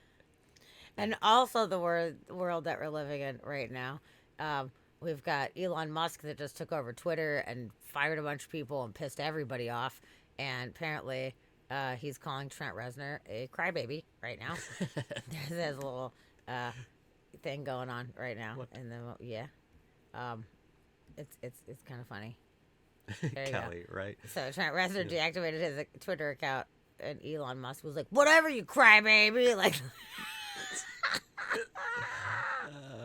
And also the world that we're living in right now. We've got Elon Musk that just took over Twitter and fired a bunch of people and pissed everybody off. And apparently he's calling Trent Reznor a crybaby right now. There's a little thing going on right now. What? And then it's kind of funny. Kelly, right? So Trent Reznor deactivated his Twitter account, and Elon Musk was like, "Whatever, you crybaby!" Like,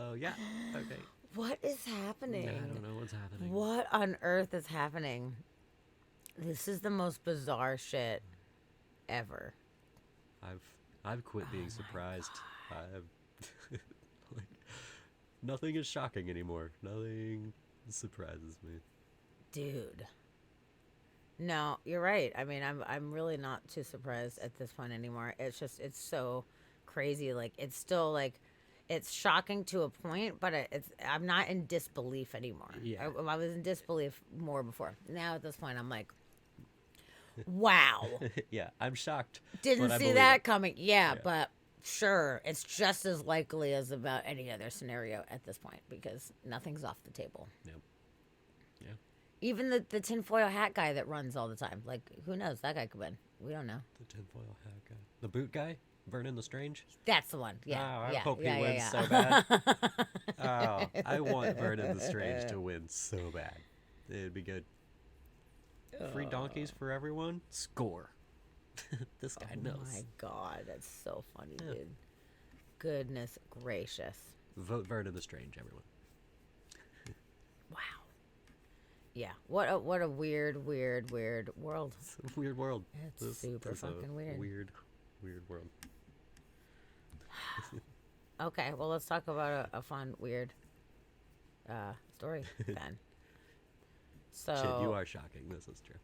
oh yeah, okay. What is happening? I don't know what's happening. What on earth is happening? This is the most bizarre shit ever. I've quit being surprised. Like, nothing is shocking anymore. Nothing surprises me. Dude. No, you're right. I mean, I'm really not too surprised at this point anymore. It's so crazy. Like, it's still like, it's shocking to a point, but I'm not in disbelief anymore. Yeah. I was in disbelief more before. Now at this point, I'm like, wow. Yeah, I'm shocked. Didn't see that coming. Yeah, but sure, it's just as likely as about any other scenario at this point, because nothing's off the table. Yep. Yeah. Even the tinfoil hat guy that runs all the time. Like, who knows? That guy could win. We don't know. The tinfoil hat guy. The boot guy? Vernon the Strange? That's the one. Yeah. Oh, I hope he wins so bad. Oh, I want Vernon the Strange to win so bad. It'd be good. Free donkeys for everyone? Score. This guy knows. Oh my god, that's so funny, dude. goodness gracious. Vote Vernon the Strange, everyone. Wow. Yeah. What a weird world. It's a weird world. It's super fucking weird. Weird world. Okay, well, let's talk about a fun, weird story then. So Shit, you are shocking. This is true.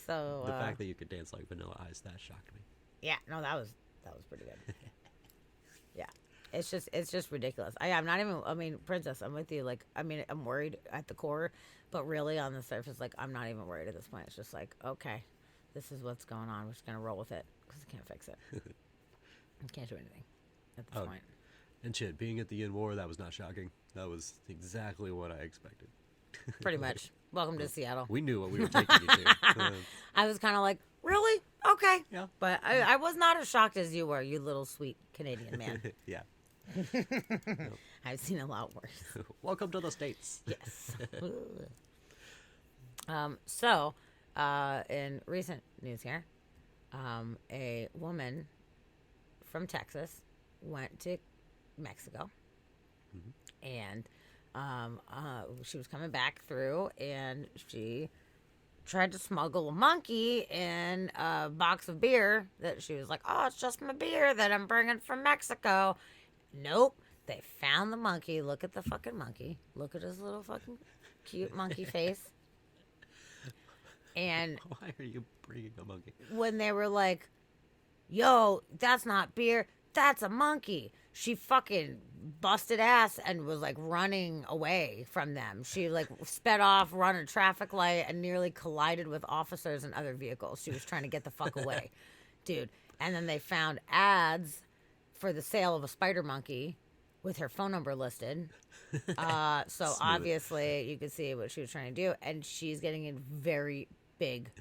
So the fact that you could dance like Vanilla Ice, that shocked me. Yeah, no, that was pretty good. Yeah. It's just ridiculous. I'm not even, I mean, Princess, I'm with you. Like, I mean, I'm worried at the core, but really on the surface, like, I'm not even worried at this point. It's just like, okay, this is what's going on. We're just going to roll with it because I can't fix it. I can't do anything at this point. And shit, being at the end war, that was not shocking. That was exactly what I expected. Pretty much. Welcome to Seattle. We knew what we were taking you to. I was kind of like, really? Okay. Yeah. But I was not as shocked as you were, you little sweet Canadian man. Yeah. I've seen a lot worse. Welcome to the States. Yes. So, in recent news here, a woman from Texas went to Mexico, and she was coming back through, and she tried to smuggle a monkey in a box of beer that she was like, oh, it's just my beer that I'm bringing from Mexico. Nope. They found the monkey. Look at the fucking monkey. Look at his little fucking cute monkey face. And why are you bringing a monkey? When they were like, yo, that's not beer, that's a monkey, she fucking busted ass and was like running away from them. She like sped off, run a traffic light, and nearly collided with officers and other vehicles. She was trying to get the fuck away. Dude. And then they found ads for the sale of a spider monkey with her phone number listed. So Smooth. Obviously you could see what she was trying to do, and she's getting in very big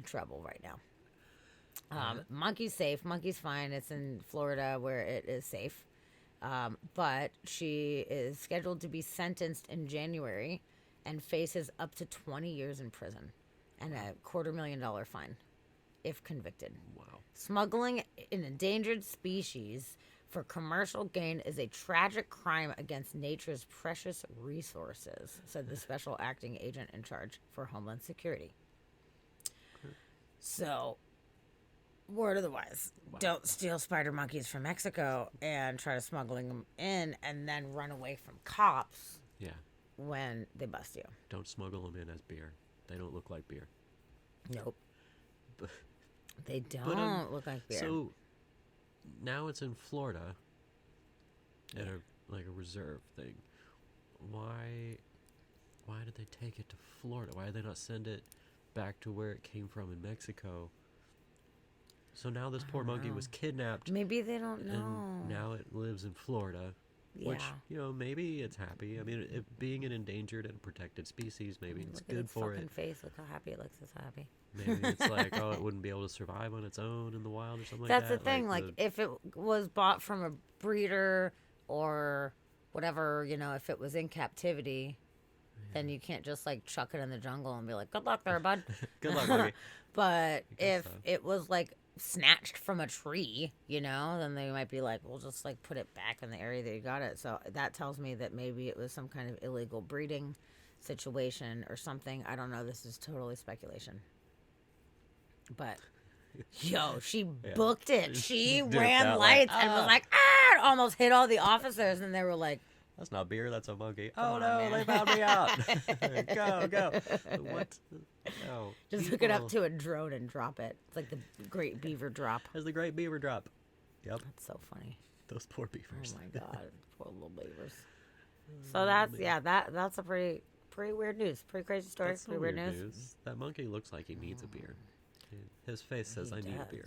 trouble right now. Monkey's safe. Monkey's fine. It's in Florida where it is safe. But she is scheduled to be sentenced in January and faces up to 20 years in prison and a $250,000 fine if convicted. Wow. Smuggling an endangered species for commercial gain is a tragic crime against nature's precious resources, said the special acting agent in charge for Homeland Security. So, word of the wise, don't steal spider monkeys from Mexico and try to smuggling them in and then run away from cops. Yeah. When they bust you. Don't smuggle them in as beer. They don't look like beer. Nope. They don't look like beer. So now it's in Florida at a reserve thing. Why did they take it to Florida? Why did they not send it back to where it came from in Mexico? So now this poor monkey was kidnapped. Maybe they don't know. And now it lives in Florida. Yeah. Which, maybe it's happy. I mean, being an endangered and protected species, maybe it's good for it. Look at its fucking face. Look how happy it looks. It's happy. Maybe it's like, oh, it wouldn't be able to survive on its own in the wild or something That's like that. the thing. Like if it was bought from a breeder or whatever, if it was in captivity, then you can't just like chuck it in the jungle and be like, good luck there, bud. Good luck, buddy. But if it was like snatched from a tree, then they might be like, we'll just like put it back in the area that you got it. So that tells me that maybe it was some kind of illegal breeding situation or something. I don't know. This is totally speculation. But yo, she booked it. She ran lights and was like, almost hit all the officers, and they were like, that's not beer, that's a monkey. Come oh on, no, man. they found me out. Go. What? No. Just hook it up to a drone and drop it. It's like the Great Beaver Drop. There's the Great Beaver Drop. Yep. That's so funny. Those poor beavers. Oh my god, poor little beavers. So that's a pretty weird news. Pretty crazy story. That's pretty weird news. That monkey looks like he needs a beer. His face says, I need a beer.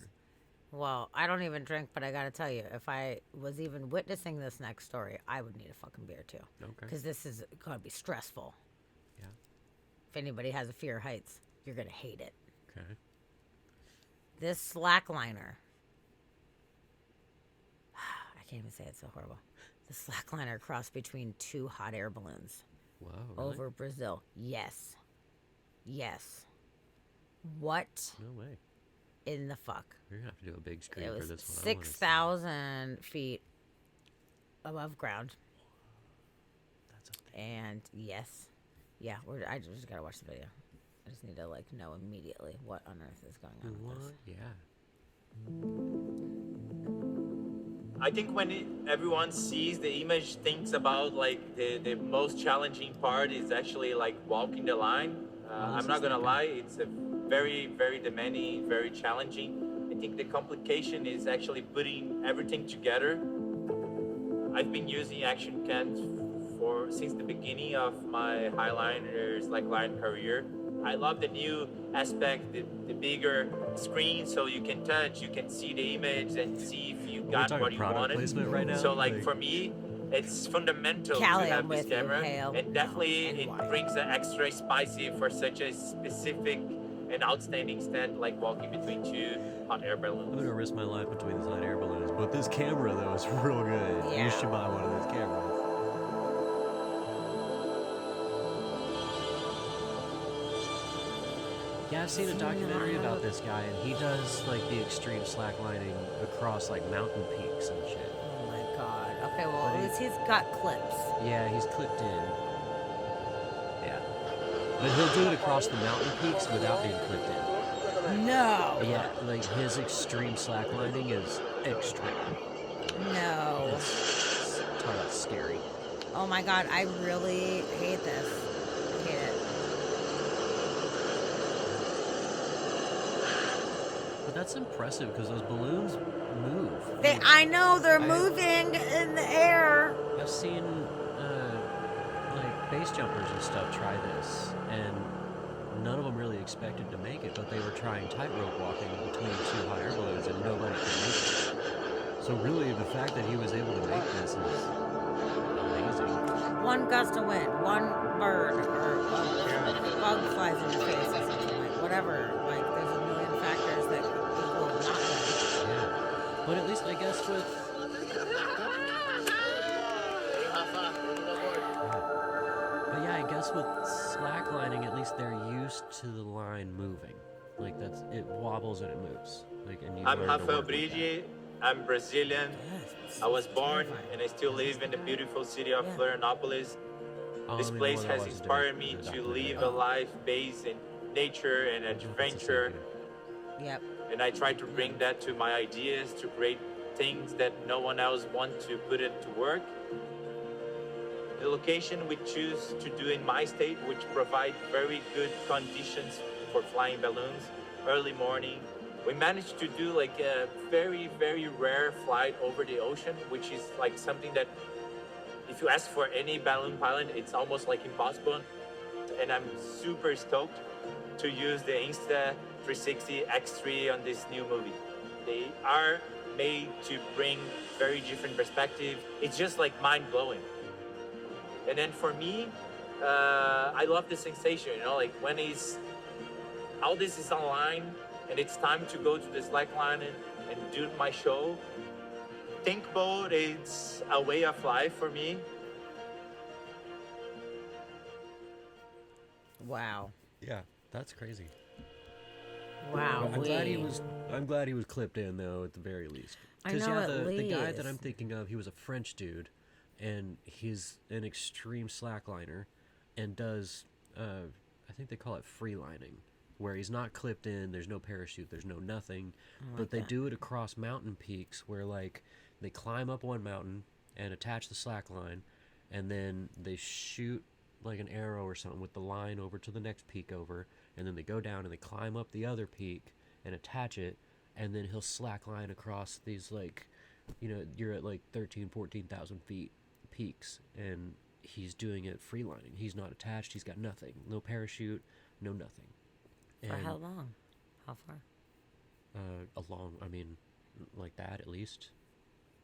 Well, I don't even drink, but I gotta tell you, if I was even witnessing this next story, I would need a fucking beer too. Okay. Because this is gonna be stressful. Yeah. If anybody has a fear of heights, you're gonna hate it. Okay. This slackliner. I can't even say it, so horrible. The slackliner crossed between two hot air balloons. Wow. Really? Over Brazil. Yes. What? No way. in the fuck. We're gonna have to do a big screen It for was this one. 6,000 feet above ground. And yes, yeah, I just gotta watch the video. I just need to like know immediately what on earth is going on. With this. Yeah. I think when everyone sees the image, thinks about like the most challenging part is actually like walking the line. I'm not gonna lie, it's a very, very demanding, very challenging. I think the complication is actually putting everything together. I've been using action cans since the beginning of my highliner slackline career. I love the new aspect, the bigger screen, so you can touch, you can see the image and see if you got what you wanted. Placement right now? So like for me, it's fundamental Callie, to have I'm this with you. camera. Hail, And definitely it brings an extra spicy for such a specific and outstanding stand like walking between two hot air balloons. I'm gonna risk my life between these hot air balloons, but this camera though is real good. Yeah. You should buy one of those cameras. Yeah, I've seen a documentary about this guy, and he does like the extreme slacklining across like mountain peaks and shit. Oh my god. Okay, well at least he's got clips. Yeah, he's clipped in. Yeah. But he'll do it across the mountain peaks without being clipped in. No. Yeah, like his extreme slacklining is extreme. No. It's talk about scary. Oh my god, I really hate this. I hate it. But that's impressive because those balloons move. I know they're moving in the air. I've seen like base jumpers and stuff try this, and none of them really expected to make it, but they were trying tightrope walking between two hot air balloons, and nobody could make it. So really, the fact that he was able to make this is amazing. One gust of wind, one bird, or a bug flies in your face or something, like whatever. Like, there's a million factors that equal not good. Yeah. But at least I guess with But yeah, I guess with slacklining, at least they're used to the line moving. Like it wobbles and it moves. Like, and you I'm learn to Rafael work with that. Brigi. I'm Brazilian. I was born and I still live in the beautiful city of Florianopolis. This place has inspired me to live a life based in nature and adventure. Yep. And I try to bring that to my ideas, to create things that no one else wants to put it to work. The location we choose to do in my state, which provide very good conditions for flying balloons, early morning. We managed to do like a very, very rare flight over the ocean, which is like something that if you ask for any balloon pilot, it's almost like impossible. And I'm super stoked to use the Insta360 X3 on this new movie. They are made to bring very different perspective. It's just like mind-blowing. And then for me, I love the sensation, you know, like when all this is online and it's time to go to the slackline and do my show. Think about it's a way of life for me. Wow. Yeah, that's crazy. Wow. I'm glad he was clipped in though, at the very least. I Because know, yeah, at the guy that least. I'm thinking of, he was a French dude, and he's an extreme slackliner, and does I think they call it freelining, where he's not clipped in. There's no parachute. There's no nothing. But they do it across mountain peaks, where like they climb up one mountain and attach the slack line, and then they shoot like an arrow or something with the line over to the next peak over, and then they go down and they climb up the other peak and attach it, and then he'll slack line across these, like, you know, you're at like 14,000 feet peaks, and he's doing it freelining. He's not attached. He's got nothing. No parachute, no nothing. For And, how long? How far? I mean, like that at least.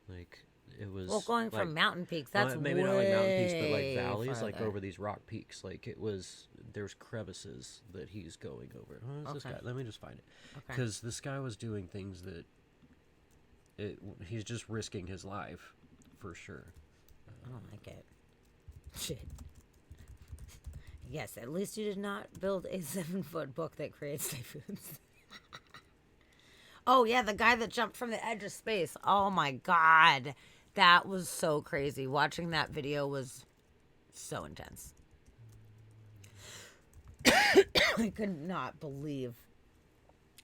Like, it was... Well, going from mountain peaks, that's maybe not like mountain peaks, but like way valleys, like farther. over these rock peaks. Like, it was... There's crevices that he's going over. Who's this Okay. guy? Let me just find it. Okay. Because this guy was doing things that... he's just risking his life, for sure. I don't like it. Shit. Yes, at least you did not build a 7-foot book that creates typhoons. Oh, yeah, the guy that jumped from the edge of space. Oh, my God. That was so crazy. Watching that video was so intense. I could not believe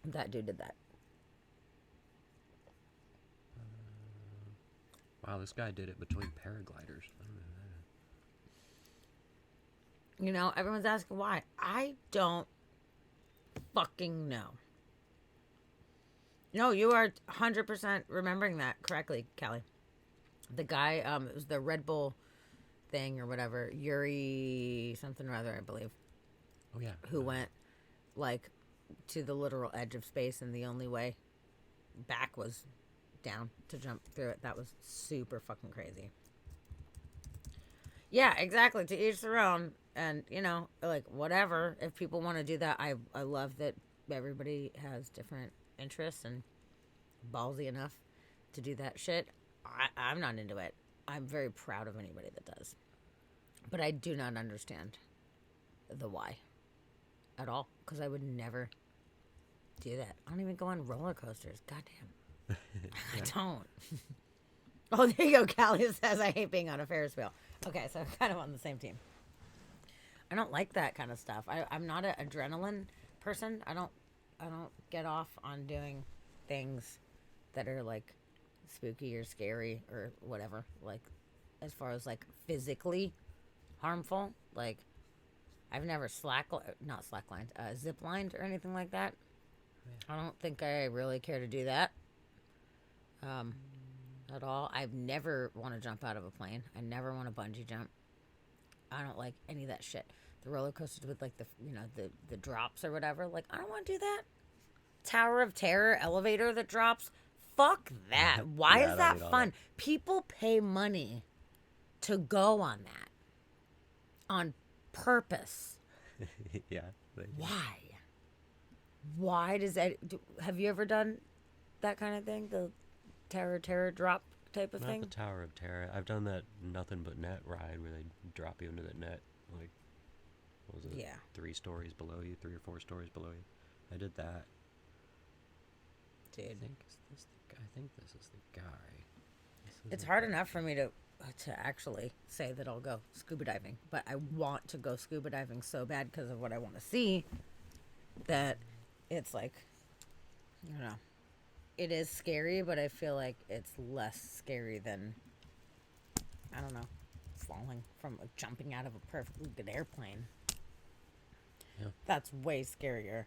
that dude did that. Wow, this guy did it between paragliders. I don't know that. You know, everyone's asking why. I don't fucking know. No, you are 100% remembering that correctly, Callie. The guy, it was the Red Bull thing or whatever, Yuri something or other, I believe. Oh, yeah. Who went, like, to the literal edge of space, and the only way back was down to jump through it. That was super fucking crazy. Yeah, exactly. To each their own. And, you know, like, whatever. If people want to do that, I love that everybody has different interests and ballsy enough to do that shit. I'm not into it. I'm very proud of anybody that does. But I do not understand the why at all. Because I would never do that. I don't even go on roller coasters. Goddamn. I don't. Oh, there you go. Callie says, I hate being on a Ferris wheel. Okay, so I'm kind of on the same team. I don't like that kind of stuff. I'm not an adrenaline person. I don't get off on doing things that are like spooky or scary or whatever. Like, as far as like physically harmful. Like, I've never zip-lined or anything like that. I don't think I really care to do that. At all. I've never want to jump out of a plane. I never want to bungee jump. I don't like any of that shit. The roller coasters with like the drops or whatever. Like, I don't want to do that. Tower of Terror elevator that drops. Fuck that. Why is that fun? People pay money to go on that. On purpose. Yeah. Why? Why does that... Have you ever done that kind of thing? The terror drop type of thing? Not the Tower of Terror. I've done that nothing but net ride where they drop you into the net. Like, what was it? Yeah. 3 stories below you, 3 or 4 stories below you. I did that. Dude. I think this is the guy. It's hard enough for me to actually say that I'll go scuba diving, but I want to go scuba diving so bad because of what I want to see that it's like, I don't know. It is scary, but I feel like it's less scary than, I don't know, falling from, like, jumping out of a perfectly good airplane. Yeah. That's way scarier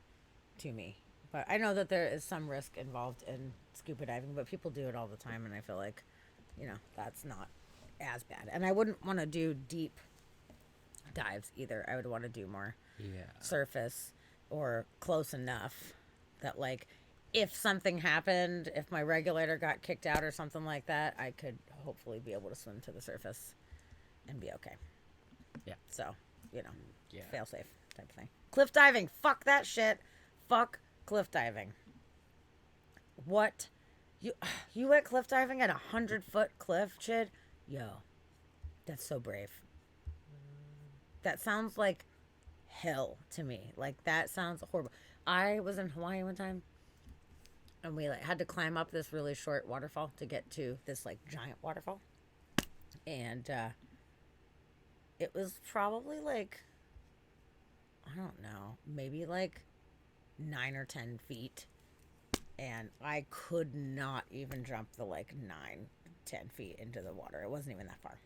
to me. But I know that there is some risk involved in scuba diving, but people do it all the time, and I feel like, you know, that's not as bad. And I wouldn't want to do deep dives either. I would want to do more surface or close enough that, like, if something happened, if my regulator got kicked out or something like that, I could hopefully be able to swim to the surface and be okay. Yeah. So, you know, fail safe type of thing. Cliff diving. Fuck that shit. Fuck cliff diving. What? You went cliff diving at 100-foot cliff, Chid? Yo, that's so brave. That sounds like hell to me. Like, that sounds horrible. I was in Hawaii one time, and we like had to climb up this really short waterfall to get to this like giant waterfall. And it was probably like, I don't know, maybe like 9 or 10 feet. And I could not even jump the like 9-10 feet into the water. It wasn't even that far.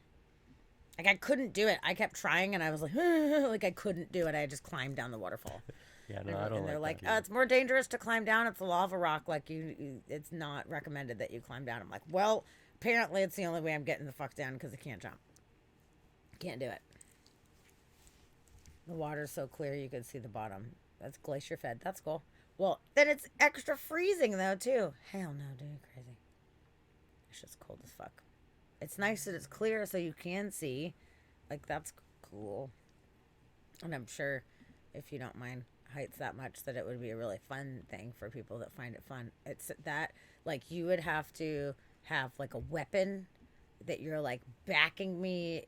Like, I couldn't do it. I kept trying, and I was like, like, I couldn't do it. I just climbed down the waterfall. Yeah, no, I don't. And they're like, that it's more dangerous to climb down. It's a lava rock. Like, it's not recommended that you climb down. I'm like, well, apparently it's the only way I'm getting the fuck down because I can't jump. Can't do it. The water's so clear you can see the bottom. That's glacier fed. That's cool. Well, then it's extra freezing, though, too. Hell no, dude. Crazy. It's just cold as fuck. It's nice that it's clear so you can see. Like, that's cool. And I'm sure if you don't mind heights that much that it would be a really fun thing for people that find it fun. It's that, like, you would have to have, like, a weapon that you're, like, backing me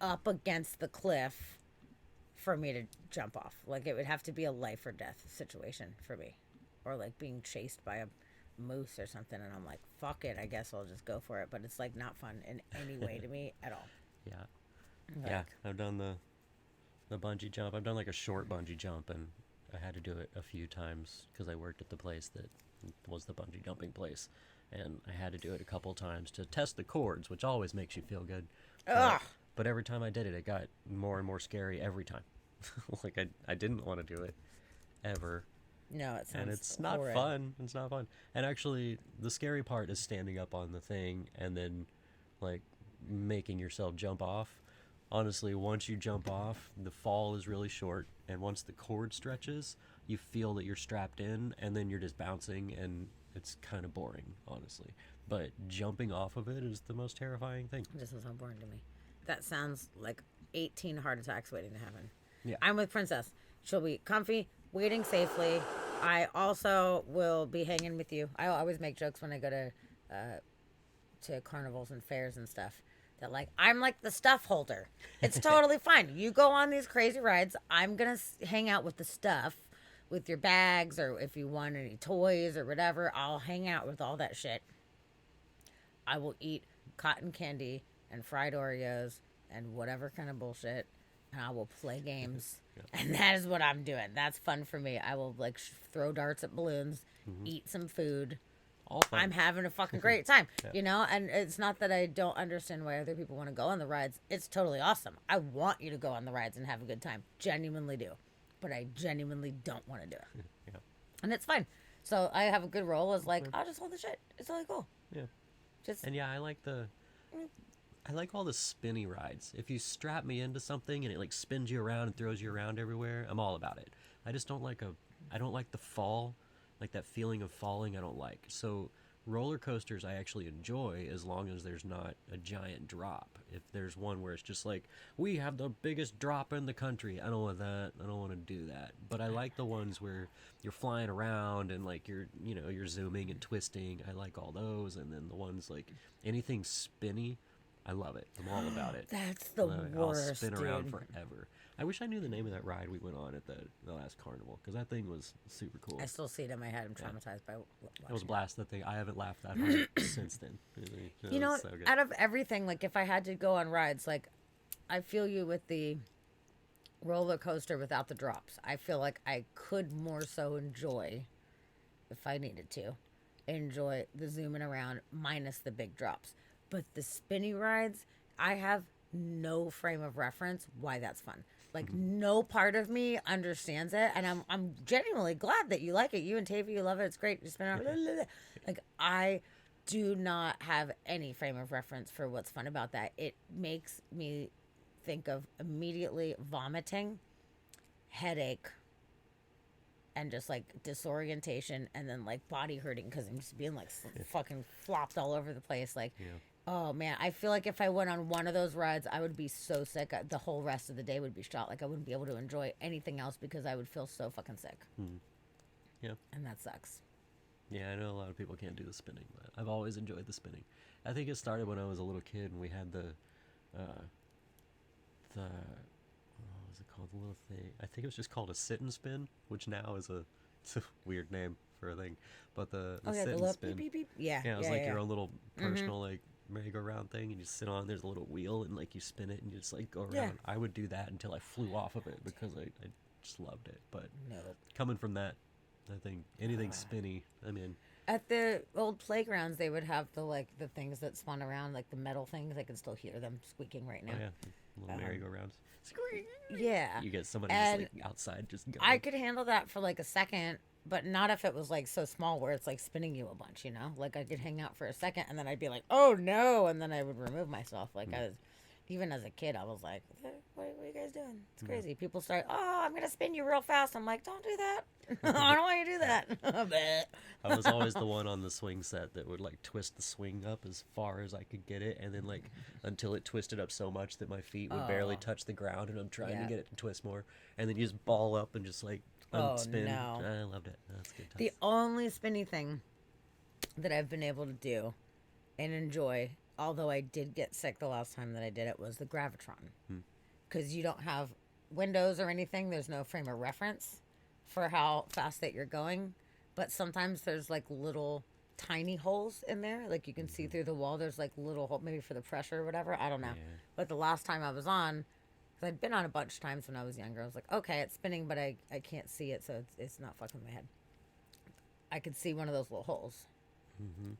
up against the cliff for me to jump off. Like, it would have to be a life or death situation for me. Or, like, being chased by a moose or something, and I'm like, fuck it, I guess I'll just go for it. But it's like not fun in any way to me at all. Yeah. Like, Yeah, I've done the bungee jump. I've done like a short bungee jump, and I had to do it a few times because I worked at the place that was the bungee jumping place, and I had to do it a couple times to test the cords, which always makes you feel good. But every time I did it, it got more and more scary every time. Like I didn't want to do it ever. No, it sounds and it's not horrid. fun. It's not fun. And actually, the scary part is standing up on the thing and then like making yourself jump off. Honestly, once you jump off, the fall is really short, and once the cord stretches, you feel that you're strapped in, and then you're just bouncing, and it's kind of boring, honestly. But jumping off of it is the most terrifying thing. This is so boring to me. That sounds like 18 heart attacks waiting to happen. Yeah. I'm with Princess. She'll be comfy, waiting safely. I also will be hanging with you. I always make jokes when I go to carnivals and fairs and stuff. That like I'm like the stuff holder. It's totally fine. You go on these crazy rides. I'm gonna hang out with the stuff, with your bags, or if you want any toys or whatever. I'll hang out with all that shit. I will eat cotton candy and fried Oreos and whatever kind of bullshit, and I will play games. And that is what I'm doing. That's fun for me. I will like throw darts at balloons, eat some food. All fun. I'm having a fucking great time, Yeah. you know? And it's not that I don't understand why other people want to go on the rides. It's totally awesome. I want you to go on the rides and have a good time. Genuinely do. But I genuinely don't want to do it. Yeah. And it's fine. So I have a good role as like, I'll just hold the shit. It's really cool. Yeah. Just And yeah, I like all the spinny rides. If you strap me into something and it like spins you around and throws you around everywhere, I'm all about it. I just don't like the fall, like that feeling of falling I don't like. So roller coasters I actually enjoy as long as there's not a giant drop. If there's one where it's just like, we have the biggest drop in the country, I don't want that. I don't want to do that. But I like the ones where you're flying around and like you're zooming and twisting. I like all those. And then the ones like anything spinny, I love it. I'm all about it. That's the I'll worst, spin around dude. forever. I wish I knew the name of that ride we went on at the last carnival, because that thing was super cool. I still see it in my head. I'm traumatized by It was a blast. That thing. I haven't laughed that hard since then. You know, so good. out of everything, like if I had to go on rides, like I feel you with the roller coaster without the drops. I feel like I could more so enjoy, if I needed to, enjoy the zooming around minus the big drops. But the spinny rides, I have no frame of reference why that's fun. Like no part of me understands it, and I'm genuinely glad that you like it. You and Tavy, you love it. It's great. You spin around. Blah, blah, blah. Like I do not have any frame of reference for what's fun about that. It makes me think of immediately vomiting, headache, and just like disorientation, and then like body hurting because I'm just being like fucking flopped all over the place. Like, oh man, I feel like if I went on one of those rides, I would be so sick. The whole rest of the day would be shot. Like I wouldn't be able to enjoy anything else because I would feel so fucking sick. Yeah. And that sucks. Yeah, I know a lot of people can't do the spinning, but I've always enjoyed the spinning. I think it started when I was a little kid and we had the what was it called? The little thing. I think it was just called a sit and spin, which now is it's a weird name for a thing. But the sit and spin. Beep, beep, beep. Yeah. Yeah, it was yeah, like yeah. your own little personal like merry-go-round thing, and you sit on. There's a little wheel, and like you spin it, and you just like go around. Yeah. I would do that until I flew off of it because I just loved it. But No. coming from that, I think anything spinny, I'm in. At the old playgrounds, they would have the things that spun around, like the metal things. I can still hear them squeaking right now. Oh yeah, little merry-go-rounds. Yeah. You get somebody And just like outside just going. I could handle that for like a second, but not if it was like so small where it's like spinning you a bunch, you know? Like I could hang out for a second and then I'd be like, oh no, and then I would remove myself. Like I was, even as a kid, I was like, what are you guys doing? It's crazy. People start, oh, I'm gonna spin you real fast. I'm like, don't do that. I don't want you to do that. I was always the one on the swing set that would like twist the swing up as far as I could get it, and then like until it twisted up so much that my feet would barely touch the ground, and I'm trying to get it to twist more, and then you just ball up and just like unspin. no. I loved it. That's good. The only spinny thing that I've been able to do and enjoy, although I did get sick the last time that I did it, was the Gravitron. Because you don't have windows or anything. There's no frame of reference for how fast that you're going. But sometimes there's like little tiny holes in there. Like you can see through the wall. There's like little hole, maybe for the pressure or whatever. I don't know. Yeah. But the last time I was on, because I'd been on a bunch of times when I was younger, I was like, okay, it's spinning, but I can't see it, so it's not fucking with my head. I could see one of those little holes,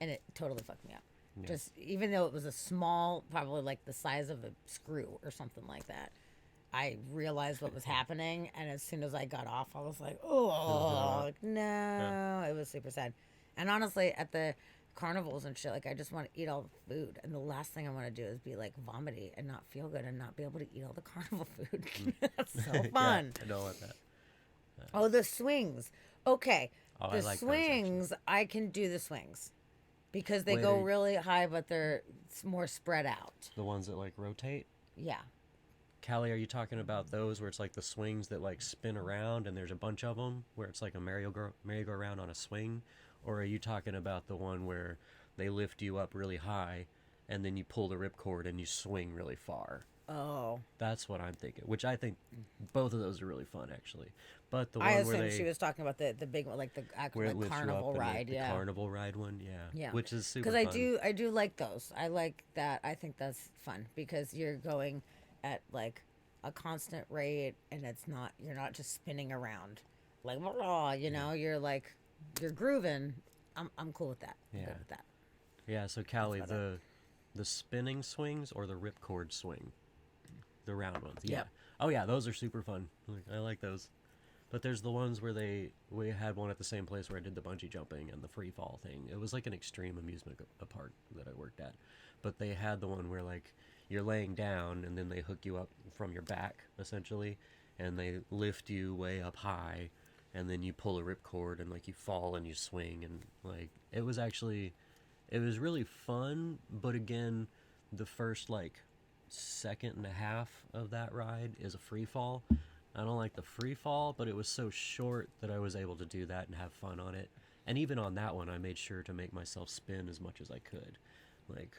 and it totally fucked me up. Yeah. Just even though it was a small, probably like the size of a screw or something like that, I realized what was happening, and as soon as I got off, I was like, oh, like, no. Yeah. It was super sad. And honestly, at the carnivals and shit, like, I just want to eat all the food, and the last thing I want to do is be like vomity and not feel good and not be able to eat all the carnival food. That's so fun. Yeah, I don't want that. Oh, the swings. Okay. Oh, The I like those, swings, I can do the swings because they Wait, go are you- really high, but they're more spread out. The ones that like rotate. Yeah. Callie, are you talking about those where it's like the swings that like spin around and there's a bunch of them where it's like a merry-go-round on a swing? Or are you talking about the one where they lift you up really high and then you pull the ripcord and you swing really far? Oh. That's what I'm thinking, which I think both of those are really fun actually. But the I one where assumed they she was talking about the big one, like the actual where it like, lifts carnival you up ride. and the carnival ride one, Yeah. which is super Because fun. I do like those. I like that. I think that's fun because you're going at like a constant rate and you're not just spinning around like blah, you know, you're like you're grooving. I'm cool with that. I'm Yeah. good with that. Yeah, so Callie, the spinning swings or the ripcord swing? The round ones. Yeah. Yep. Oh yeah, those are super fun. I like those. But there's the ones where we had one at the same place where I did the bungee jumping and the free fall thing. It was like an extreme amusement park that I worked at. But they had the one where like you're laying down and then they hook you up from your back essentially and they lift you way up high and then you pull a ripcord and like you fall and you swing and like it was really fun, but again, the first like second and a half of that ride is a free fall. I don't like the free fall, but it was so short that I was able to do that and have fun on it. And even on that one, I made sure to make myself spin as much as I could. Like,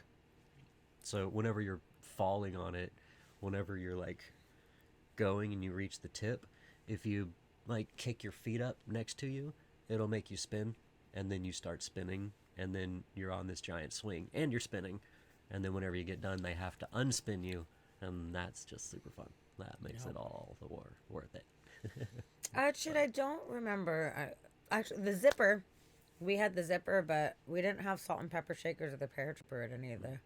so whenever you're falling on it, whenever you're like going and you reach the tip, if you like kick your feet up next to you, it'll make you spin, and then you start spinning, and then you're on this giant swing and you're spinning. And then whenever you get done, they have to unspin you, and that's just super fun. That makes it all the more worth it. Actually, I don't remember. Actually, the zipper, we had the zipper, but we didn't have salt and pepper shakers or the paratrooper at any of the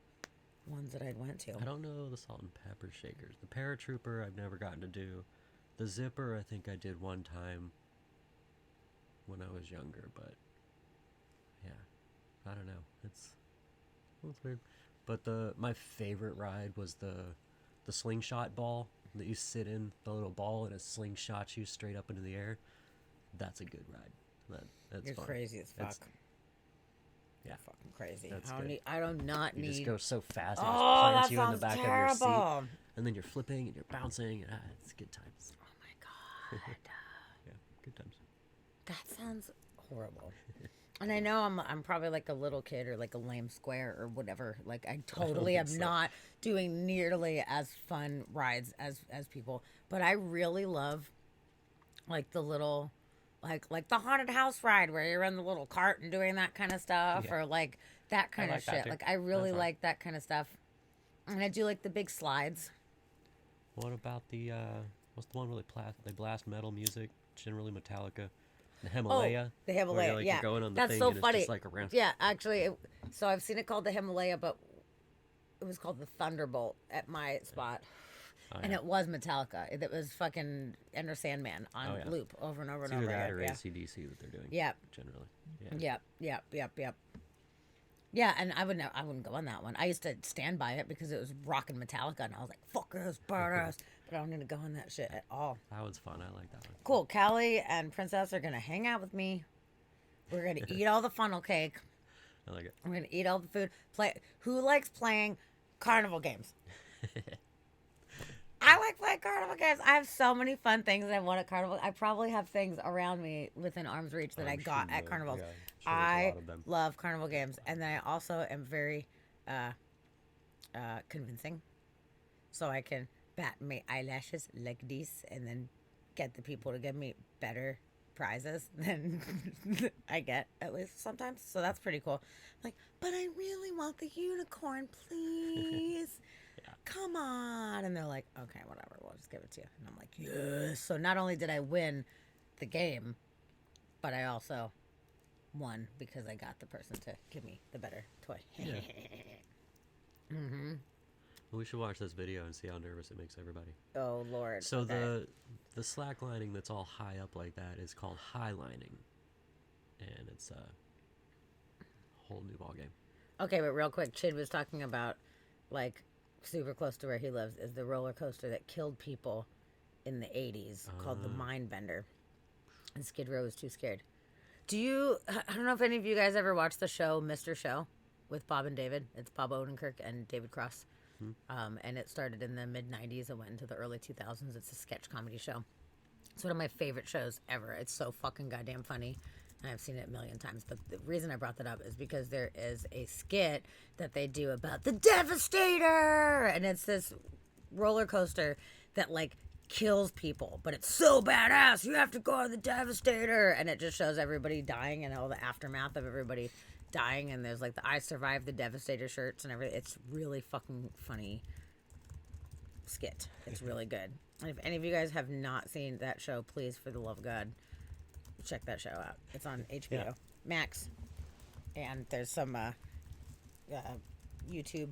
ones that I went to. I don't know the salt and pepper shakers. The paratrooper I've never gotten to do. The zipper I think I did one time when I was younger, but yeah, I don't know. It's weird. But my favorite ride was the slingshot ball that you sit in, the little ball, and it slingshots you straight up into the air. That's a good ride. That's You're fun. crazy as fuck. Yeah, fucking crazy. That's I don't good. need. I do not You need. just go so fast. Oh, It just plants that you in the sounds back of terrible. your seat, and then you're flipping and you're bouncing. And, it's good times. Oh my god. Yeah, good times. That sounds horrible. And I know I'm probably like a little kid or like a lame square or whatever. Like I totally am so. not doing nearly as fun rides as people. But I really love like the little like the haunted house ride where you're in the little cart and doing that kind of stuff Yeah. or like that kind like of that shit. too. Like I really That's fun. like that kind of stuff. And I do like the big slides. What about the what's the one where they blast metal music? Generally Metallica. The Himalaya. The where Himalaya, you're, like, yeah. You're going on the That's thing so and funny. It's just like around. Yeah, actually, so I've seen it called the Himalaya, but it was called the Thunderbolt at my spot. Oh, And yeah. it was Metallica. It was fucking Enter Sandman on Oh, yeah. loop over and over It's and either over that again. or Yeah. AC/DC that they're doing. Yep. Generally. Yeah. Yep. Yeah, and I wouldn't go on that one. I used to stand by it because it was rocking Metallica, and I was like, "Fuck this, badass!" But I don't need to go on that shit at all. That was fun. I like that one. Cool. Callie and Princess are gonna hang out with me. We're gonna eat all the funnel cake. I like it. We're gonna eat all the food. Play. Who likes playing carnival games? I like playing carnival games. I have so many fun things that I want at carnival. I probably have things around me within arm's reach that I got at carnivals. Yeah, I'm sure there's a I lot of them. love carnival games, and then I also am very convincing, so I can bat my eyelashes like this, and then get the people to give me better prizes than I get, at least sometimes. So that's pretty cool. I'm like, but I really want the unicorn, please. Come on. And they're like, okay, whatever. We'll just give it to you. And I'm like, yes. So not only did I win the game, but I also won because I got the person to give me the better toy. Yeah. Mm-hmm. Well, we should watch this video and see how nervous it makes everybody. Oh, Lord. So okay. the slack lining that's all high up like that is called high lining. And it's a whole new ball game. Okay, but real quick, Chid was talking about, like, super close to where he lives is the roller coaster that killed people in the 80s called the Mind Bender. And Skid Row was too scared. I don't know if any of you guys ever watched the show Mr. Show with Bob and David. It's Bob Odenkirk and David Cross. And it started in the mid-90s and went into the early 2000s. It's a sketch comedy show. It's one of my favorite shows ever. It's so fucking goddamn funny. And I've seen it a million times. But the reason I brought that up is because there is a skit that they do about the Devastator. And it's this roller coaster that, like, kills people. But it's so badass. You have to go on the Devastator. And it just shows everybody dying and all the aftermath of everybody dying. And there's, like, the I Survived the Devastator shirts and everything. It's really fucking funny skit. It's really good. And if any of you guys have not seen that show, please, for the love of God, check that show out. It's on HBO Max, and there's some YouTube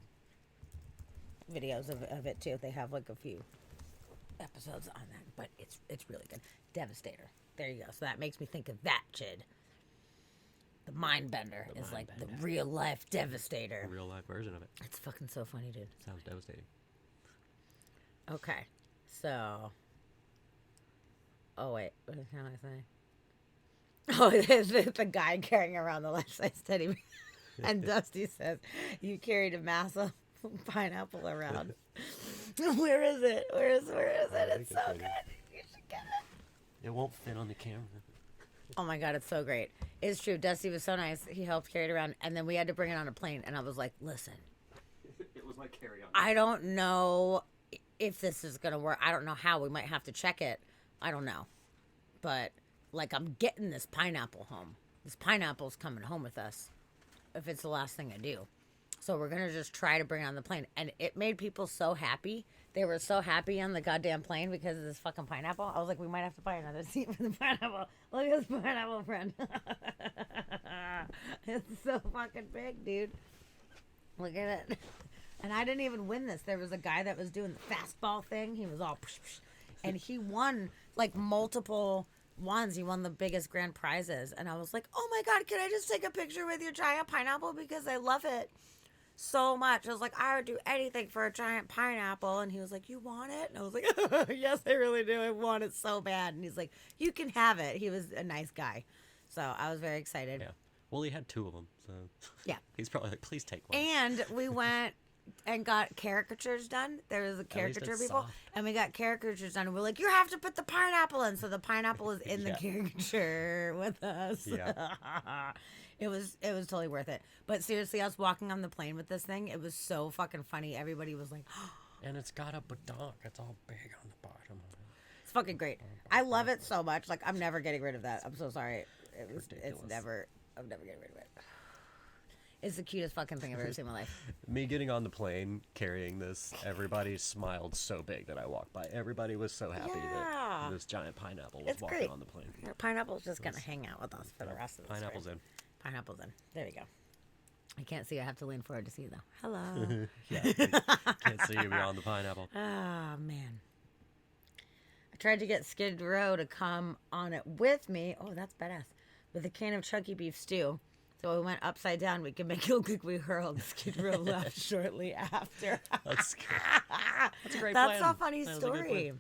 videos of it too. They have like a few episodes on that, but it's really good. Devastator. There you go. So that makes me think of that, Chid. The Mind Bender is like the real life Devastator. A real life version of it. It's fucking so funny, dude. Sounds devastating. Okay, so. Oh wait, what can I say? Oh, the guy carrying around the life-size teddy bear. And Dusty says, you carried a massive pineapple around. Where is it? Where is it? It's so good. You should get it. It won't fit on the camera. Oh my God, it's so great. It's true. Dusty was so nice. He helped carry it around. And then we had to bring it on a plane. And I was like, listen. It was my carry-on. I don't know if this is going to work. I don't know how. We might have to check it. I don't know. But... like, I'm getting this pineapple home. This pineapple's coming home with us if it's the last thing I do. So we're going to just try to bring it on the plane. And it made people so happy. They were so happy on the goddamn plane because of this fucking pineapple. I was like, we might have to buy another seat for the pineapple. Look at this pineapple, friend. It's so fucking big, dude. Look at it. And I didn't even win this. There was a guy that was doing the fastball thing. He was all... and he won, like, multiple... ones. He won the biggest grand prizes, and I was like, oh my God, can I just take a picture with your giant pineapple because I love it so much. I was like, I would do anything for a giant pineapple. And he was like, you want it? And I was like, yes, I really do. I want it so bad. And he's like, you can have it. He was a nice guy, so I was very excited. Yeah, well, he had 2 of them, so yeah, he's probably like, please take one. And we went and got caricatures done. There was a caricature people, and we got caricatures done. And we're like, you have to put the pineapple in. So the pineapple is in the caricature with us. Yeah. It was totally worth it. But seriously, us walking on the plane with this thing, it was so fucking funny. Everybody was like, and it's got a badonk. It's all big on the bottom. It's fucking great. I love it so much. Like, I'm never getting rid of that. I'm so sorry. I'm never getting rid of it. It's the cutest fucking thing I've ever seen in my life. Me getting on the plane, carrying this, everybody smiled so big that I walked by. Everybody was so happy that this giant pineapple was walking on the plane. Pineapple's just going to hang out with us for the rest of the Pineapple's in. Pineapple's in. There you go. I can't see. I have to lean forward to see you, though. Hello. Yeah, can't see you beyond the pineapple. Oh, man. I tried to get Skid Row to come on it with me. Oh, that's badass. With a can of chunky beef stew. So we went upside down. We can make it look like we hurled. Skid Row left shortly after. That's good. That's a great plan. That's a funny that story.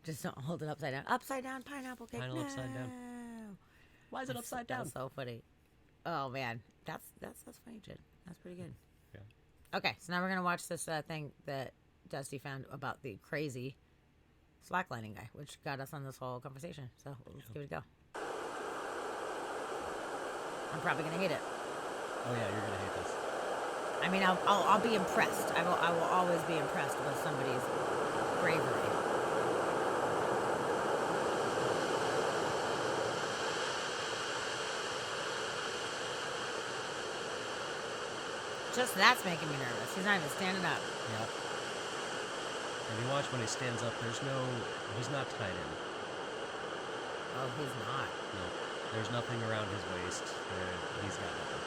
Just don't hold it upside down. Upside down pineapple cake. Pineapple upside down. Why is it upside down? That's so funny. Oh man, that's funny, Jid. That's pretty good. Yeah. Okay, so now we're gonna watch this thing that Dusty found about the crazy slacklining guy, which got us on this whole conversation. So let's give it a go. I'm probably gonna hate it. Oh yeah, you're gonna hate this. I mean, I'll be impressed. I will always be impressed with somebody's bravery. Just that's making me nervous. He's not even standing up. Yep. And you watch when he stands up, he's not tied in. Oh, he's not. No. There's nothing around his waist. He's got nothing.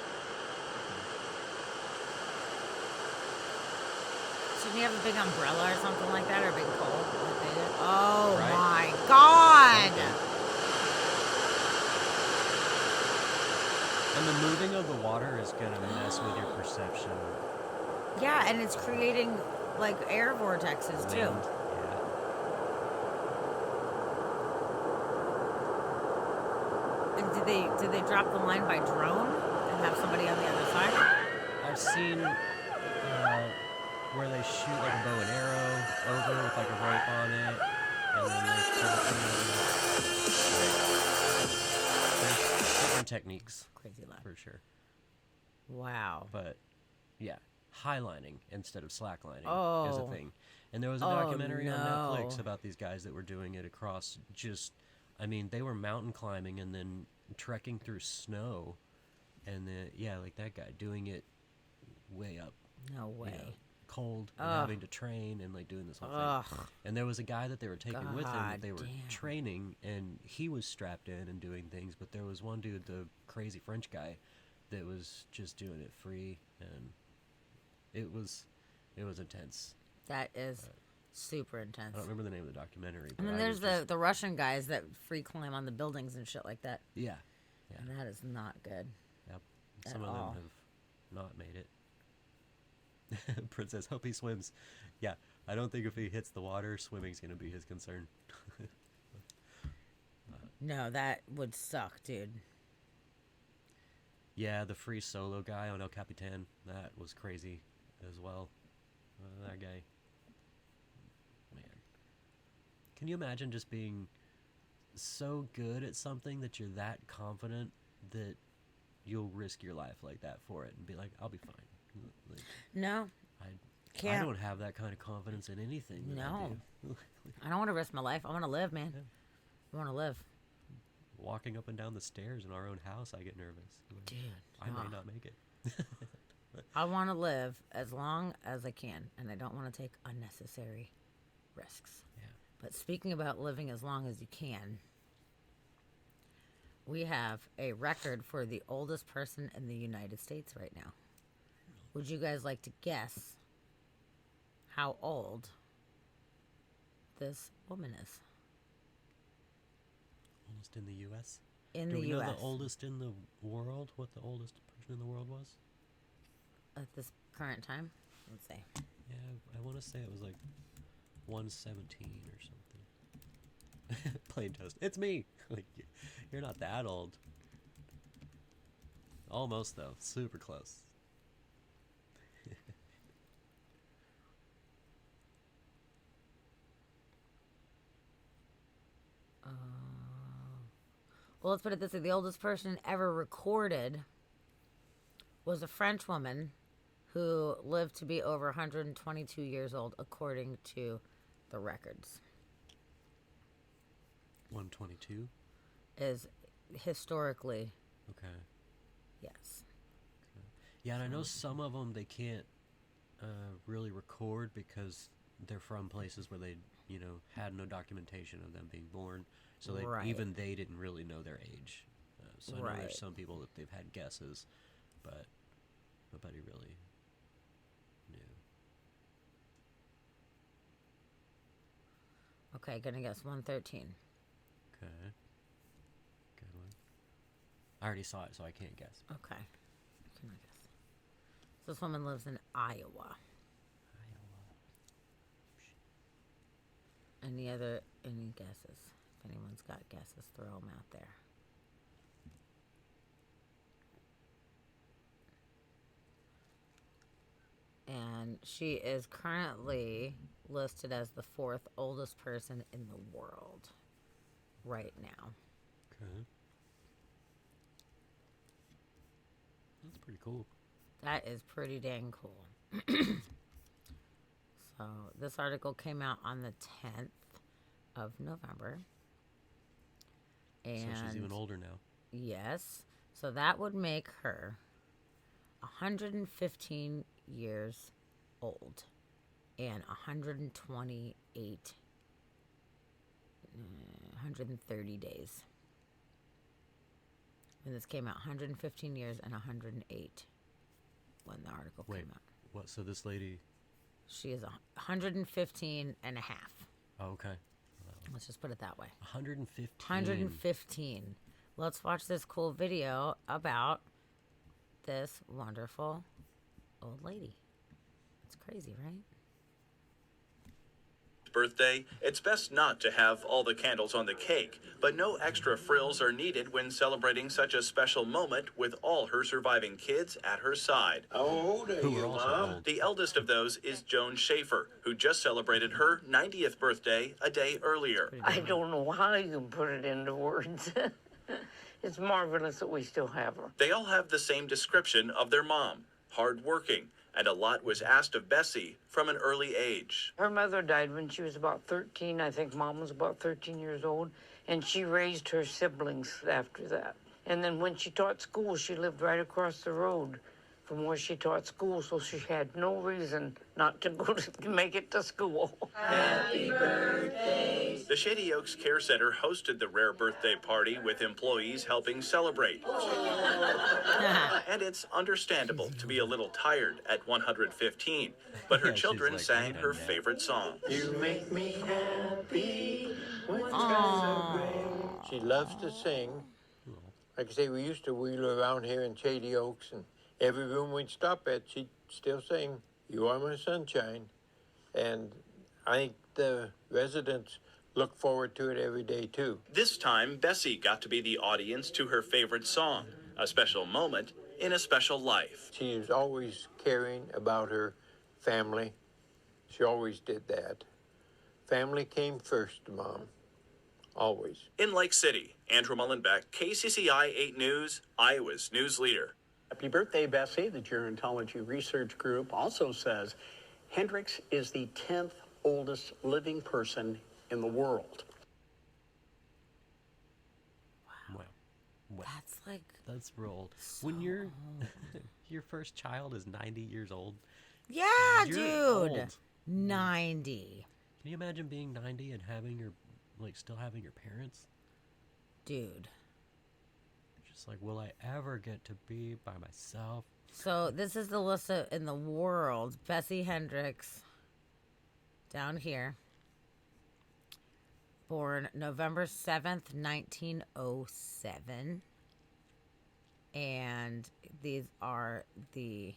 Shouldn't he have a big umbrella or something like that, or a big pole like they did? Oh Right. my God! And the moving of the water is going to mess with your perception. Yeah, and it's creating like air vortexes too. Wind, And did they drop the line by drone and have somebody on the other side? I've seen where they shoot like a bow and arrow over with like a rope on it, and then they pull it in. There's different techniques. Crazy loud. For sure. Wow. But yeah, highlining instead of slacklining is a Oh. thing. And there was a Oh, documentary on Netflix no. about these guys that were doing it across they were mountain climbing and then trekking through snow, and then like that guy doing it way up. No way. Cold and Ugh. having to train and like doing this whole Ugh. thing. And there was a guy that they were taking with him that they were God damn. training, and he was strapped in and doing things, but there was one dude, the crazy French guy, that was just doing it free, and it was intense. That is super intense. I don't remember the name of the documentary. But And then I there's was the Russian guys that free climb on the buildings and shit like that. Yeah. And that is not good. Yep. At Some of all. them have not made it. Princess, hope he swims. Yeah, I don't think if he hits the water, swimming's going to be his concern. No, that would suck, dude. Yeah, the free solo guy on El Capitan, that was crazy as well. That guy. Man. Can you imagine just being so good at something that you're that confident that you'll risk your life like that for it and be like, I'll be fine? Like, No. I Can't. don't have that kind of confidence in anything. That No. I do. I don't want to risk my life. I want to live, man. I want to live. Walking up and down the stairs in our own house, I get nervous. Like, Dude. I might not make it. I want to live as long as I can, and I don't want to take unnecessary risks. Yeah. But speaking about living as long as you can, we have a record for the oldest person in the United States right now. Would you guys like to guess how old this woman is? Oldest in the U.S.? In Do the we U.S. know the oldest in the world? What the oldest person in the world was? At this current time? Let's see. Yeah, I want to say it was like 117 or something. Plain toast. It's me. Like, you're not that old. Almost though. Super close. Well, let's put it this way. The oldest person ever recorded was a French woman who lived to be over 122 years old, according to the records. 122? Is historically. Okay. Yes. Okay. Yeah, and I know some of them they can't really record because they're from places where they, had no documentation of them being born. So even they didn't really know their age. So I know there's some people that they've had guesses, but nobody really knew. Okay, gonna guess 113. Okay. Good one. I already saw it, so I can't guess. Okay. Can I guess? So this woman lives in Iowa. Any guesses? If anyone's got guesses, throw them out there. And she is currently listed as the 4th oldest person in the world right now. Okay. That's pretty cool. That is pretty dang cool. So this article came out on the 10th of November. And so she's even older now. Yes. So that would make her 115 years old and 130 days. When this came out, 115 years and 108 when the article came out. What? So this lady... She is 115 and a half. Oh, okay. Let's just put it that way. 115. 115. Let's watch this cool video about this wonderful old lady. It's crazy, right? Birthday, it's best not to have all the candles on the cake, but no extra frills are needed when celebrating such a special moment with all her surviving kids at her side. How old are you, Mom? The eldest of those is Joan Schaefer, who just celebrated her 90th birthday a day earlier. I don't know how you can put it into words. It's marvelous that we still have her. They all have the same description of their mom, hardworking, and a lot was asked of Bessie from an early age. Her mother died when she was about 13. I think Mom was about 13 years old, and she raised her siblings after that. And then when she taught school, she lived right across the road from where she taught school, so she had no reason not to go to make it to school. Happy birthday! The Shady Oaks Care Center hosted the rare birthday party with employees helping celebrate. And it's understandable to be a little tired at 115, but her children sang her favorite song. You make me happy when skies are gray. She loves to sing. Like I say, we used to wheel around here in Shady Oaks, and every room we'd stop at, she'd still sing, "You Are My Sunshine." And I think the residents look forward to it every day, too. This time, Bessie got to be the audience to her favorite song, a special moment in a special life. She was always caring about her family. She always did that. Family came first, Mom. Always. In Lake City, Andrew Mullenbeck, KCCI 8 News, Iowa's news leader. Happy birthday, Bessie. The Gerontology Research Group also says Hendrix is the 10th oldest living person in the world. Wow. That's like... That's real old. So when your old. your first child is 90 years old. Yeah, you're dude. old. 90. Can you imagine being 90 and having your, still having your parents? Dude. Just like, will I ever get to be by myself? So this is the list in the world. Bessie Hendricks, down here, born November 7th, 1907. And these are the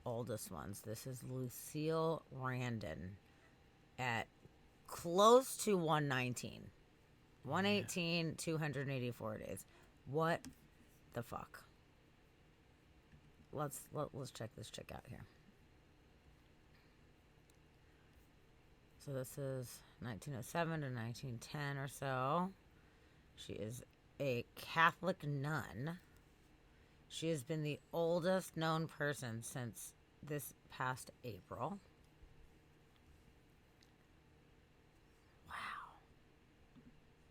oldest ones. This is Lucille Randon at close to 119. 118, 284 days. What the fuck? Let's check this chick out here. So this is 1907 to 1910 or so. She is a Catholic nun. She has been the oldest known person since this past April. Wow.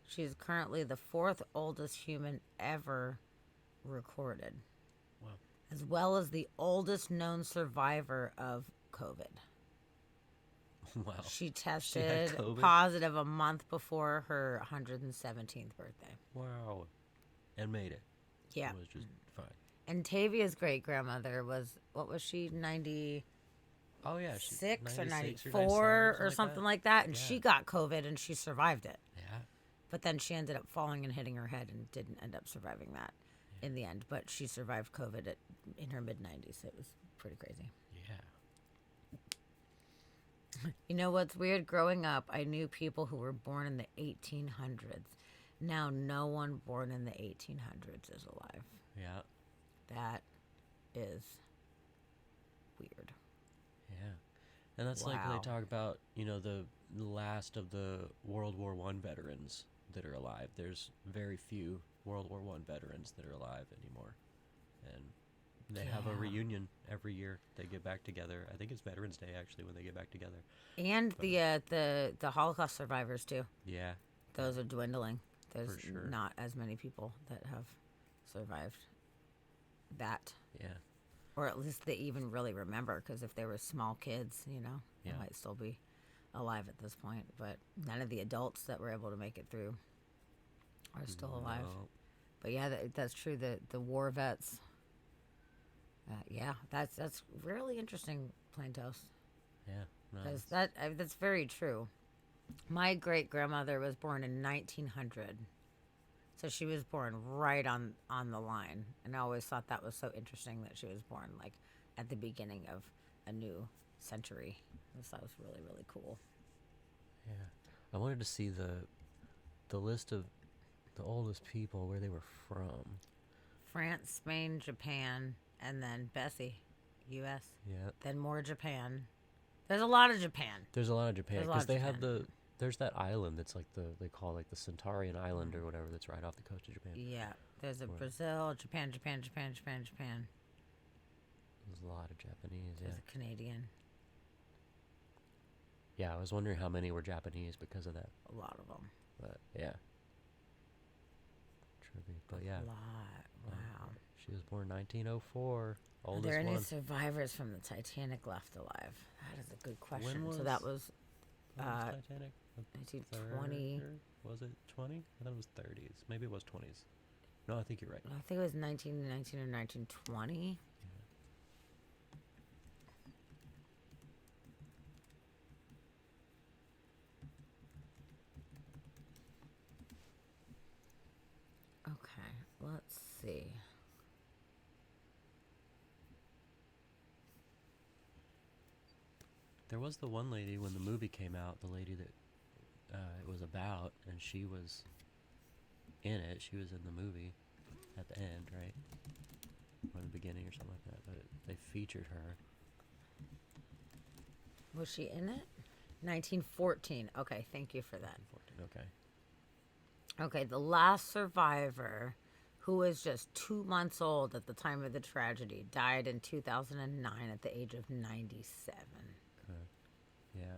She is currently the 4th oldest human ever recorded. Wow. As well as the oldest known survivor of COVID. Wow. She tested COVID? positive a month before her 117th birthday. Wow. And made it. Yeah. It was just fine. And Tavia's great grandmother was, what was she, 90? Oh, yeah. 96 or 96 94 or 97, something like that. And Yeah. she got COVID and she survived it. Yeah. But then she ended up falling and hitting her head and didn't end up surviving that in the end. But she survived COVID in her mid-90s. It was pretty crazy. Yeah. You know what's weird? Growing up, I knew people who were born in the 1800s. Now, no one born in the 1800s is alive. Yeah. That is weird. Yeah. And that's like they talk about, the last of the World War I veterans that are alive. There's very few World War I veterans that are alive anymore. And they have a reunion every year. They get back together. I think it's Veterans Day, actually, when they get back together. And the Holocaust survivors, too. Yeah. Those are dwindling. There's For sure. not as many people that have survived that. Yeah. Or at least they even really remember, because if they were small kids, they Yeah. might still be alive at this point. But none of the adults that were able to make it through are still alive. No. But yeah, that's true. The war vets. Yeah, that's really interesting, Plain Toast. Yeah, no, Because that's very true. My great grandmother was born in 1900, so she was born right on the line, and I always thought that was so interesting that she was born like at the beginning of a new century. That was really, really cool. Yeah, I wanted to see the list of the oldest people, where they were from. France, Spain, Japan, and then Bessie, U.S. Yeah. Then more Japan. There's a lot of Japan. There's a lot of Japan, There's a lot because of they have Japan. there's that island that's like they call like the Centaurian Island or whatever, that's right off the coast of Japan. Yeah, there's a Where- Brazil, Japan, Japan, Japan, Japan, Japan. There's a lot of Japanese, There's yeah. a Canadian. Yeah, I was wondering how many were Japanese because of that. A lot of them. But yeah. Trivia. But yeah. A lot. Wow. She was born 1904. Are Oldest there any one. survivors from the Titanic left alive? That is a good question. When So that was when was Titanic? 1920. Was it 20? I thought it was 30s. Maybe it was 20s. No, I think you're right. I think it was 1919 or 1920. Okay, let's see. There was the one lady when the movie came out, the lady that it was about, and she was in it. She was in the movie at the end, right? Or the beginning or something like that. But they featured her. Was she in it? 1914. Okay, thank you for that. 14, okay. Okay, the last survivor, who was just 2 months old at the time of the tragedy, died in 2009 at the age of 97. Okay. Yeah.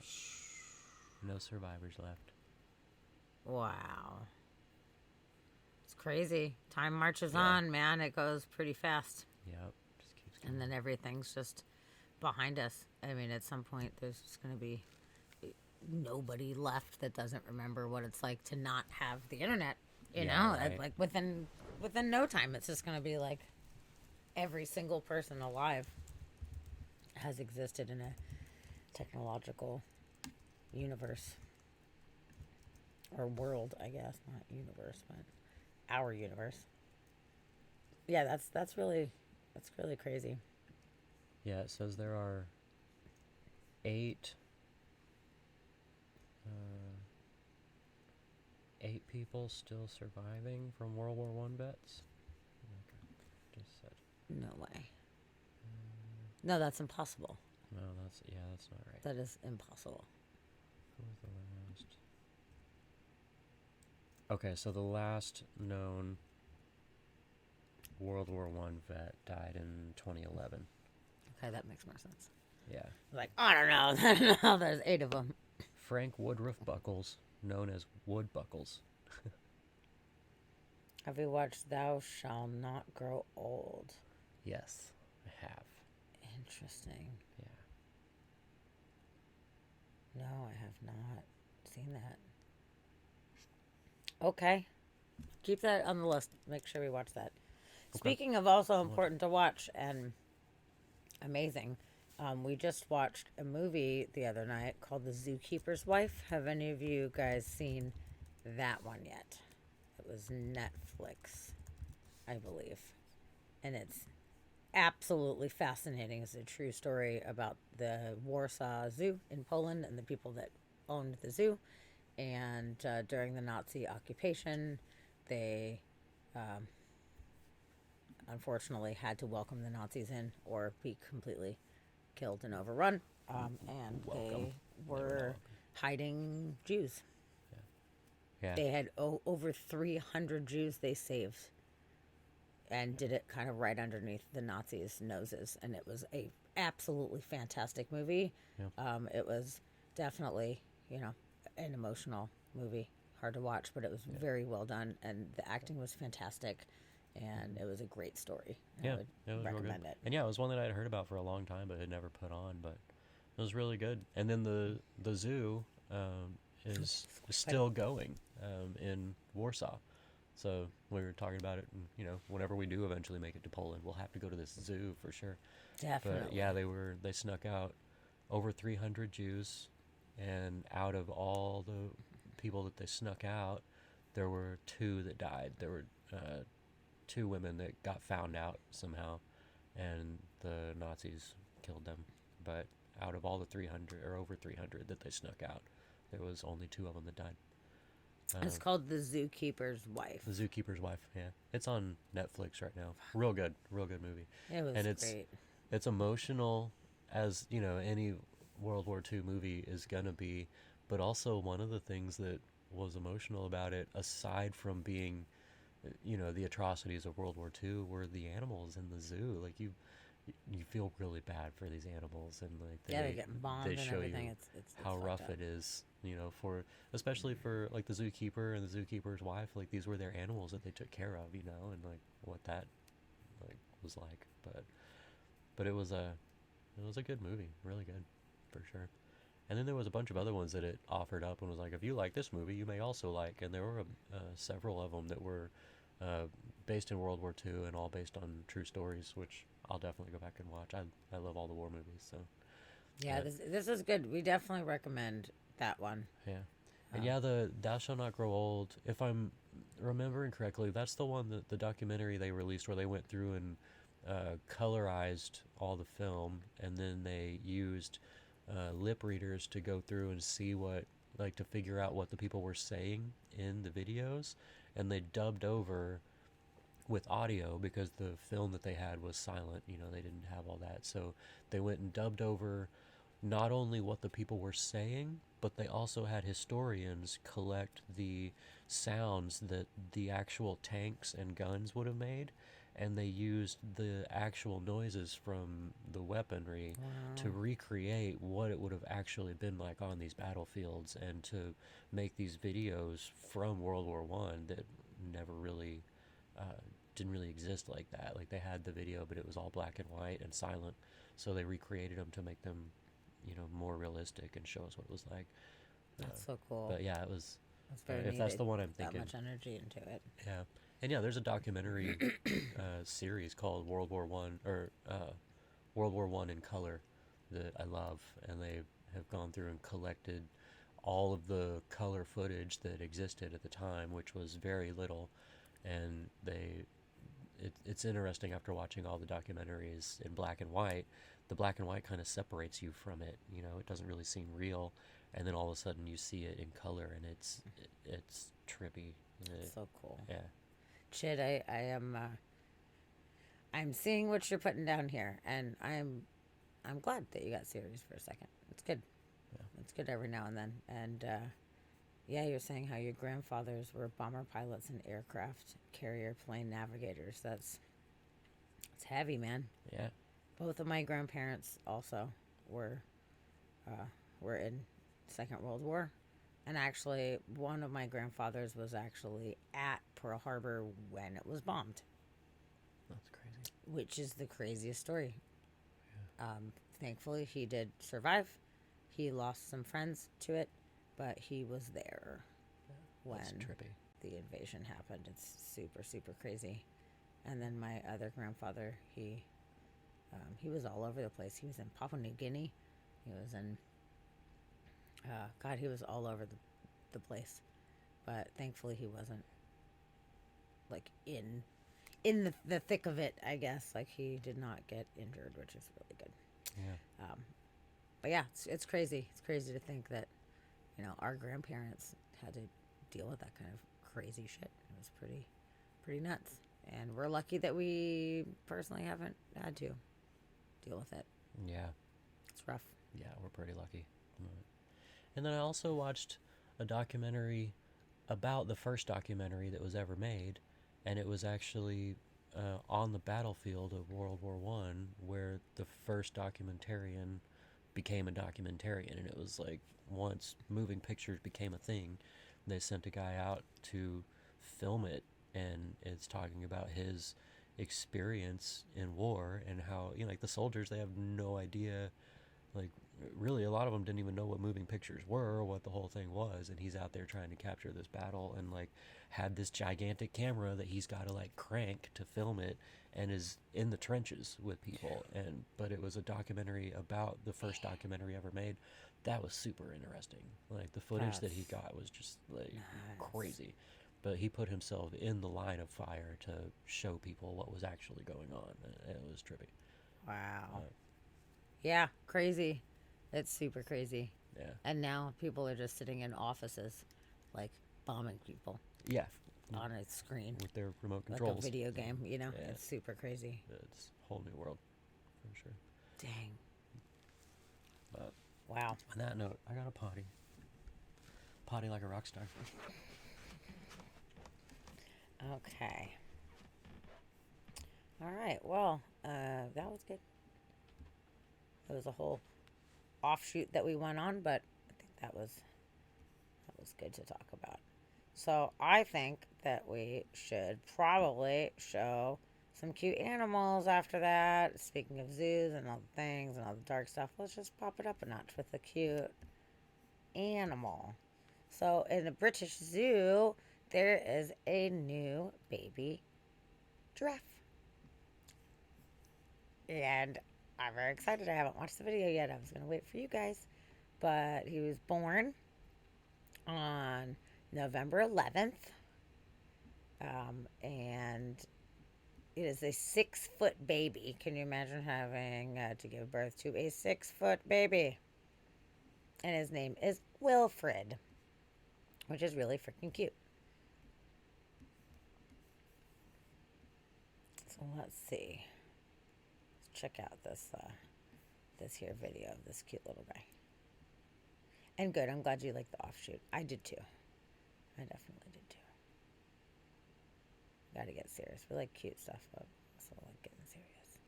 No survivors left. Wow. It's crazy. Time marches Yeah. on, man. It goes pretty fast. Yep. Just keeps going. And then everything's just behind us. I mean, at some point, there's just going to be nobody left that doesn't remember what it's like to not have the internet. You know, right. like within no time, it's just going to be like every single person alive has existed in a technological universe or world, I guess, not universe, but our universe. Yeah, that's really crazy. Yeah, it says there are 8 people still surviving from World War I vets. Okay. Just said. No way. No, that's impossible. No, that's not right. That is impossible. Who was the last? Okay, so the last known World War I vet died in 2011. Okay, that makes more sense. Yeah. Like, I don't know. There's 8 of them. Frank Woodruff Buckles, known as Wood Buckles. Have you watched Thou Shall Not Grow Old? Yes, I have. Interesting. Yeah. No, I have not seen that. Okay. Keep that on the list. Make sure we watch that. Okay. Speaking of also important to watch and amazing, we just watched a movie the other night called The Zookeeper's Wife. Have any of you guys seen that one yet? It was Netflix, I believe. And it's absolutely fascinating. It's a true story about the Warsaw Zoo in Poland and the people that owned the zoo. And during the Nazi occupation, they unfortunately had to welcome the Nazis in or be completely killed and overrun. And they were hiding Jews. Yeah. They had over 300 Jews they saved and did it kind of right underneath the Nazis' noses. And it was a absolutely fantastic movie. Yep. It was definitely, an emotional movie. Hard to watch, but it was very well done. And the acting was fantastic. and it was a great story. Yeah, I would it was real good. recommend it. And yeah, it was one that I had heard about for a long time, but had never put on. But it was really good. And then the zoo is still going in Warsaw. So we were talking about it, and whenever we do eventually make it to Poland, we'll have to go to this zoo for sure. Definitely. But yeah, they snuck out over 300 Jews, and out of all the people that they snuck out, there were 2 that died. There were 2 women that got found out somehow, and the Nazis killed them. But out of all the 300 or over 300 that they snuck out, there was only 2 of them that died. It's called The Zookeeper's Wife. The Zookeeper's Wife, yeah. It's on Netflix right now. Real good movie. It was great. It's emotional as, any World War II movie is gonna be, but also one of the things that was emotional about it, aside from being, the atrocities of World War II, were the animals in the zoo. Like you feel really bad for these animals, and like they get bombed they and show everything. you It's how fucked rough up. it is, especially for like the zookeeper and the zookeeper's wife. Like these were their animals that they took care of, and like what that like was like. But it was a good movie, really good, for sure. And then there was a bunch of other ones that it offered up and was like, if you like this movie, you may also like. And there were several of them that were based in World War II and all based on true stories, which I'll definitely go back and watch. I love all the war movies, so. Yeah, this is good. We definitely recommend that one. Yeah. And yeah, the Thou Shalt Not Grow Old, if I'm remembering correctly, that's the one that the documentary they released where they went through and colorized all the film, and then they used lip readers to go through and see to figure out what the people were saying in the videos, and they dubbed over with audio because the film that they had was silent. They didn't have all that, so they went and dubbed over not only what the people were saying, but they also had historians collect the sounds that the actual tanks and guns would have made, and they used the actual noises from the weaponry to recreate what it would have actually been like on these battlefields, and to make these videos from World War One that never really didn't really exist like that. Like they had the video, but it was all black and white and silent, so they recreated them to make them more realistic and show us what it was like. That's so cool. But yeah, it was. That's very if that's the one I'm thinking. That much energy into it. Yeah, and yeah, there's a documentary series called World War One or World War One in color that I love, and they have gone through and collected all of the color footage that existed at the time, which was very little, and it's interesting after watching all the documentaries in black and white. The black and white kind of separates you from it. It doesn't really seem real, and then all of a sudden you see it in color, and it's trippy. So cool. Yeah. Chid, I am. I'm seeing what you're putting down here, and I'm glad that you got serious for a second. It's good. Yeah. It's good every now and then, and yeah, you're saying how your grandfathers were bomber pilots and aircraft carrier plane navigators. It's heavy, man. Yeah. Both of my grandparents also were in Second World War, and actually one of my grandfathers was actually at Pearl Harbor when it was bombed. That's crazy. Which is the craziest story. Yeah. Thankfully, he did survive. He lost some friends to it, but he was there when the invasion happened. It's super, super crazy. And then my other grandfather, he was all over the place. He was in Papua New Guinea. He was in, he was all over the place. But thankfully he wasn't, like, in the thick of it, I guess. Like, he did not get injured, which is really good. Yeah. But yeah, it's crazy. It's crazy to think that, our grandparents had to deal with that kind of crazy shit. It was pretty nuts. And we're lucky that we personally haven't had to deal with it. Yeah. It's rough. Yeah, we're pretty lucky. And then I also watched a documentary about the first documentary that was ever made, and it was actually on the battlefield of World War One, where the first documentarian became a documentarian. And it was like, once moving pictures became a thing, they sent a guy out to film it and it's talking about his experience in war and how, you know, like the soldiers, they have no idea, like really a lot of them didn't even know what moving pictures were or what the whole thing was, and he's out there trying to capture this battle and like had this gigantic camera that he's got to like crank to film it, and is in the trenches with people. And but it was a documentary about the first documentary ever made. That was super interesting. Like the footage that he got was just like crazy, but he put himself in the line of fire to show people what was actually going on. It was trippy. Wow. Yeah, crazy. It's super crazy. Yeah. And now people are just sitting in offices, like bombing people. Yeah. On a screen with their remote controls. Like a video game, you know? Yeah. It's super crazy. It's a whole new world, for sure. Dang. But wow. On that note, I got a potty. Potty like a rock star. Okay. All right. Well, that was good. It was a whole offshoot that we went on, but I think that was good to talk about. So I think that we should probably show some cute animals after that. Speaking of zoos and all the things and all the dark stuff, let's just pop it up a notch with a cute animal. So in the British Zoo, there is a new baby giraffe. And I'm very excited. I haven't watched the video yet. I was going to wait for you guys. But he was born on November 11th. And it is a 6-foot baby. Can you imagine having to give birth to a 6-foot baby? And his name is Wilfred, which is really freaking cute. So let's see. Let's check out this here video of this cute little guy. And good, I'm glad you liked the offshoot. I did too. I definitely did too. Gotta get serious. We like cute stuff, but also like getting serious.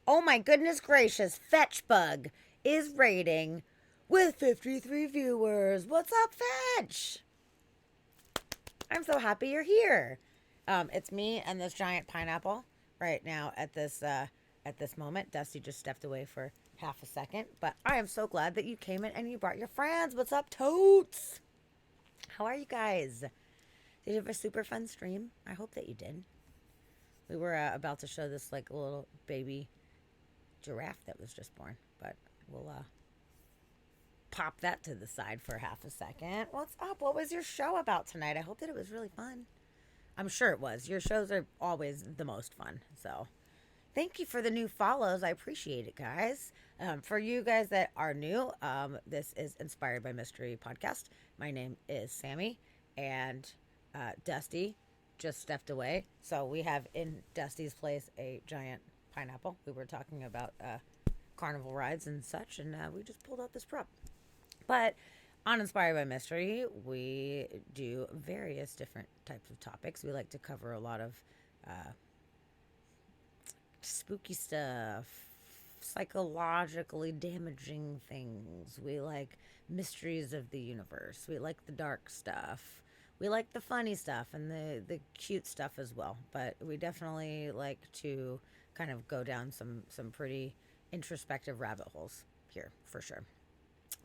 Oh my goodness gracious, Fetchbug is rating with 53 viewers. What's up, Fetch? I'm so happy you're here. It's me and this giant pineapple right now at this moment. Dusty just stepped away for half a second, but I am so glad that you came in and you brought your friends. What's up, Totes? How are you guys? Did you have a super fun stream? I hope that you did. We were about to show this like little baby giraffe that was just born, but we'll pop that to the side for half a second. What's up? What was your show about tonight? I hope that it was really fun. I'm sure it was. Your shows are always the most fun. So thank you for the new follows. I appreciate it, guys. For you guys that are new, this is Inspired by Mystery Podcast. My name is Sammy, and Dusty just stepped away. So we have in Dusty's place a giant pineapple. We were talking about carnival rides and such, and we just pulled out this prop. But on Inspired by Mystery, we do various different types of topics. We like to cover a lot of spooky stuff, psychologically damaging things. We like mysteries of the universe. We like the dark stuff. We like the funny stuff and the cute stuff as well. But we definitely like to kind of go down some pretty introspective rabbit holes here for sure.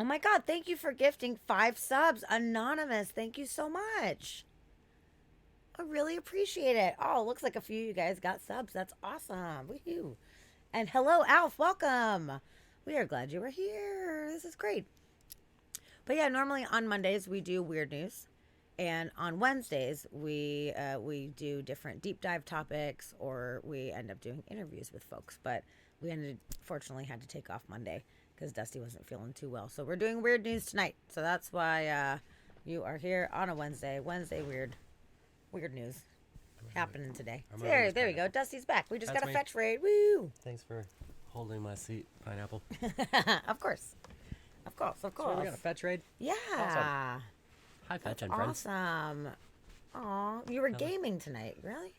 Oh my God, thank you for gifting 5 subs. Anonymous, thank you so much. I really appreciate it. Oh, looks like a few of you guys got subs. That's awesome. Woohoo. And hello, Alf. Welcome. We are glad you were here. This is great. But yeah, normally on Mondays we do weird news. And on Wednesdays we do different deep dive topics, or we end up doing interviews with folks. But we fortunately had to take off Monday because Dusty wasn't feeling too well. So we're doing weird news tonight. So that's why you are here on a Wednesday. Wednesday weird news happening today. There we go. Dusty's back. We just got a fetch raid. Woo! Thanks for holding my seat, pineapple. Of course. So we got a fetch raid? Yeah. Awesome. Hi, Fetch and friends. Awesome. Aw, you were gaming tonight, really?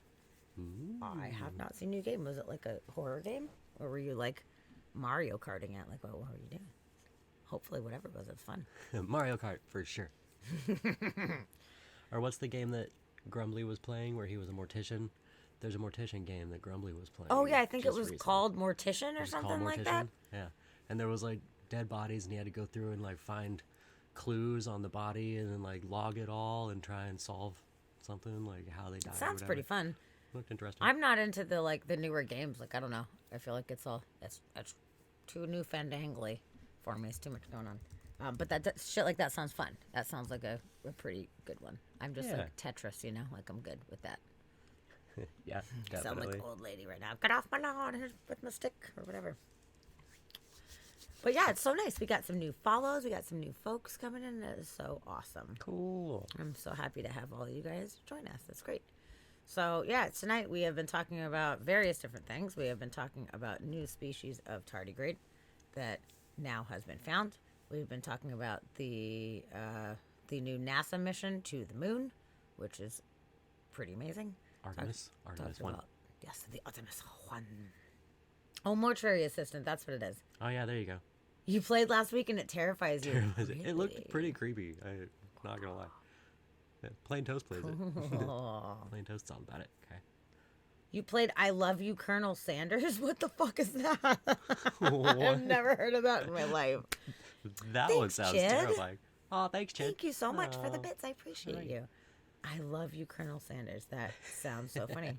Ooh. I have not seen you game. Was it like a horror game? Or were you like Mario Karting it? Like, what were you doing? Hopefully whatever it was, it's fun. Mario Kart, for sure. Or what's the game that Grumbly was playing, where he was a mortician. There's a mortician game that Grumbly was playing. Oh yeah, I think it was recently. called Mortician or It was called something like that. Mortician, Yeah, and there was like dead bodies, and he had to go through and like find clues on the body, and then like log it all and try and solve something like how they died. Sounds pretty fun. Looked interesting. I'm not into the newer games. Like, I don't know. I feel like it's too newfandangly for me. It's too much going on. But that shit like that sounds fun. That sounds like a pretty good one. I'm just like Tetris, you know? Like, I'm good with that. Yeah, I sound like definitely. an old lady right now. Get off my lawn with my stick or whatever. But yeah, it's so nice. We got some new follows. We got some new folks coming in. That is so awesome. Cool. I'm so happy to have all you guys join us. That's great. So yeah, tonight we have been talking about various different things. We have been talking about new species of tardigrade that now has been found. We've been talking about the new NASA mission to the moon, which is pretty amazing. Artemis 1. Yes, the Artemis 1. Oh, mortuary assistant. That's what it is. Oh yeah, there you go. You played last week and it terrifies you. It looked pretty creepy. I'm not gonna lie. Yeah, Plain Toast plays it. Plain Toast's all about it. Okay. You played I Love You, Colonel Sanders? What the fuck is that? What? I've never heard of that in my life. That Thanks, one sounds Chid. terrifying. Oh, thanks, Chid. Thank you so much for the Aw. bits. I appreciate Right. you. I love you, Colonel Sanders. That sounds so funny.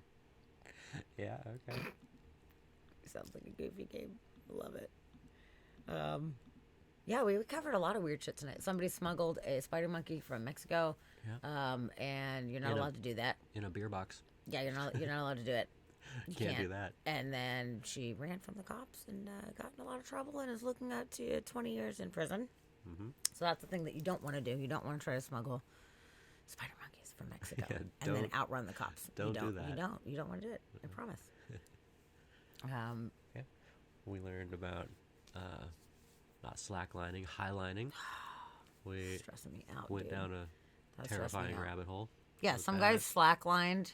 Yeah, okay. Sounds like a goofy game. Love it. Yeah, we covered a lot of weird shit tonight. Somebody smuggled a spider monkey from Mexico. Yeah. And you're not allowed to do that. In a beer box. Yeah, you're not allowed to do it. You Can't do that. And then she ran from the cops and got in a lot of trouble and is looking up to 20 years in prison. Mm-hmm. So that's the thing that you don't want to do. You don't want to try to smuggle spider monkeys from Mexico Yeah, and then don't- outrun the cops. don't do You that. You don't want to do it. I promise. Yeah. We learned about not slacklining, highlining. We stressing me out, went dude. down a That's stressing me terrifying out. rabbit hole. Yeah, with some that. guys slacklined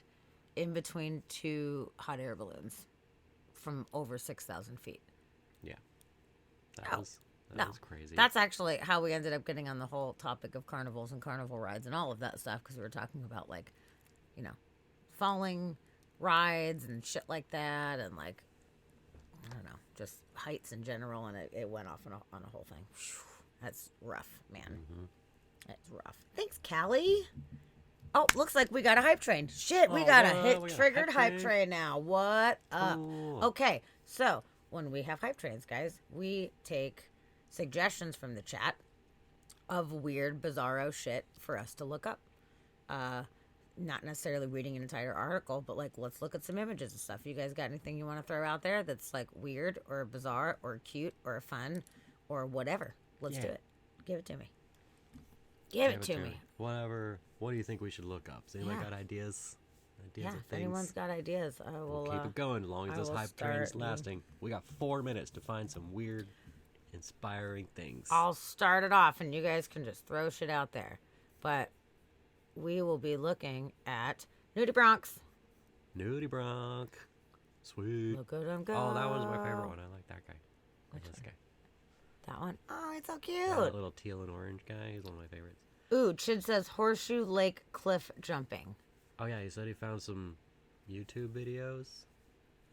in between two hot air balloons from over 6,000 feet. Yeah. That was crazy. That's actually how we ended up getting on the whole topic of carnivals and carnival rides and all of that stuff, because we were talking about, like, you know, falling rides and shit like that, and, like, I don't know, just heights in general, and it went off on a whole thing. That's rough, man. Mm-hmm. That's rough. Thanks, Callie. Oh, looks like we got a hype train. Shit, we got a what? hit We got a triggered hype hype train? train now. What up? Cool. Okay, so when we have hype trains, guys, we take suggestions from the chat of weird, bizarro shit for us to look up. Not necessarily reading an entire article, but like, let's look at some images and stuff. You guys got anything you want to throw out there that's like weird or bizarre or cute or fun or whatever? Let's do Yeah. it. Give it to me. Give it to me. Whatever. What do you think we should look up? Does anybody Yeah. got ideas? Ideas Yeah, of if things? anyone's got ideas, I will We'll keep it going as long as I this will hype train is start- lasting. We got 4 minutes to find some weird, inspiring things. I'll start it off, and you guys can just throw shit out there. But we will be looking at Nudie Bronx. Nudie Bronc. Sweet. Look at him go. Oh, that was my favorite one. I like that guy. I like this guy. That one. Oh, it's so That cute. little teal and orange guy. He's one of my favorites. Ooh, Chid says Horseshoe Lake cliff jumping. Oh, yeah. He said he found some YouTube videos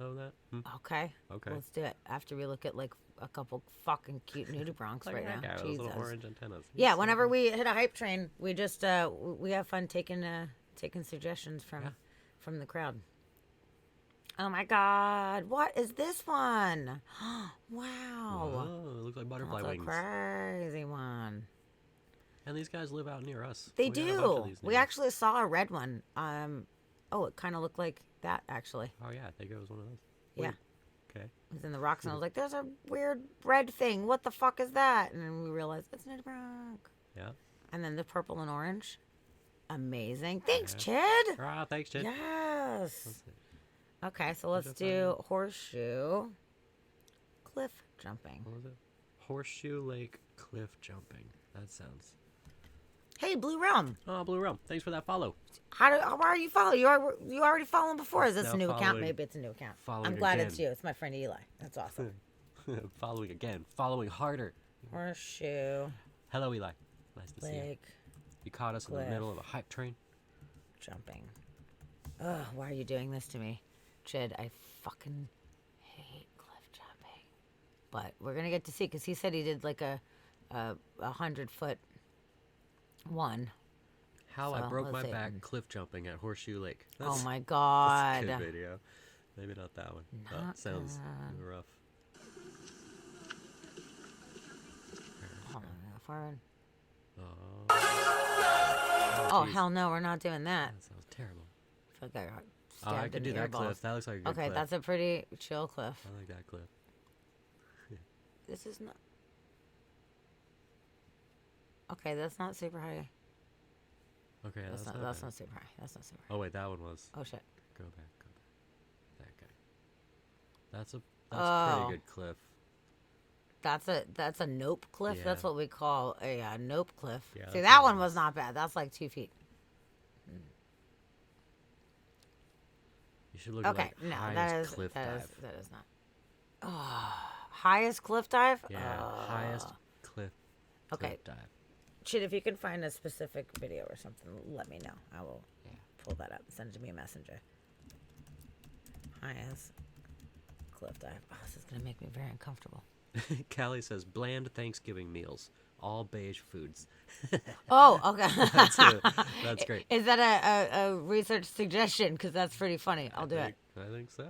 of that. Okay. Okay. Let's do it after we look at like a couple fucking cute Nudie Bronx Look right at that now. guy with those little Jesus. orange antennas. He's Yeah, so whenever cool. we hit a hype train, we just we have fun taking suggestions from the crowd. Oh my God! What is this one? Wow! Whoa, it looks like butterfly That's a wings. crazy one. And these guys live out near us. They We got a bunch of do. these We near us. actually saw a red one. Oh, it kind of looked like that actually. Oh, yeah. I think it was one of those. Yeah. Wait, okay. It was in the rocks, and I was like, "There's a weird red thing. What the fuck is that?" And then we realized it's Nudie Bronx. Yeah. And then the purple and orange. Amazing. Thanks, Yeah. Chid. Ah, thanks, Chid. Yes. Okay, so let's do horseshoe cliff jumping. What was it? Horseshoe Lake cliff jumping. That sounds. Hey, Blue Realm. Oh, Blue Realm. Thanks for that follow. Why are you following? You already following before? Is this Now a new account? following- Maybe it's a new account. following I'm glad again. it's you. It's my friend Eli. That's awesome. Following again. Following harder. Horseshoe Hello, Eli. Nice to see you. Lake You caught us in the cliff middle of a hype train. jumping. Ugh, why are you doing this to me? Chid, I fucking hate cliff jumping. But we're going to get to see, because he said he did like a 100-foot one. How I So, broke let's my see. back cliff jumping at Horseshoe Lake. Oh my God. That's a good video. Maybe not that one. That sounds rough. Hold on, how far in? Oh, hell no, we're not doing that. That sounds terrible. I feel like I got I stabbed could in do the that earballs. cliff. That looks like a good Okay, cliff. that's a pretty chill cliff. I like that cliff. This is not... Okay, that's not super high. Okay, that's not that's bad. not super high. That's not super high. Oh wait, that one was. Oh shit. Go back. That guy. That's a pretty good cliff. That's a nope cliff. Yeah. That's what we call a nope cliff. Yeah, See, that's that what it one was not bad. That's like 2 feet. You should look Okay, at like no, highest cliff that dive. is not. Highest cliff dive? Yeah, highest cliff Okay. dive. Shit, if you can find a specific video or something, let me know. I will pull that up. Send it to me a messenger. Highest cliff dive. Oh, this is going to make me very uncomfortable. Callie says bland Thanksgiving meals, all beige foods. Oh, okay. That's great. Is that a research suggestion? Because that's pretty funny. I'll do it. I think so.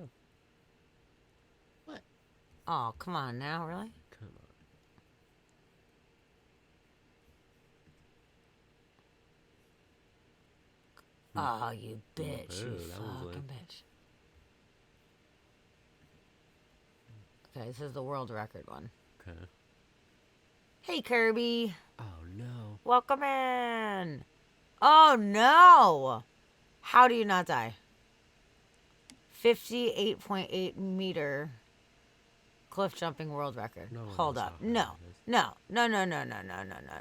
Oh, come on now, really? Come on. Oh, you bitch. Ooh, You that one's fucking lame. bitch. Okay, this is the world record one. Okay. Hey, Kirby. Oh no. Welcome in. Oh, no. How do you not die? 58.8 meter cliff jumping world record. No one Hold knows up. how high No. that is. No.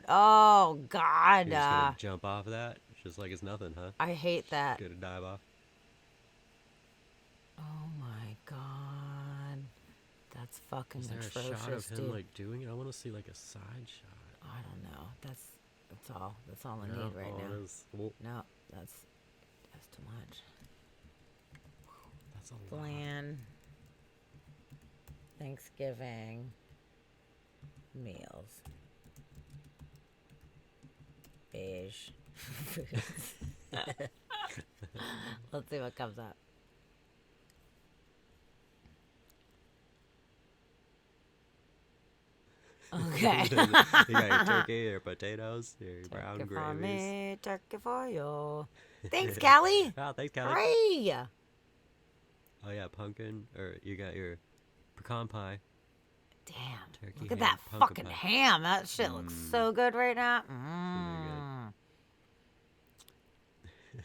Oh, God. You're just gonna jump off of that, just like it's nothing, huh? I hate that. Gonna dive off. Oh, my God. That's fucking Is there atrocious, a shot of him dude. like doing it? I want to see like a side shot. I don't know. That's all. That's all I No, need right all now. it is- well, No, that's too much. That's a lot. Bland Thanksgiving meals. Beige foods. Let's see what comes up. Okay. You got your turkey, your potatoes, your brown Turkey for gravies. me, turkey for you. Thanks, Callie. Oh, thanks, Callie. Hooray! Oh yeah, pumpkin, or you got your pecan pie. Damn. Turkey Look at ham, that pumpkin fucking pie. ham. That shit looks so good right now.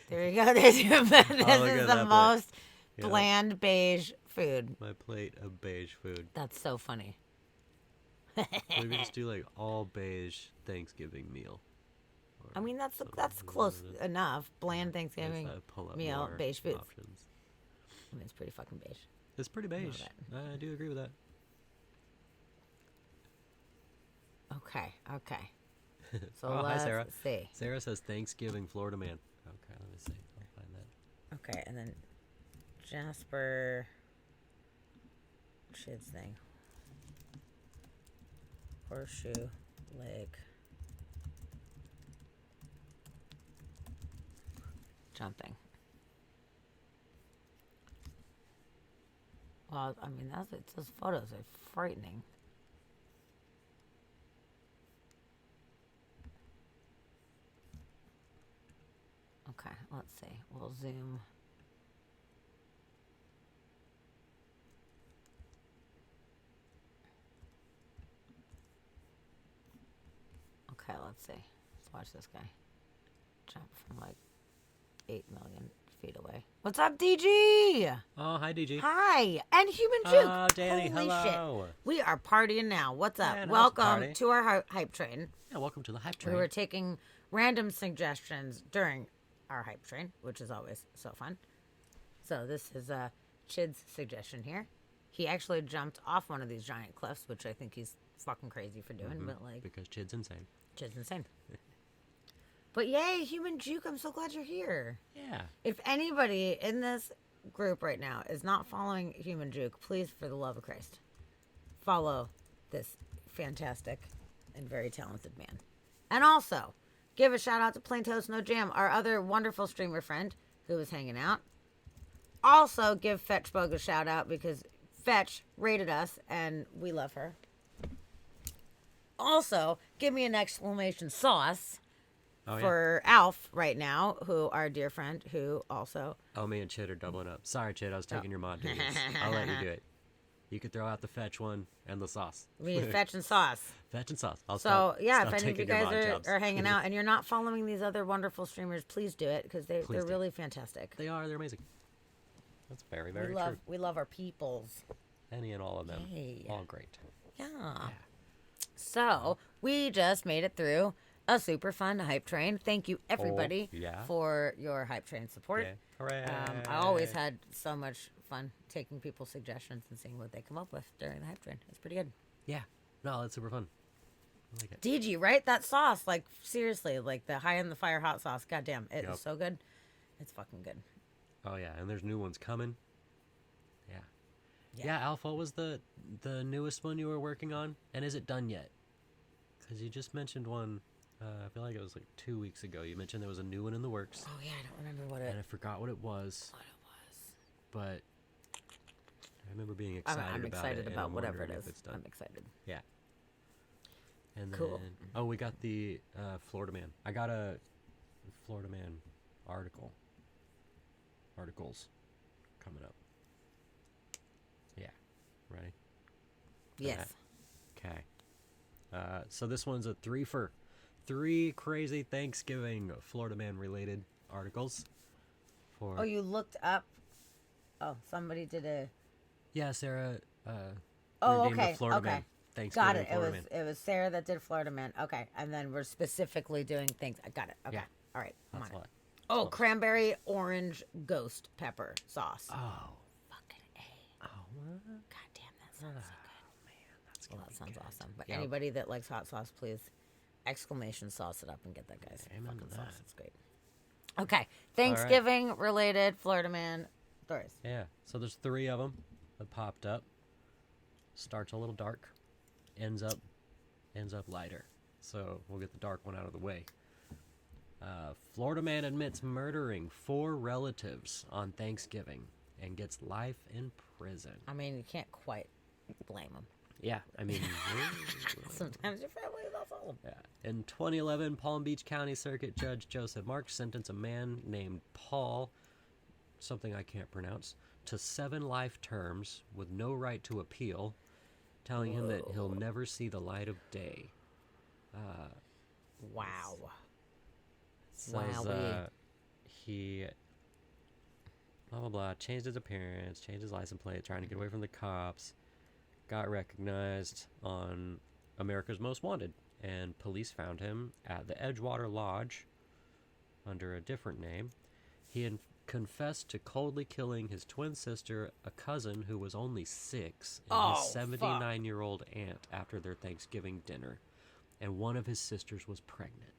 There you go. This look at is that the plate. most Yeah. bland beige food. My plate of beige food. That's so funny. Maybe just do like all beige Thanksgiving meal. I mean, that's close enough. Bland Thanksgiving pull up meal, more beige foods. options. I mean, it's pretty fucking beige. It's pretty beige. I do agree with that. Okay. So Oh, hi, let's Sarah. see. Sarah says Thanksgiving Florida man. Okay, let me see. I'll find that. Okay, and then Jasper Shid's thing. Horseshoe Lake jumping. Well, I mean, those photos are frightening. Okay, let's see. We'll zoom. Okay, let's see. Let's watch this guy jump from like 8 million feet away. What's up, DG? Oh, hi, DG. Hi, and Human Juke. Oh, Danny, Holy hello. shit. We are partying now. What's up? Yeah, no, it's a Welcome party. to our hype train. Yeah, welcome to the hype We train. were taking random suggestions during our hype train, which is always so fun. So this is Chid's suggestion here. He actually jumped off one of these giant cliffs, which I think he's fucking crazy for doing, but like because Chid's insane. Chid's insane. But yay, Human Juke, I'm so glad you're here. Yeah. If anybody in this group right now is not following Human Juke, please, for the love of Christ, follow this fantastic and very talented man. And also, give a shout out to Plain Toast No Jam, our other wonderful streamer friend who was hanging out. Also, give Fetchbug a shout out because Fetch rated us and we love her. Also, give me an exclamation sauce for Alf right now, who our dear friend who also. Oh, me and Chid are doubling up. Sorry, Chid, I was taking your mod duties. I'll let you do it. You could throw out the Fetch one and the sauce. We need Fetch and sauce. Fetch and sauce. Stop if any of you guys are hanging out and you're not following these other wonderful streamers, please do it because they're really fantastic. They are. They're amazing. That's very, very true. We love our peoples. Any and all of them. Yay. All great. Yeah. So we just made it through a super fun hype train. Thank you everybody for your hype train support. Yeah. Hooray. I always had so much fun taking people's suggestions and seeing what they come up with during the hype train. It's pretty good. Yeah. No, that's super fun. I like it. DG, right? That sauce, like seriously, like the high in the fire hot sauce. Goddamn, it is so good. It's fucking good. Oh yeah, and there's new ones coming. Yeah, Alpha, what was the newest one you were working on? And is it done yet? Because you just mentioned one, I feel like it was like 2 weeks ago. You mentioned there was a new one in the works. Oh yeah, I don't remember what it. And I forgot what it was. But I remember being excited about it. I'm excited about whatever it is. It's done. I'm excited. Yeah. And cool. Then, we got the Florida Man. I got a Florida Man articles coming up. Yeah. Ready? Yes. Okay. So this one's a 3 for 3 crazy Thanksgiving Florida Man related articles. Oh, you looked up. Oh, somebody did a. Yeah, Sarah. Okay. The Florida Man. Thanksgiving Got it. Florida It was Sarah that did Florida Man. Okay, and then we're specifically doing things. I got it. Okay. Yeah. All right. I'm That's on it. what. Oh, cranberry orange ghost pepper sauce. Oh. Fucking A. Oh, what? God damn, that sounds so good. Man, that's That sounds awesome. But Yep. anybody that likes hot sauce, please exclamation sauce it up and get that guy's Amen fucking to sauce. that. It's great. Okay, Thanksgiving related Florida Man stories. Yeah. So there's 3 of them that popped up. Starts a little dark, ends up lighter. So we'll get the dark one out of the way. Florida man admits murdering 4 relatives on Thanksgiving and gets life in prison. I mean, you can't quite blame him. Yeah, I mean... Sometimes your family is not all. Yeah. In 2011, Palm Beach County Circuit Judge Joseph Marks sentenced a man named Paul, something I can't pronounce, to 7 life terms with no right to appeal, telling him that he'll never see the light of day. Wow. Says, he blah blah blah, changed his appearance, changed his license plate, trying to get away from the cops, got recognized on America's Most Wanted, and police found him at the Edgewater Lodge under a different name. He had confessed to coldly killing his twin sister, a cousin who was only 6, and his 79-year-old aunt after their Thanksgiving dinner, and one of his sisters was pregnant.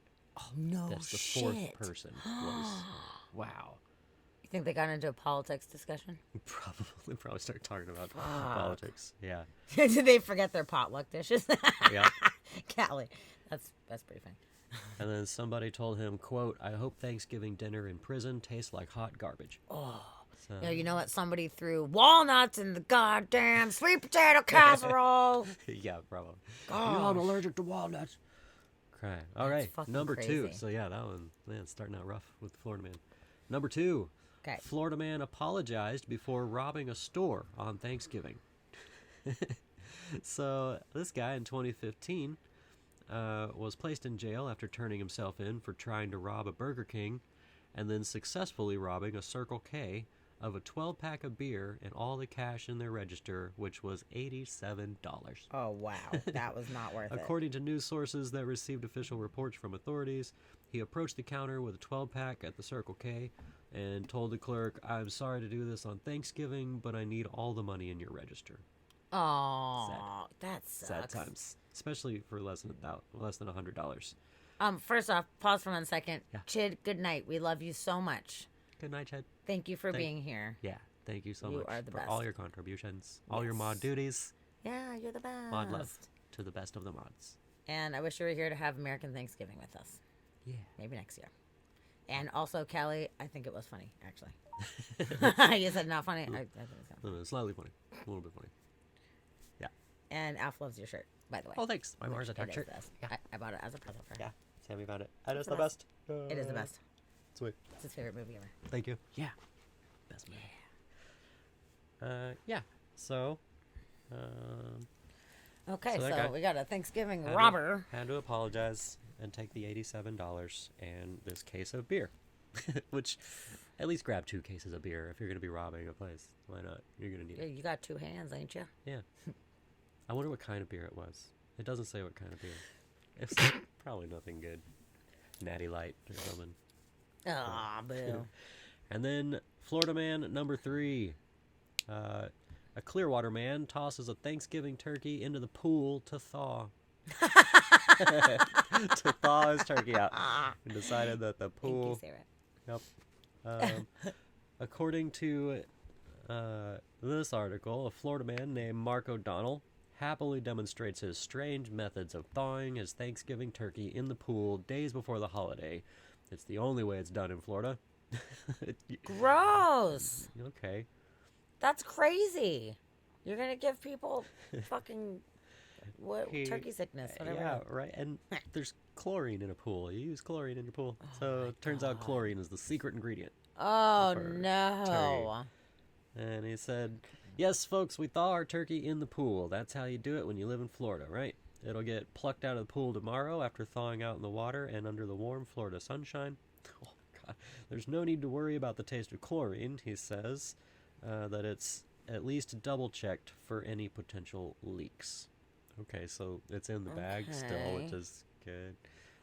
Oh, no That's the shit. 4th person. Wow. You think they got into a politics discussion? Probably start talking about politics. Yeah. Did they forget their potluck dishes? Yeah. Callie. That's pretty funny. And then somebody told him, quote, "I hope Thanksgiving dinner in prison tastes like hot garbage." Oh. So, Yeah, you know what? Somebody threw walnuts in the goddamn sweet potato casserole. Yeah, probably. Gosh. You know, I'm allergic to walnuts. Cry. All That's right, fucking number 2. crazy. So yeah, that one, man, starting out rough with Florida man. Number 2. Okay. Florida man apologized before robbing a store on Thanksgiving. So this guy in 2015 was placed in jail after turning himself in for trying to rob a Burger King and then successfully robbing a Circle K of a 12-pack of beer and all the cash in their register, which was $87. Oh, wow. That was not worth it. According to news sources that received official reports from authorities, he approached the counter with a 12-pack at the Circle K and told the clerk, "I'm sorry to do this on Thanksgiving, but I need all the money in your register." Oh, that sucks. Sad times, especially for less than $100. First off, pause for 1 second. Yeah. Chid, good night. We love you so much. Good night, Chad. Thank you for being here. Yeah, thank you so You much are the for best. all your contributions, all your mod duties. Yeah, you're the best. Mod love to the best of the mods. And I wish you were here to have American Thanksgiving with us. Yeah. Maybe next year. And also, Callie, I think it was funny, actually. You said not funny? I think it was kind of funny. Slightly funny. A little bit funny. Yeah. And Alf loves your shirt, by the way. Oh, thanks. My Mars Which Attack it is shirt. the best. Yeah. I bought it as a present for her. Yeah. Sammy found it. And it's the the best. It is the best. Sweet. It's his favorite movie ever. Thank you. Yeah. Best movie. Yeah. So, Okay, that so guy we got a Thanksgiving had robber. Had to apologize and take the $87 and this case of beer. Which, at least grab 2 cases of beer if you're going to be robbing a place. Why not? You're going to need Yeah, it. you got 2 hands, ain't you? Yeah. I wonder what kind of beer it was. It doesn't say what kind of beer. It's probably nothing good. Natty Light or something. Aw, boo. And then Florida man number 3. A Clearwater man tosses a Thanksgiving turkey into the pool to thaw. To thaw his turkey out. And decided that the pool... Thank you, Sarah. Yep. According to this article, a Florida man named Mark O'Donnell happily demonstrates his strange methods of thawing his Thanksgiving turkey in the pool days before the holiday. It's the only way it's done in Florida. Gross. Okay. That's crazy. You're going to give people fucking turkey sickness, whatever. Yeah, right. And there's chlorine in a pool. You use chlorine in your pool. So it turns out chlorine is the secret ingredient. Oh, for no. turkey. And he said, yes, folks, we thaw our turkey in the pool. That's how you do it when you live in Florida, right? It'll get plucked out of the pool tomorrow after thawing out in the water and under the warm Florida sunshine. Oh, God. There's no need to worry about the taste of chlorine, he says, that it's at least double-checked for any potential leaks. Okay, so it's in the bag still, which is good.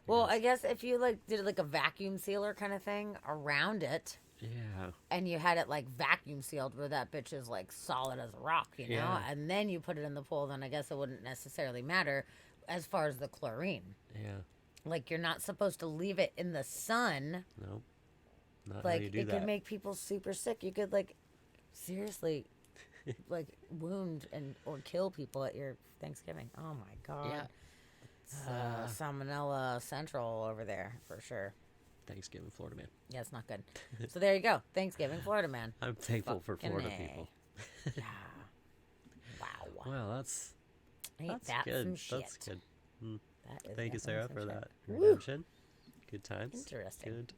Well, I guess if you did like a vacuum sealer kind of thing around it. Yeah. And you had it vacuum sealed where that bitch is solid as a rock, you know? Yeah. And then you put it in the pool, then I guess it wouldn't necessarily matter as far as the chlorine. Yeah. You're not supposed to leave it in the sun. No. Not how you do it that. could make people super sick. You could seriously wound or kill people at your Thanksgiving. Oh my God. Yeah. Salmonella Central over there for sure. Thanksgiving Florida man. Yeah, it's not good. So there you go. Thanksgiving Florida man. I'm thankful for Fucking Florida A. people. Yeah. Wow. Well, that's Ain't that good. some shit? That's good. That is Thank you, definitely Sarah, some for shit. that Woo. redemption. Good times. Interesting. Good.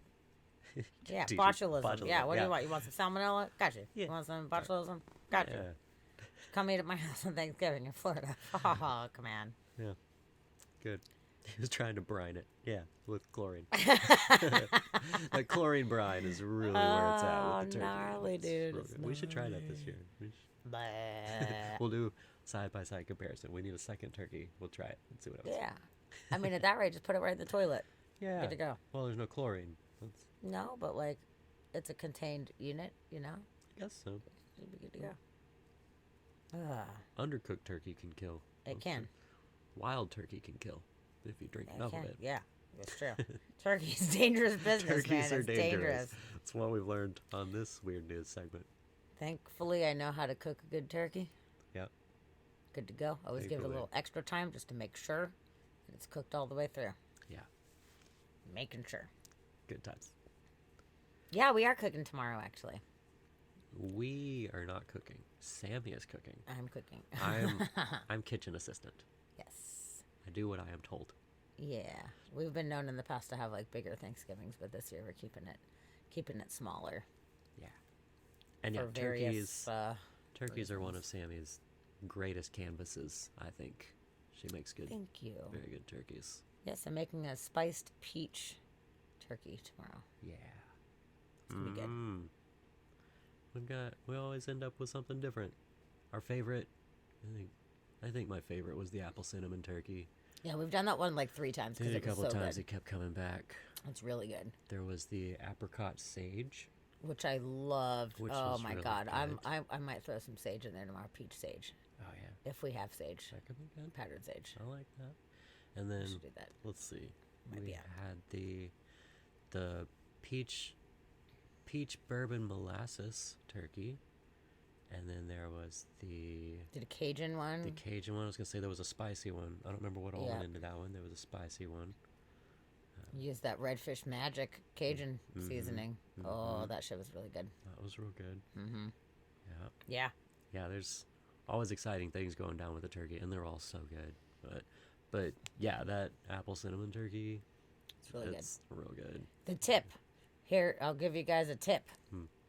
Yeah, Teach you botulism. Yeah, what do you want? You want some salmonella? Gotcha. Yeah. You want some botulism? Gotcha. Yeah. Come eat at my house on Thanksgiving in Florida. Oh, come on. Yeah. Good. He was trying to brine it. Yeah, with chlorine. That chlorine brine is really where it's at with the turkey. Gnarly, dude. Real good. We should try that this year. Bleh. We'll do side-by-side comparison. We need a second turkey. We'll try it and see what happens. Yeah. I mean, at that rate, just put it right in the toilet. Yeah. Good to go. Well, there's no chlorine. That's, No, but it's a contained unit, you know? I guess so. It'd be good to go. Undercooked turkey can kill. It can. Wild turkey can kill if you drink enough of it. Yeah, that's true. Turkey's dangerous business, Turkeys man. are It's dangerous. dangerous. That's what we've learned on this weird news segment. Thankfully, I know how to cook a good turkey. Yep. Good to go. Always give it a Thankfully. little extra time just to make sure that it's cooked all the way through. Yeah. Making sure. Good times. Yeah, we are cooking tomorrow, actually. We are not cooking. Sammy is cooking. I'm cooking. I'm kitchen assistant. Yes. I do what I am told. Yeah. We've been known in the past to have Bigger Thanksgivings, but this year we're keeping it smaller. Yeah. And yeah, For various, turkeys are one of Sammy's greatest canvases, I think. She makes good. Thank you. Very good turkeys. Yes, I'm making a spiced peach turkey tomorrow. Yeah. It's gonna be good. We always end up with something different. Our favorite, I think my favorite was the apple cinnamon turkey. Yeah, we've done that one 3 times because Did it a was couple so times. good. It kept coming back. It's really good. There was the apricot sage, Which I loved. Which oh was my really God, good. I might throw some sage in there tomorrow. Peach sage. Oh yeah. If we have sage. That could be good. Powdered sage. I like that. And then should do that. let's see. Might we be out. had the peach bourbon molasses turkey, and then there was the Cajun one. The Cajun one. I was gonna say there was a spicy one. I don't remember what all went into that one. There was a spicy one. Use that Redfish Magic Cajun seasoning. Oh, that shit was really good. That was real good. Mm-hmm. Yeah. Yeah. Yeah. There's always exciting things going down with the turkey, and they're all so good. But yeah, that apple cinnamon turkey. It's really it's real good. The tip. Here, I'll give you guys a tip.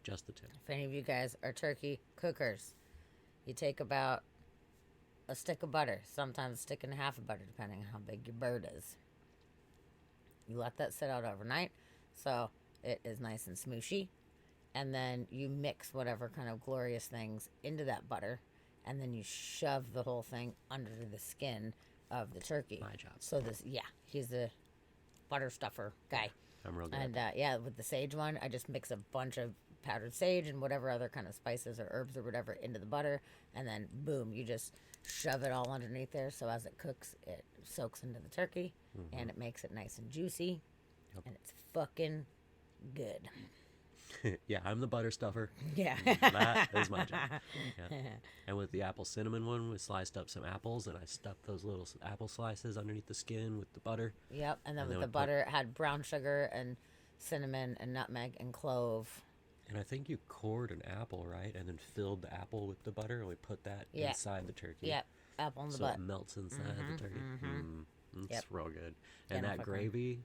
Just the tip. If any of you guys are turkey cookers, you take about a stick of butter, sometimes a stick and a half of butter, depending on how big your bird is. You let that sit out overnight so it is nice and smooshy. And then you mix whatever kind of glorious things into that butter. And then you shove the whole thing under the skin of the turkey. My job. So he's the butter stuffer guy. I'm real good. And with the sage one, I just mix a bunch of powdered sage and whatever other kind of spices or herbs or whatever into the butter. And then boom, you just shove it all underneath there. So as it cooks, it soaks into the turkey and it makes it nice and juicy. Yep. And it's fucking good. Yeah, I'm the butter stuffer. Yeah. That is my job. Yeah. And with the apple cinnamon one, we sliced up some apples and I stuffed those little apple slices underneath the skin with the butter. Yep. And then with the butter, it had brown sugar and cinnamon and nutmeg and clove. And I think you cored an apple, right? And then filled the apple with the butter and we put that inside the turkey. Yep. Apple in the so butt. it melts inside the turkey. It's real good. And Yeah, that gravy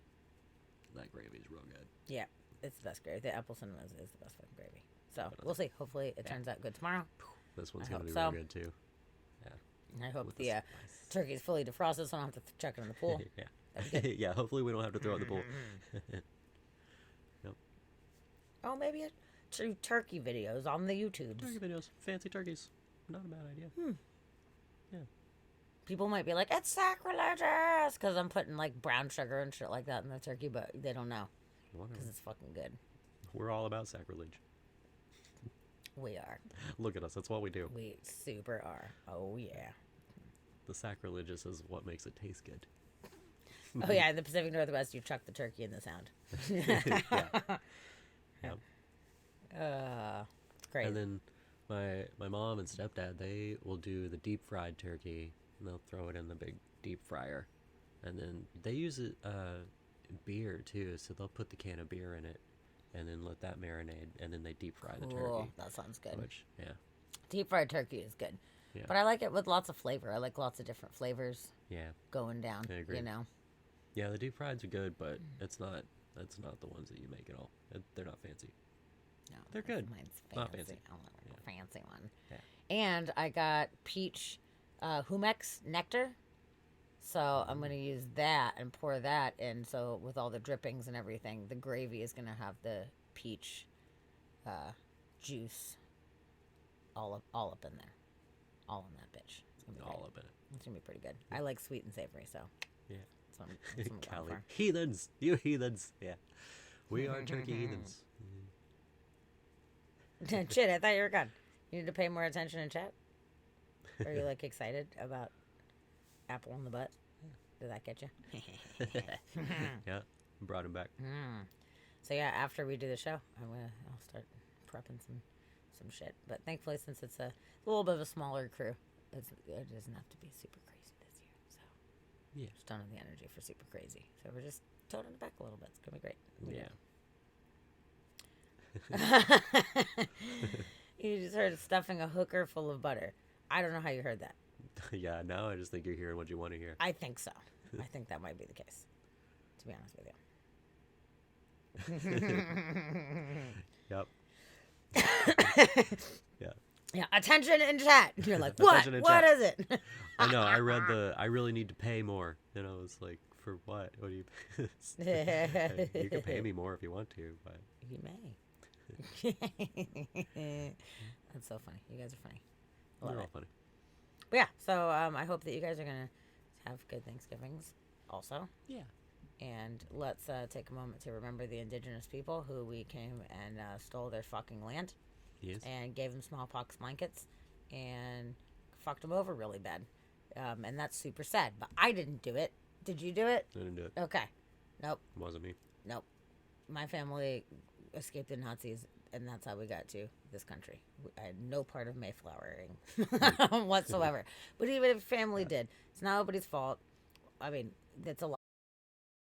is real good. Yeah. It's the best gravy. The apple cinnamon is the best fucking gravy. So we'll see. Hopefully it turns out good tomorrow. This one's I going to hope be so. real good too. Yeah. I hope the turkey is fully defrosted so I don't have to chuck it in the pool. Yeah. Yeah, hopefully we don't have to throw it in the pool. Yep. Oh, maybe turkey videos on the YouTubes. Turkey videos. Fancy turkeys. Not a bad idea. Yeah. People might be like, it's sacrilegious because I'm putting like brown sugar and shit like that in the turkey, but they don't know because it's fucking good. We're all about sacrilege. We are. Look at us. That's what we do. We super are. Oh, yeah. The sacrilegious is what makes it taste good. Oh, yeah. In the Pacific Northwest, you chuck the turkey in the sound. Yeah. It's great. And then my mom and stepdad, they will do the deep fried turkey and they'll throw it in the big deep fryer. And then they use it beer too, so they'll put the can of beer in it and then let that marinate and then they deep fry the turkey. That sounds good. Yeah. Deep fried turkey is good. Yeah. But I like it with lots of flavor. I like lots of different flavors. Yeah. Going down. I agree. You know. Yeah, the deep frieds are good, but that's not the ones that you make at all. They're not fancy. No, they're good. Mine's fancy. Not fancy. I want a fancy one. Yeah. And I got peach humex nectar. So I'm going to use that and pour that in. So with all the drippings and everything, the gravy is going to have the peach juice all up in there. All in that bitch. It's gonna be all great. up in it. It's going to be pretty good. I like sweet and savory, so. Yeah. That's what I'm going Cali. for. Heathens. You heathens. Yeah. We are turkey heathens. Shit, I thought you were gone. You need to pay more attention in chat? Are you like excited about apple in the butt? Did that get you? Yeah, brought him back. So yeah, after we do the show, I'll start prepping some shit. But thankfully, since it's a little bit of a smaller crew, it doesn't have to be super crazy this year. So yeah, just don't have the energy for super crazy. So we're just toning it back a little bit. It's gonna be great. Yeah. You just heard stuffing a hooker full of butter. I don't know how you heard that. Yeah, now I just think you're hearing what you want to hear. I think so. I think that might be the case, to be honest with you. Yep. Yeah. Yeah. Attention in chat. You're like, what? What is it? I know. I read I really need to pay more. And I was like, for what? What do you? You can pay me more if you want to, but you may. That's so funny. You guys are funny. I love They're all it. funny. But yeah, so I hope that you guys are gonna have good Thanksgivings also. Yeah. And let's take a moment to remember the indigenous people who we came and stole their fucking land. Yes. And gave them smallpox blankets and fucked them over really bad. And that's super sad. But I didn't do it. Did you do it? I didn't do it. Okay. Nope. Wasn't me. Nope. My family escaped the Nazis, and that's how we got to this country. I had no part of Mayflowering whatsoever. But even if family did, it's not nobody's fault. I mean, that's a